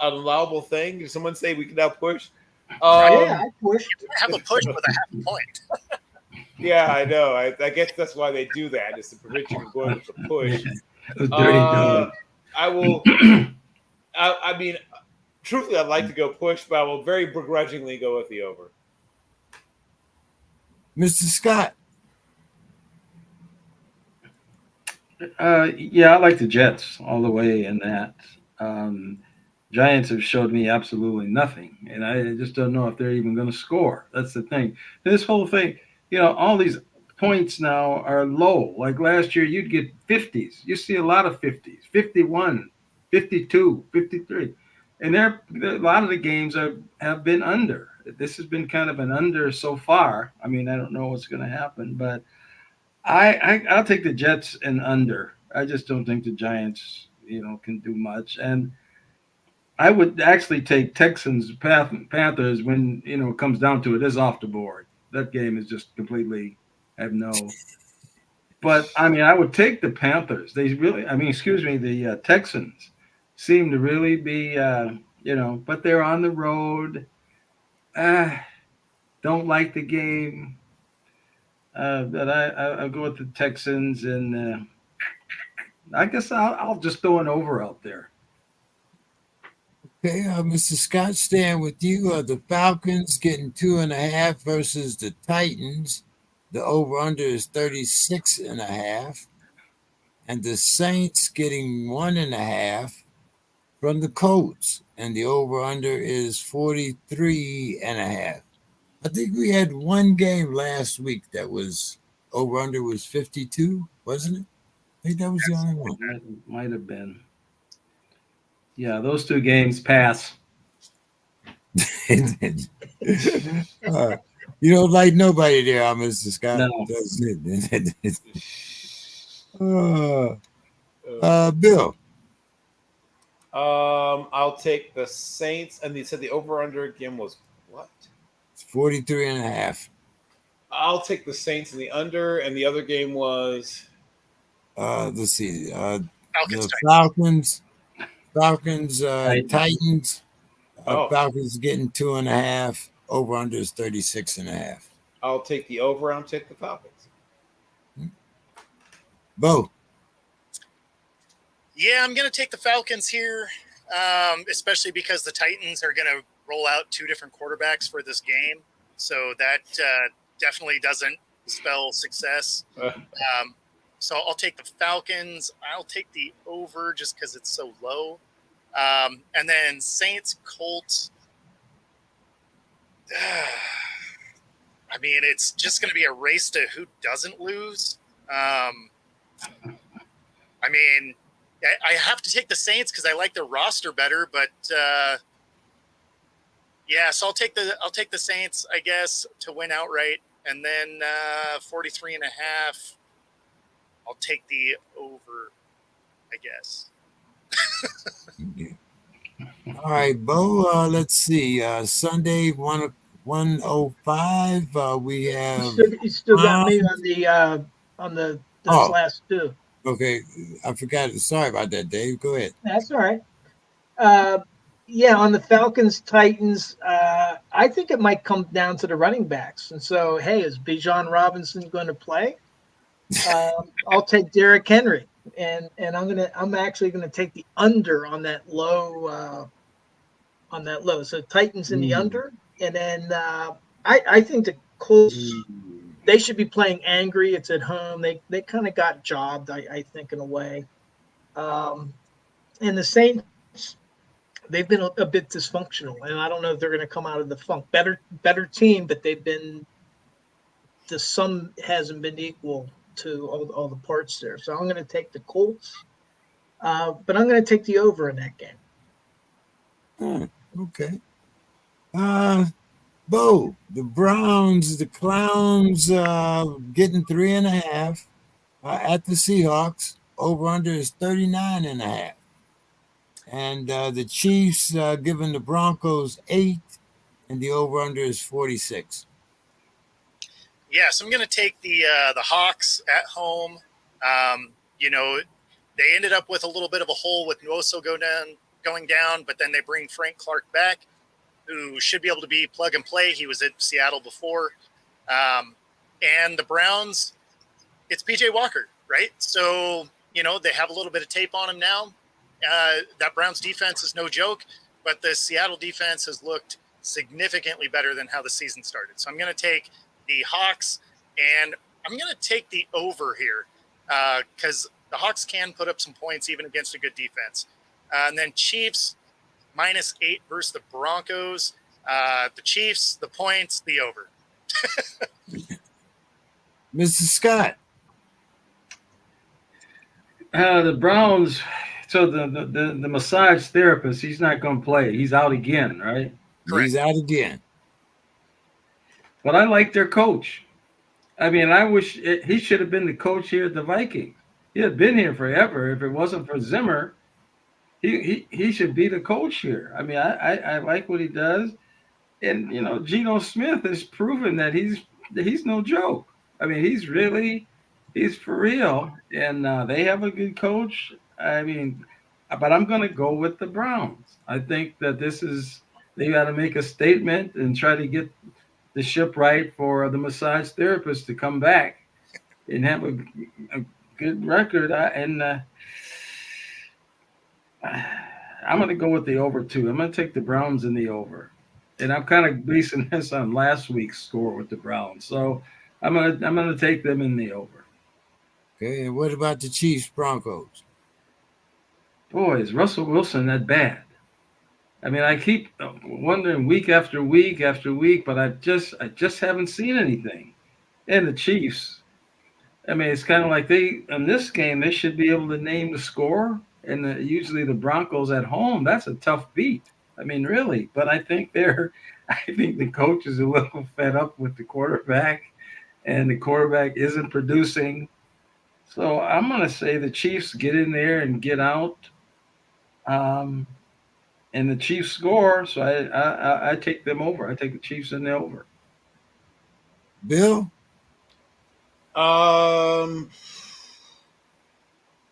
allowable thing? Did someone say we can now push? Yeah, I pushed. You have a push with a half a point. Yeah, I know. I guess that's why they do that, is to prevent you from going with the push. I will. I mean, truthfully, I'd like to go push, but I will very begrudgingly go with the over. Mr. Scott. Yeah, I like the Jets all the way in that. Giants have showed me absolutely nothing, and I just don't know if they're even going to score. That's the thing. This whole thing, all these points now are low. Like last year, you'd get 50s. You see a lot of 50s, 51, 52, 53. And a lot of the games have been under. This has been kind of an under so far. I mean, I don't know what's going to happen, but I'll take the Jets and under. I just don't think the Giants, can do much. And I would actually take Texans Panthers when it comes down to it. Is off the board. That game is just completely. I have no. But I mean, I would take the Panthers. The Texans seem to really be, but they're on the road. Don't like the game. But I'll go with the Texans, and I guess I'll just throw an over out there. Okay, Mr. Scott, staying with you. The Falcons getting 2.5 versus the Titans. The over-under is 36.5. And the Saints getting 1.5 from the Colts. And the over-under is 43.5. I think we had one game last week that was over-under was 52, wasn't it? I think that was the only one. That might have been. Yeah, those two games pass. You don't like nobody there, Mr. Scott. No. Bill. I'll take the Saints, and they said the over/under again was what? It's 43.5. I'll take the Saints in the under, and the other game was. Let's see. Falcons, Titans. Falcons getting 2.5. Over under is 36.5. I'll take the over. I'll take the Falcons. Bo. Yeah, I'm going to take the Falcons here, especially because the Titans are going to roll out two different quarterbacks for this game. So that definitely doesn't spell success. So I'll take the Falcons. I'll take the over just because it's so low. And then Saints, Colts. I mean, it's just going to be a race to who doesn't lose. I mean, I have to take the Saints because I like their roster better, but yeah, so I'll take the Saints, I guess, to win outright, and then 43.5. I'll take the over, I guess. All right, Bo. Let's see. Sunday 1:05. We have. You still got me on the those last two. Okay, I forgot. Sorry about that, Dave. Go ahead. That's all right. Yeah, on the Falcons Titans, I think it might come down to the running backs. And so, hey, is Bijan Robinson going to play? I'll take Derrick Henry, and I'm actually gonna take the under on that low. So Titans in the under, and then I think the Colts, they should be playing angry. It's at home. They kind of got jobbed, I think, in a way. And the Saints, they've been a bit dysfunctional, and I don't know if they're going to come out of the funk. Better team, but the sum hasn't been equal to all the parts there. So I'm going to take the Colts, but I'm going to take the over in that game. Okay. Bo, the Browns, the Clowns, getting 3.5 at the Seahawks. Over under is 39.5. And the Chiefs giving the Broncos 8, and the over under is 46. Yes, I'm going to take the Hawks at home. They ended up with a little bit of a hole with Nwosu going down, but then they bring Frank Clark back, who should be able to be plug and play. He was at Seattle before. And the Browns, it's PJ Walker, right? So, they have a little bit of tape on him now. That Browns defense is no joke, but the Seattle defense has looked significantly better than how the season started. So I'm going to take the Hawks, and I'm going to take the over here because the Hawks can put up some points even against a good defense. And then Chiefs -8 versus the Broncos. The Chiefs, the points, the over. Mr. Scott. The Browns. So the massage therapist, he's not going to play. He's out again, right? Correct. He's out again. But I like their coach. I mean, I wish he should have been the coach here at the Vikings. He had been here forever. If it wasn't for Zimmer, he should be the coach here. I mean, I like what he does. And, Geno Smith has proven that he's no joke. I mean, he's for real. And they have a good coach. I mean, but I'm going to go with the Browns. I think that they got to make a statement and try to get the ship right for the massage therapist to come back and have a good record. I'm going to go with the over too. I'm going to take the Browns in the over. And I'm kind of basing this on last week's score with the Browns. So I'm going to take them in the over. Okay, and what about the Chiefs Broncos? Boy, is Russell Wilson that bad? I mean, I keep wondering week after week after week, but I just haven't seen anything. And the Chiefs, I mean, it's kind of like in this game, they should be able to name the score. And usually the Broncos at home, that's a tough beat. I mean, really. But I think the coach is a little fed up with the quarterback, and the quarterback isn't producing. So I'm going to say the Chiefs get in there and get out. And the Chiefs score, so I take them over. I take the Chiefs in the over. Bill?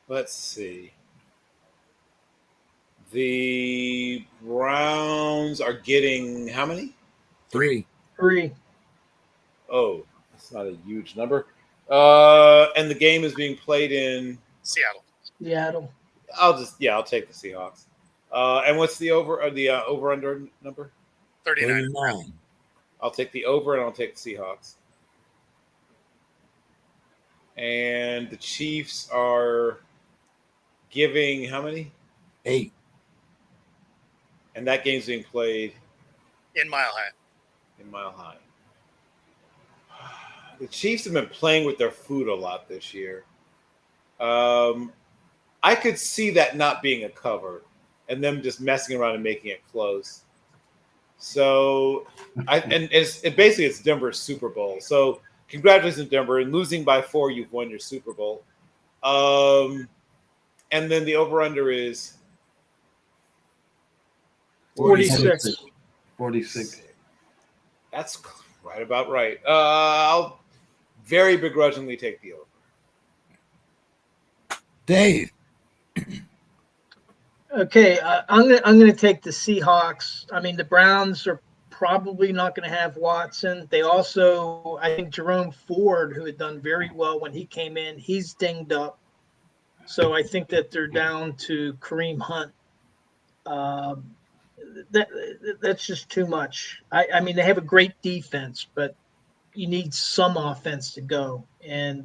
Let's see. The Browns are getting how many? 3. Oh, that's not a huge number. And the game is being played in Seattle. I'll take the Seahawks. And what's the over under number? 39. I'll take the over, and I'll take the Seahawks. And the Chiefs are giving how many? 8. And that game's being played in Mile High. The Chiefs have been playing with their food a lot this year. I could see that not being a cover and them just messing around and making it close. So, it's Denver's Super Bowl. So, congratulations, Denver. And losing by 4, you've won your Super Bowl. And then the over-under is 46. 46. That's right about right. I'll very begrudgingly take the over. Dave. Okay, I'm gonna take the Seahawks. I mean, the Browns are probably not going to have Watson. They also, I think, Jerome Ford, who had done very well when he came in, he's dinged up. So I think that they're down to Kareem Hunt. Um, that that's just too much. I mean, they have a great defense, but you need some offense to go. And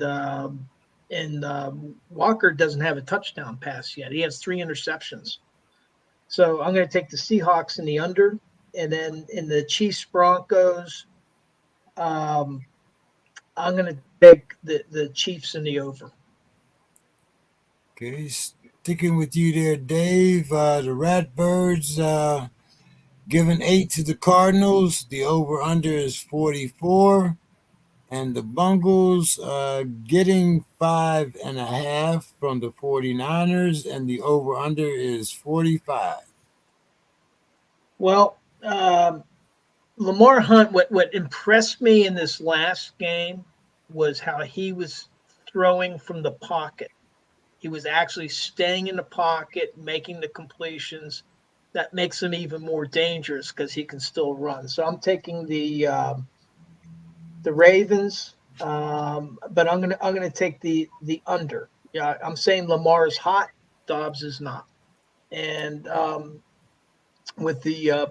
Walker doesn't have a touchdown pass yet. He has 3 interceptions. So I'm going to take the Seahawks in the under, and then in the Chiefs Broncos, um, I'm going to take the Chiefs in the over. Okay, sticking with you there, Dave. The Ratbirds giving 8 to the Cardinals. The over/under is 44. And the Bungles getting 5.5 from the 49ers, and the over/under is 45. Well, Lamar Hunt, what impressed me in this last game was how he was throwing from the pocket. He was actually staying in the pocket, making the completions. That makes him even more dangerous because he can still run. So I'm taking the Ravens, but I'm gonna take the under. Yeah, I'm saying Lamar is hot, Dobbs is not, and with the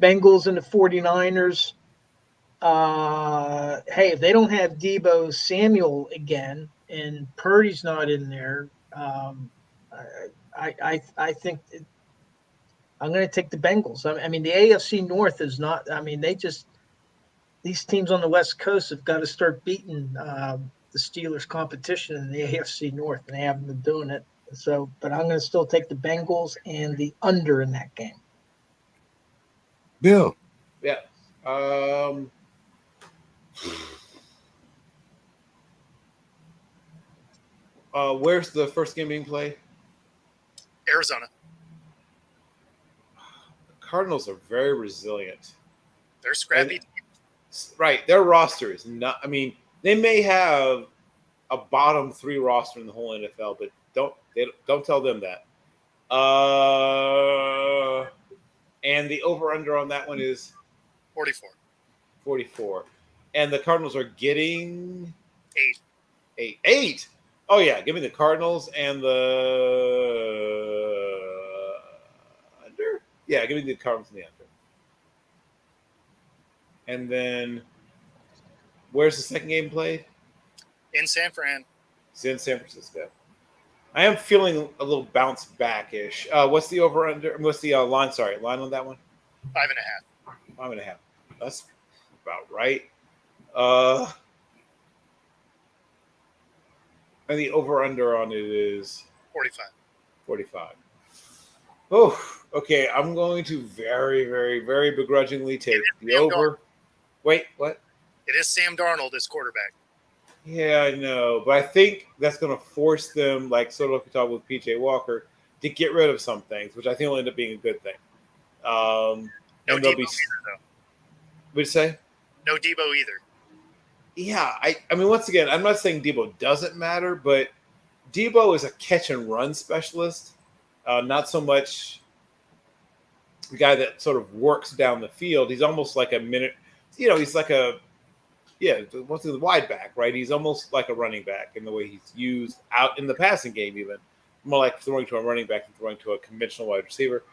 Bengals and the 49ers. Hey, if they don't have Debo Samuel again and Purdy's not in there, I think I'm going to take the Bengals. I mean, the AFC North is not. I mean, these teams on the West Coast have got to start beating the Steelers' competition in the AFC North, and they haven't been doing it. So, but I'm going to still take the Bengals and the under in that game. Bill. Yeah. Where's the first game being played? Arizona. The Cardinals are very resilient. They're scrappy. Right. Their roster is not. I mean, they may have a bottom 3 roster in the whole NFL, but don't tell them that. And the over/under on that one is 44. 44. And the Cardinals are getting 8. 8. Oh yeah, give me the Cardinals and the under. Yeah, give me the Cardinals and the under. And then, where's the second game played? In San Fran. It's in San Francisco. I am feeling a little bounce back-ish. What's the over/under? What's the line? Sorry, line on that one? 5.5. 5.5. That's about right. And the over/under on it is 45. 45. Oh, okay. I'm going to very, very, very begrudgingly take the over. Wait, what? It is Sam Darnold as quarterback. Yeah, I know. But I think that's going to force them, like sort of like we talked with PJ Walker, to get rid of some things, which I think will end up being a good thing. No and Debo they'll be. either, though. What'd you say? No Debo either. Yeah, I mean, once again, I'm not saying Debo doesn't matter, but Debo is a catch and run specialist, not so much the guy that sort of works down the field. He's almost like a minute, he's like what's the wide back, right? He's almost like a running back in the way he's used out in the passing game, even more like throwing to a running back than throwing to a conventional wide receiver.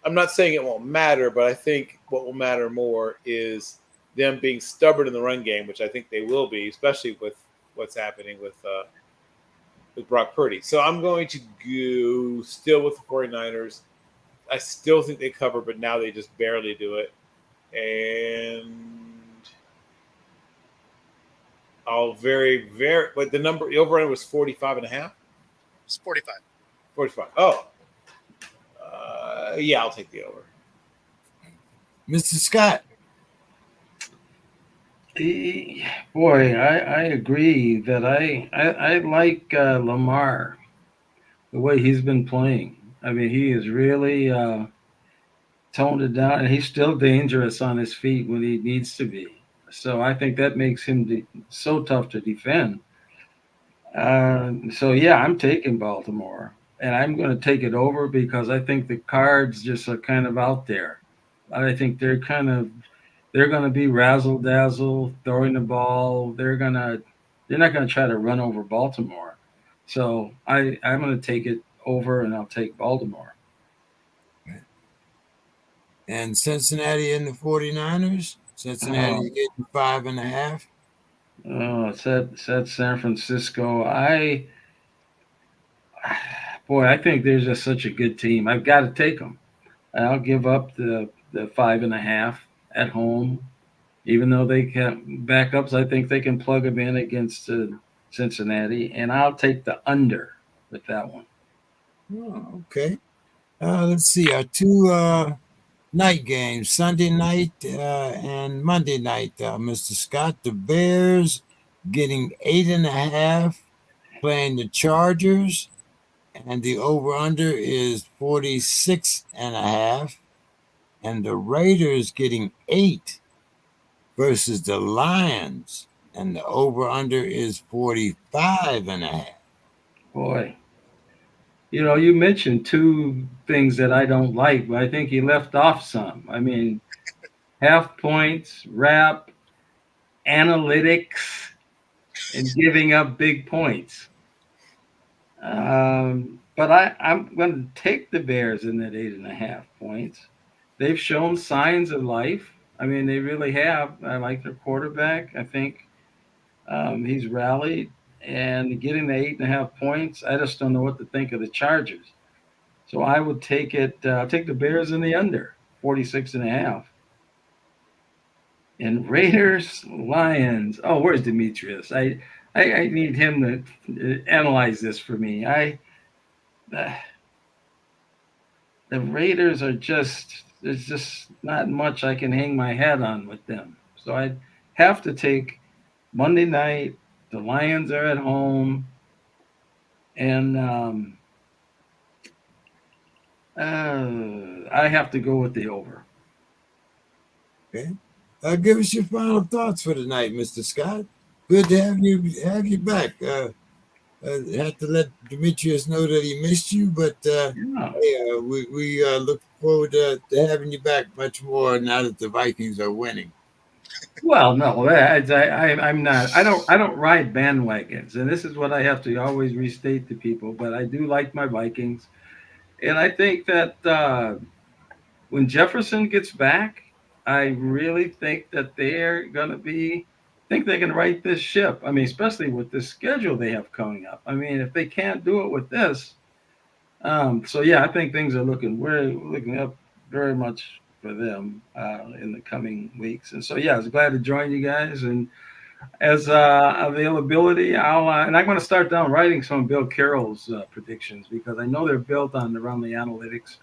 I'm not saying it won't matter, but I think what will matter more is them being stubborn in the run game, which I think they will be, especially with what's happening with Brock Purdy. So I'm going to go still with the 49ers. I still think they cover, but now they just barely do it. And but the over-end was 45.5? It's 45. 45. Oh. Yeah, I'll take the over. Mr. Scott. Boy, I agree that I like Lamar, the way he's been playing. I mean, he is really toned it down, and he's still dangerous on his feet when he needs to be. So I think that makes him so tough to defend. So yeah, I'm taking Baltimore, and I'm going to take it over because I think the Cards just are kind of out there. I think they're going to be razzle dazzle throwing the ball. They're not going to try to run over Baltimore. So I'm going to take it over, and I'll take Baltimore. And Cincinnati and the 49ers. Cincinnati getting 5.5. Oh, it's at San Francisco. I think they're just such a good team. I've got to take them. I'll give up the 5.5 at home, even though they can backups. I think they can plug them in against Cincinnati, and I'll take the under with that one. Oh, okay. Let's see. Our two night games, Sunday night and Monday night. Mr. Scott, the Bears getting 8.5, playing the Chargers, and the over/under is 46.5, and the Raiders getting 8 versus the Lions, and the over/under is 45.5. Boy, you mentioned two things that I don't like, but I think you left off some. I mean, half points, wrap, analytics, and giving up big points. But I'm going to take the Bears in that 8.5 points. They've shown signs of life. I mean, they really have. I like their quarterback. I think he's rallied, and getting the 8.5 points. I just don't know what to think of the Chargers. So I would take it. I'll take the Bears in the under 46.5. And Raiders, Lions. Oh, where's Demetrius? I need him to analyze this for me. The Raiders are there's just not much I can hang my hat on with them. So I'd have to take Monday night. The Lions are at home, and I have to go with the over. Okay. Give us your final thoughts for tonight, Mr. Scott. Good to have you back. Have to let Demetrius know that he missed you, but Yeah. hey, we look forward to having you back much more now that the Vikings are winning. Well, no, I'm not. I don't ride bandwagons, and this is what I have to always restate to people. But I do like my Vikings, and I think that when Jefferson gets back, I really think that they're going to be. Think they can right this ship. I mean, especially with the schedule they have coming up. I mean, if they can't do it with this, so yeah, I think things are looking up very much for them in the coming weeks. And so yeah, I was glad to join you guys. And as availability, and I'm going to start down writing some of Bill Carroll's predictions because I know they're built around the analytics,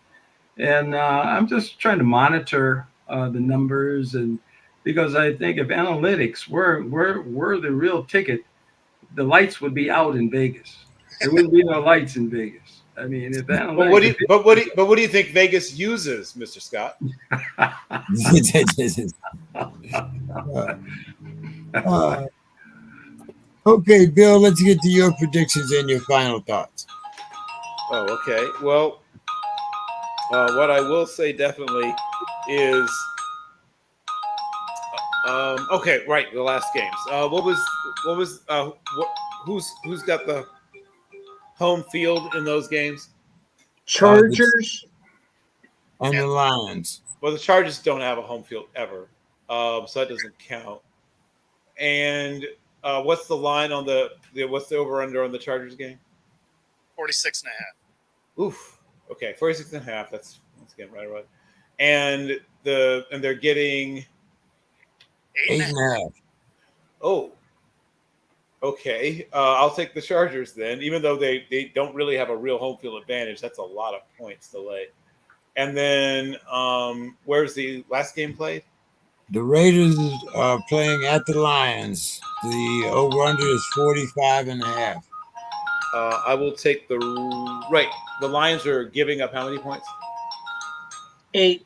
and I'm just trying to monitor the numbers, and because I think if analytics were the real ticket, the lights would be out in Vegas. There wouldn't be no lights in Vegas. I mean, if analytics. But what do you think Vegas uses, Mr. Scott? Okay, Bill, let's get to your predictions and your final thoughts. Oh, okay. Well, what I will say definitely is, okay, right, the last games. Who's got the home field in those games? Chargers and the Lions. Well, the Chargers don't have a home field ever, so that doesn't count. And what's the line on what's the over under on the Chargers game? 46.5. Oof. Okay, 46.5. That's once again right. And they're getting 8.5. Oh. Okay. I'll take the Chargers then, even though they don't really have a real home field advantage. That's a lot of points to lay. And then where's the last game played? The Raiders are playing at the Lions. The over-under is 45.5. I will take the Lions are giving up how many points? 8.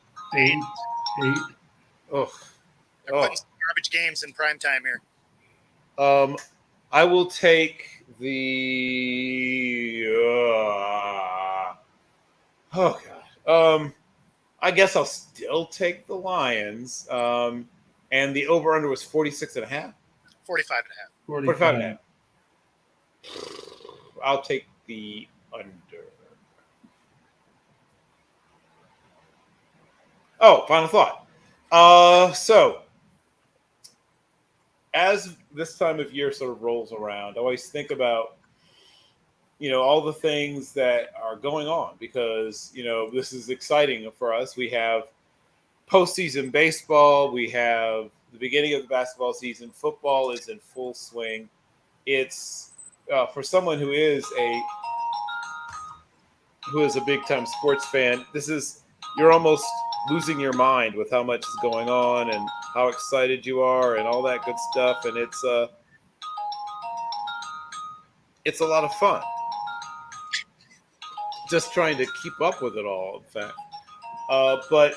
Oh, They're putting some garbage games in prime time here. I will take Oh God. I guess I'll still take the Lions. And the over/under was 46.5. 45 and a half. 45 and a half. I'll take the under. Oh, final thought. So as this time of year sort of rolls around, I always think about, all the things that are going on because, this is exciting for us. We have postseason baseball. We have the beginning of the basketball season. Football is in full swing. It's for someone who is a big time sports fan. You're almost losing your mind with how much is going on and how excited you are and all that good stuff. And it's a lot of fun. Just trying to keep up with it all, in fact. But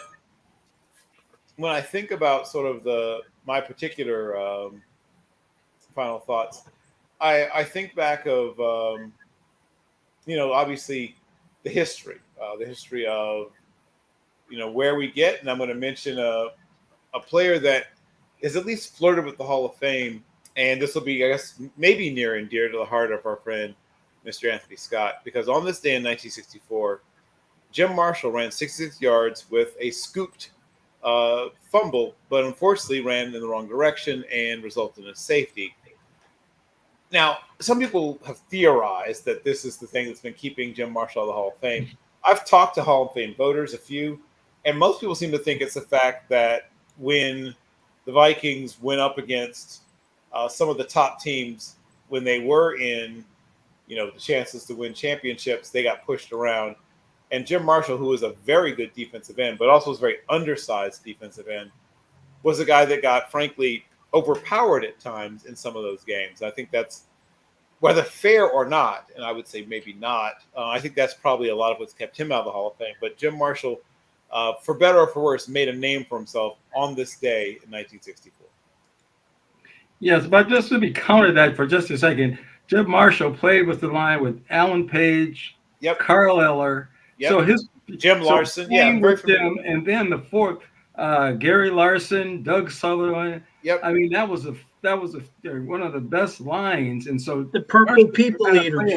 when I think about sort of my particular final thoughts, I think back of obviously the history of where we get, and I'm going to mention a player that is at least flirted with the Hall of Fame, and this will be, I guess, maybe near and dear to the heart of our friend Mr. Anthony Scott, because on this day in 1964, Jim Marshall ran 66 yards with a scooped fumble, but unfortunately ran in the wrong direction and resulted in a safety. Now, some people have theorized that this is the thing that's been keeping Jim Marshall out of the Hall of Fame. I've talked to Hall of Fame voters, a few, and most people seem to think it's the fact that when the Vikings went up against some of the top teams when they were in, the chances to win championships, they got pushed around. And Jim Marshall, who was a very good defensive end, but also was a very undersized defensive end, was a guy that got, frankly, overpowered at times in some of those games. I think that's, whether fair or not, and I would say maybe not, I think that's probably a lot of what's kept him out of the Hall of Fame. But Jim Marshall, for better or for worse, made a name for himself on this day in 1964. Yes, but just to be counter that for just a second, Jim Marshall played with the line with Alan Page, Yep. Carl Eller. Yep. So Jim Larson, playing very with them, and then the fourth, Gary Larson, Doug Sutherland. Yep. I mean, that was one of the best lines, and so The Purple People Eaters.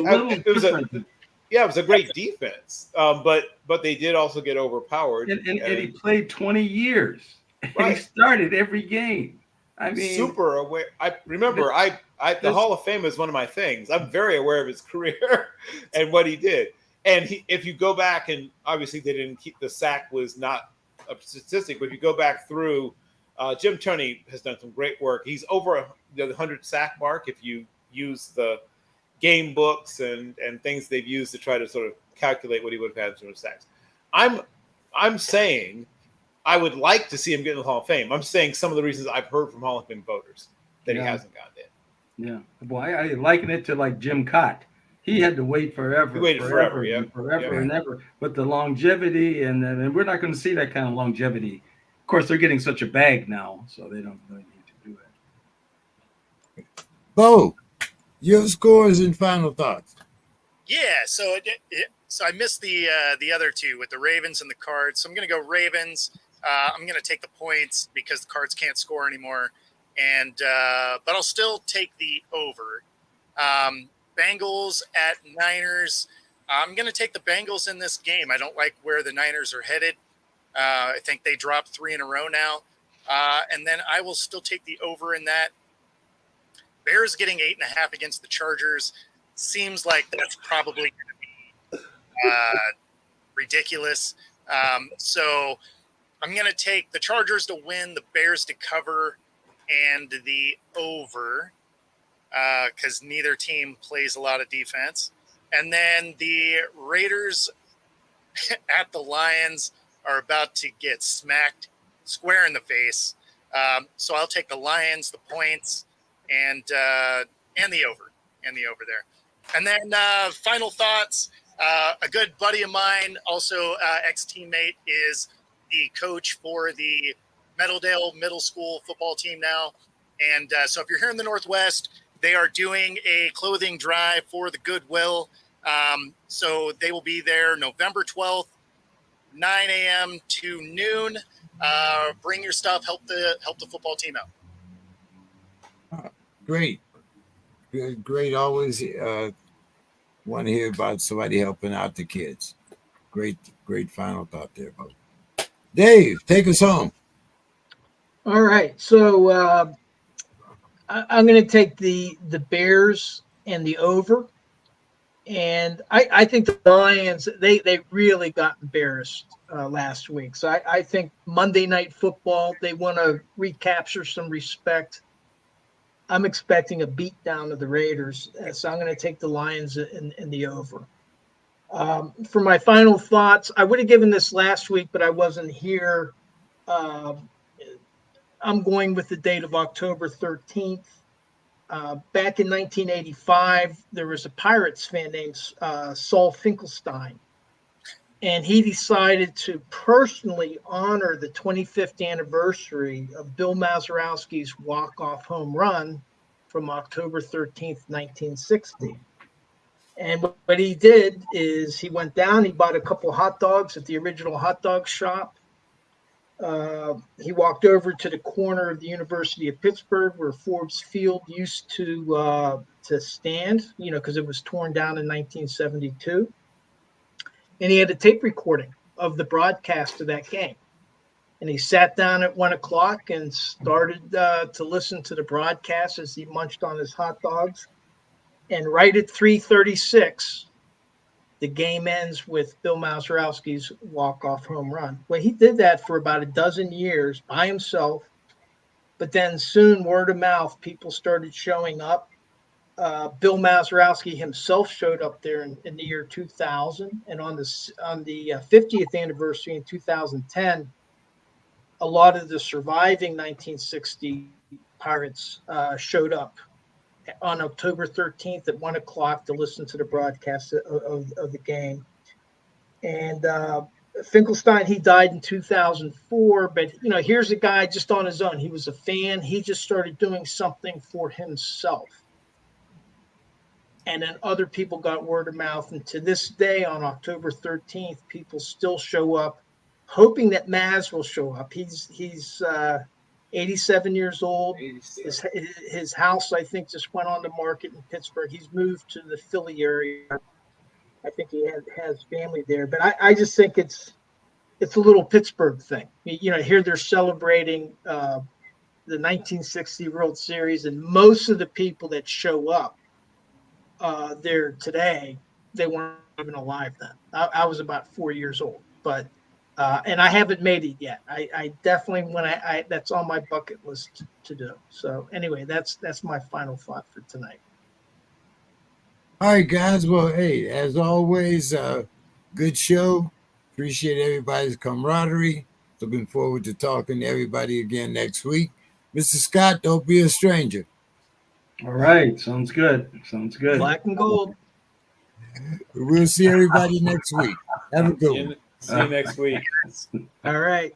It was a great defense, but they did also get overpowered. And he played 20 years. Right. And he started every game. I mean, super aware. I remember the Hall of Fame is one of my things. I'm very aware of his career and what he did. And if you go back, and obviously they didn't keep, the sack was not a statistic, but if you go back through, Jim Toney has done some great work. He's over the 100 sack mark if you use the game books and things they've used to try to sort of calculate what he would have had in terms of sacks. I'm saying I would like to see him get in the Hall of Fame. I'm saying some of the reasons I've heard from Hall of Fame voters that he hasn't gotten in. Yeah. Boy, I liken it to like Jim Cott. He had to wait forever. He waited forever and ever. But the longevity, and we're not going to see that kind of longevity. Of course, they're getting such a bag now, so they don't really need to do it. Bo, your scores and final thoughts. Yeah, so I missed the other two with the Ravens and the Cards. So I'm going to go Ravens. I'm going to take the points because the Cards can't score anymore, but I'll still take the over. Bengals at Niners. I'm going to take the Bengals in this game. I don't like where the Niners are headed. I think they dropped 3 in a row now, and then I will still take the over in that. Bears getting 8.5 against the Chargers seems like that's probably going to be ridiculous. So I'm going to take the Chargers to win, the Bears to cover, and the over because neither team plays a lot of defense. And then the Raiders at the Lions are about to get smacked square in the face. So I'll take the Lions, the points, and the over there. And then final thoughts. A good buddy of mine, also ex-teammate, is the coach for the Meadowdale Middle School football team now. And so if you're here in the Northwest, They are doing a clothing drive for the Goodwill. So they will be there November 12th, 9 a.m. to noon. Bring your stuff, help the football team out. Great. Great. Always want to hear about somebody helping out the kids. Great final thought there, Bo. Dave, take us home. All right. So I'm going to take the Bears and the over. And I think the Lions, they really got embarrassed last week. So I think Monday Night Football, they want to recapture some respect. I'm expecting a beatdown of the Raiders. So I'm going to take the Lions in the over. For my final thoughts, I would have given this last week, but I wasn't here. I'm going with the date of October 13th. Back in 1985, there was a Pirates fan named Saul Finkelstein, and he decided to personally honor the 25th anniversary of Bill Mazeroski's walk-off home run from October 13th, 1960. And what he did is he went down, he bought a couple hot dogs at the original hot dog shop. He walked over to the corner of the University of Pittsburgh where Forbes Field used to stand, because it was torn down in 1972. And he had a tape recording of the broadcast of that game. And he sat down at 1 o'clock and started to listen to the broadcast as he munched on his hot dogs. And right at 3:36, the game ends with Bill Mazeroski's walk-off home run. Well, he did that for about a dozen years by himself, but then soon, word of mouth, people started showing up. Bill Mazeroski himself showed up there in the year 2000, and on the 50th anniversary in 2010, a lot of the surviving 1960 Pirates showed up on October 13th at 1 o'clock to listen to the broadcast of the game. And Finkelstein, he died in 2004, but here's a guy just on his own. He was a fan. He just started doing something for himself. And then other people got word of mouth. And to this day, on October 13th, people still show up, hoping that Maz will show up. He's 87 years old. His house, I think, just went on the market in Pittsburgh. He's moved to the Philly area. I think he has family there. But I just think it's a little Pittsburgh thing. Here they're celebrating the 1960 World Series, and most of the people that show up there today, they weren't even alive then. I was about 4 years old, but and I haven't made it yet. I definitely, when I that's on my bucket list to do. So anyway, that's my final thought for tonight. All right, guys. Well, hey, as always, good show. Appreciate everybody's camaraderie. Looking forward to talking to everybody again next week. Mr. Scott, don't be a stranger. All right. Sounds good. Black and gold. We'll see everybody next week. Have a good one. See you next week. All right.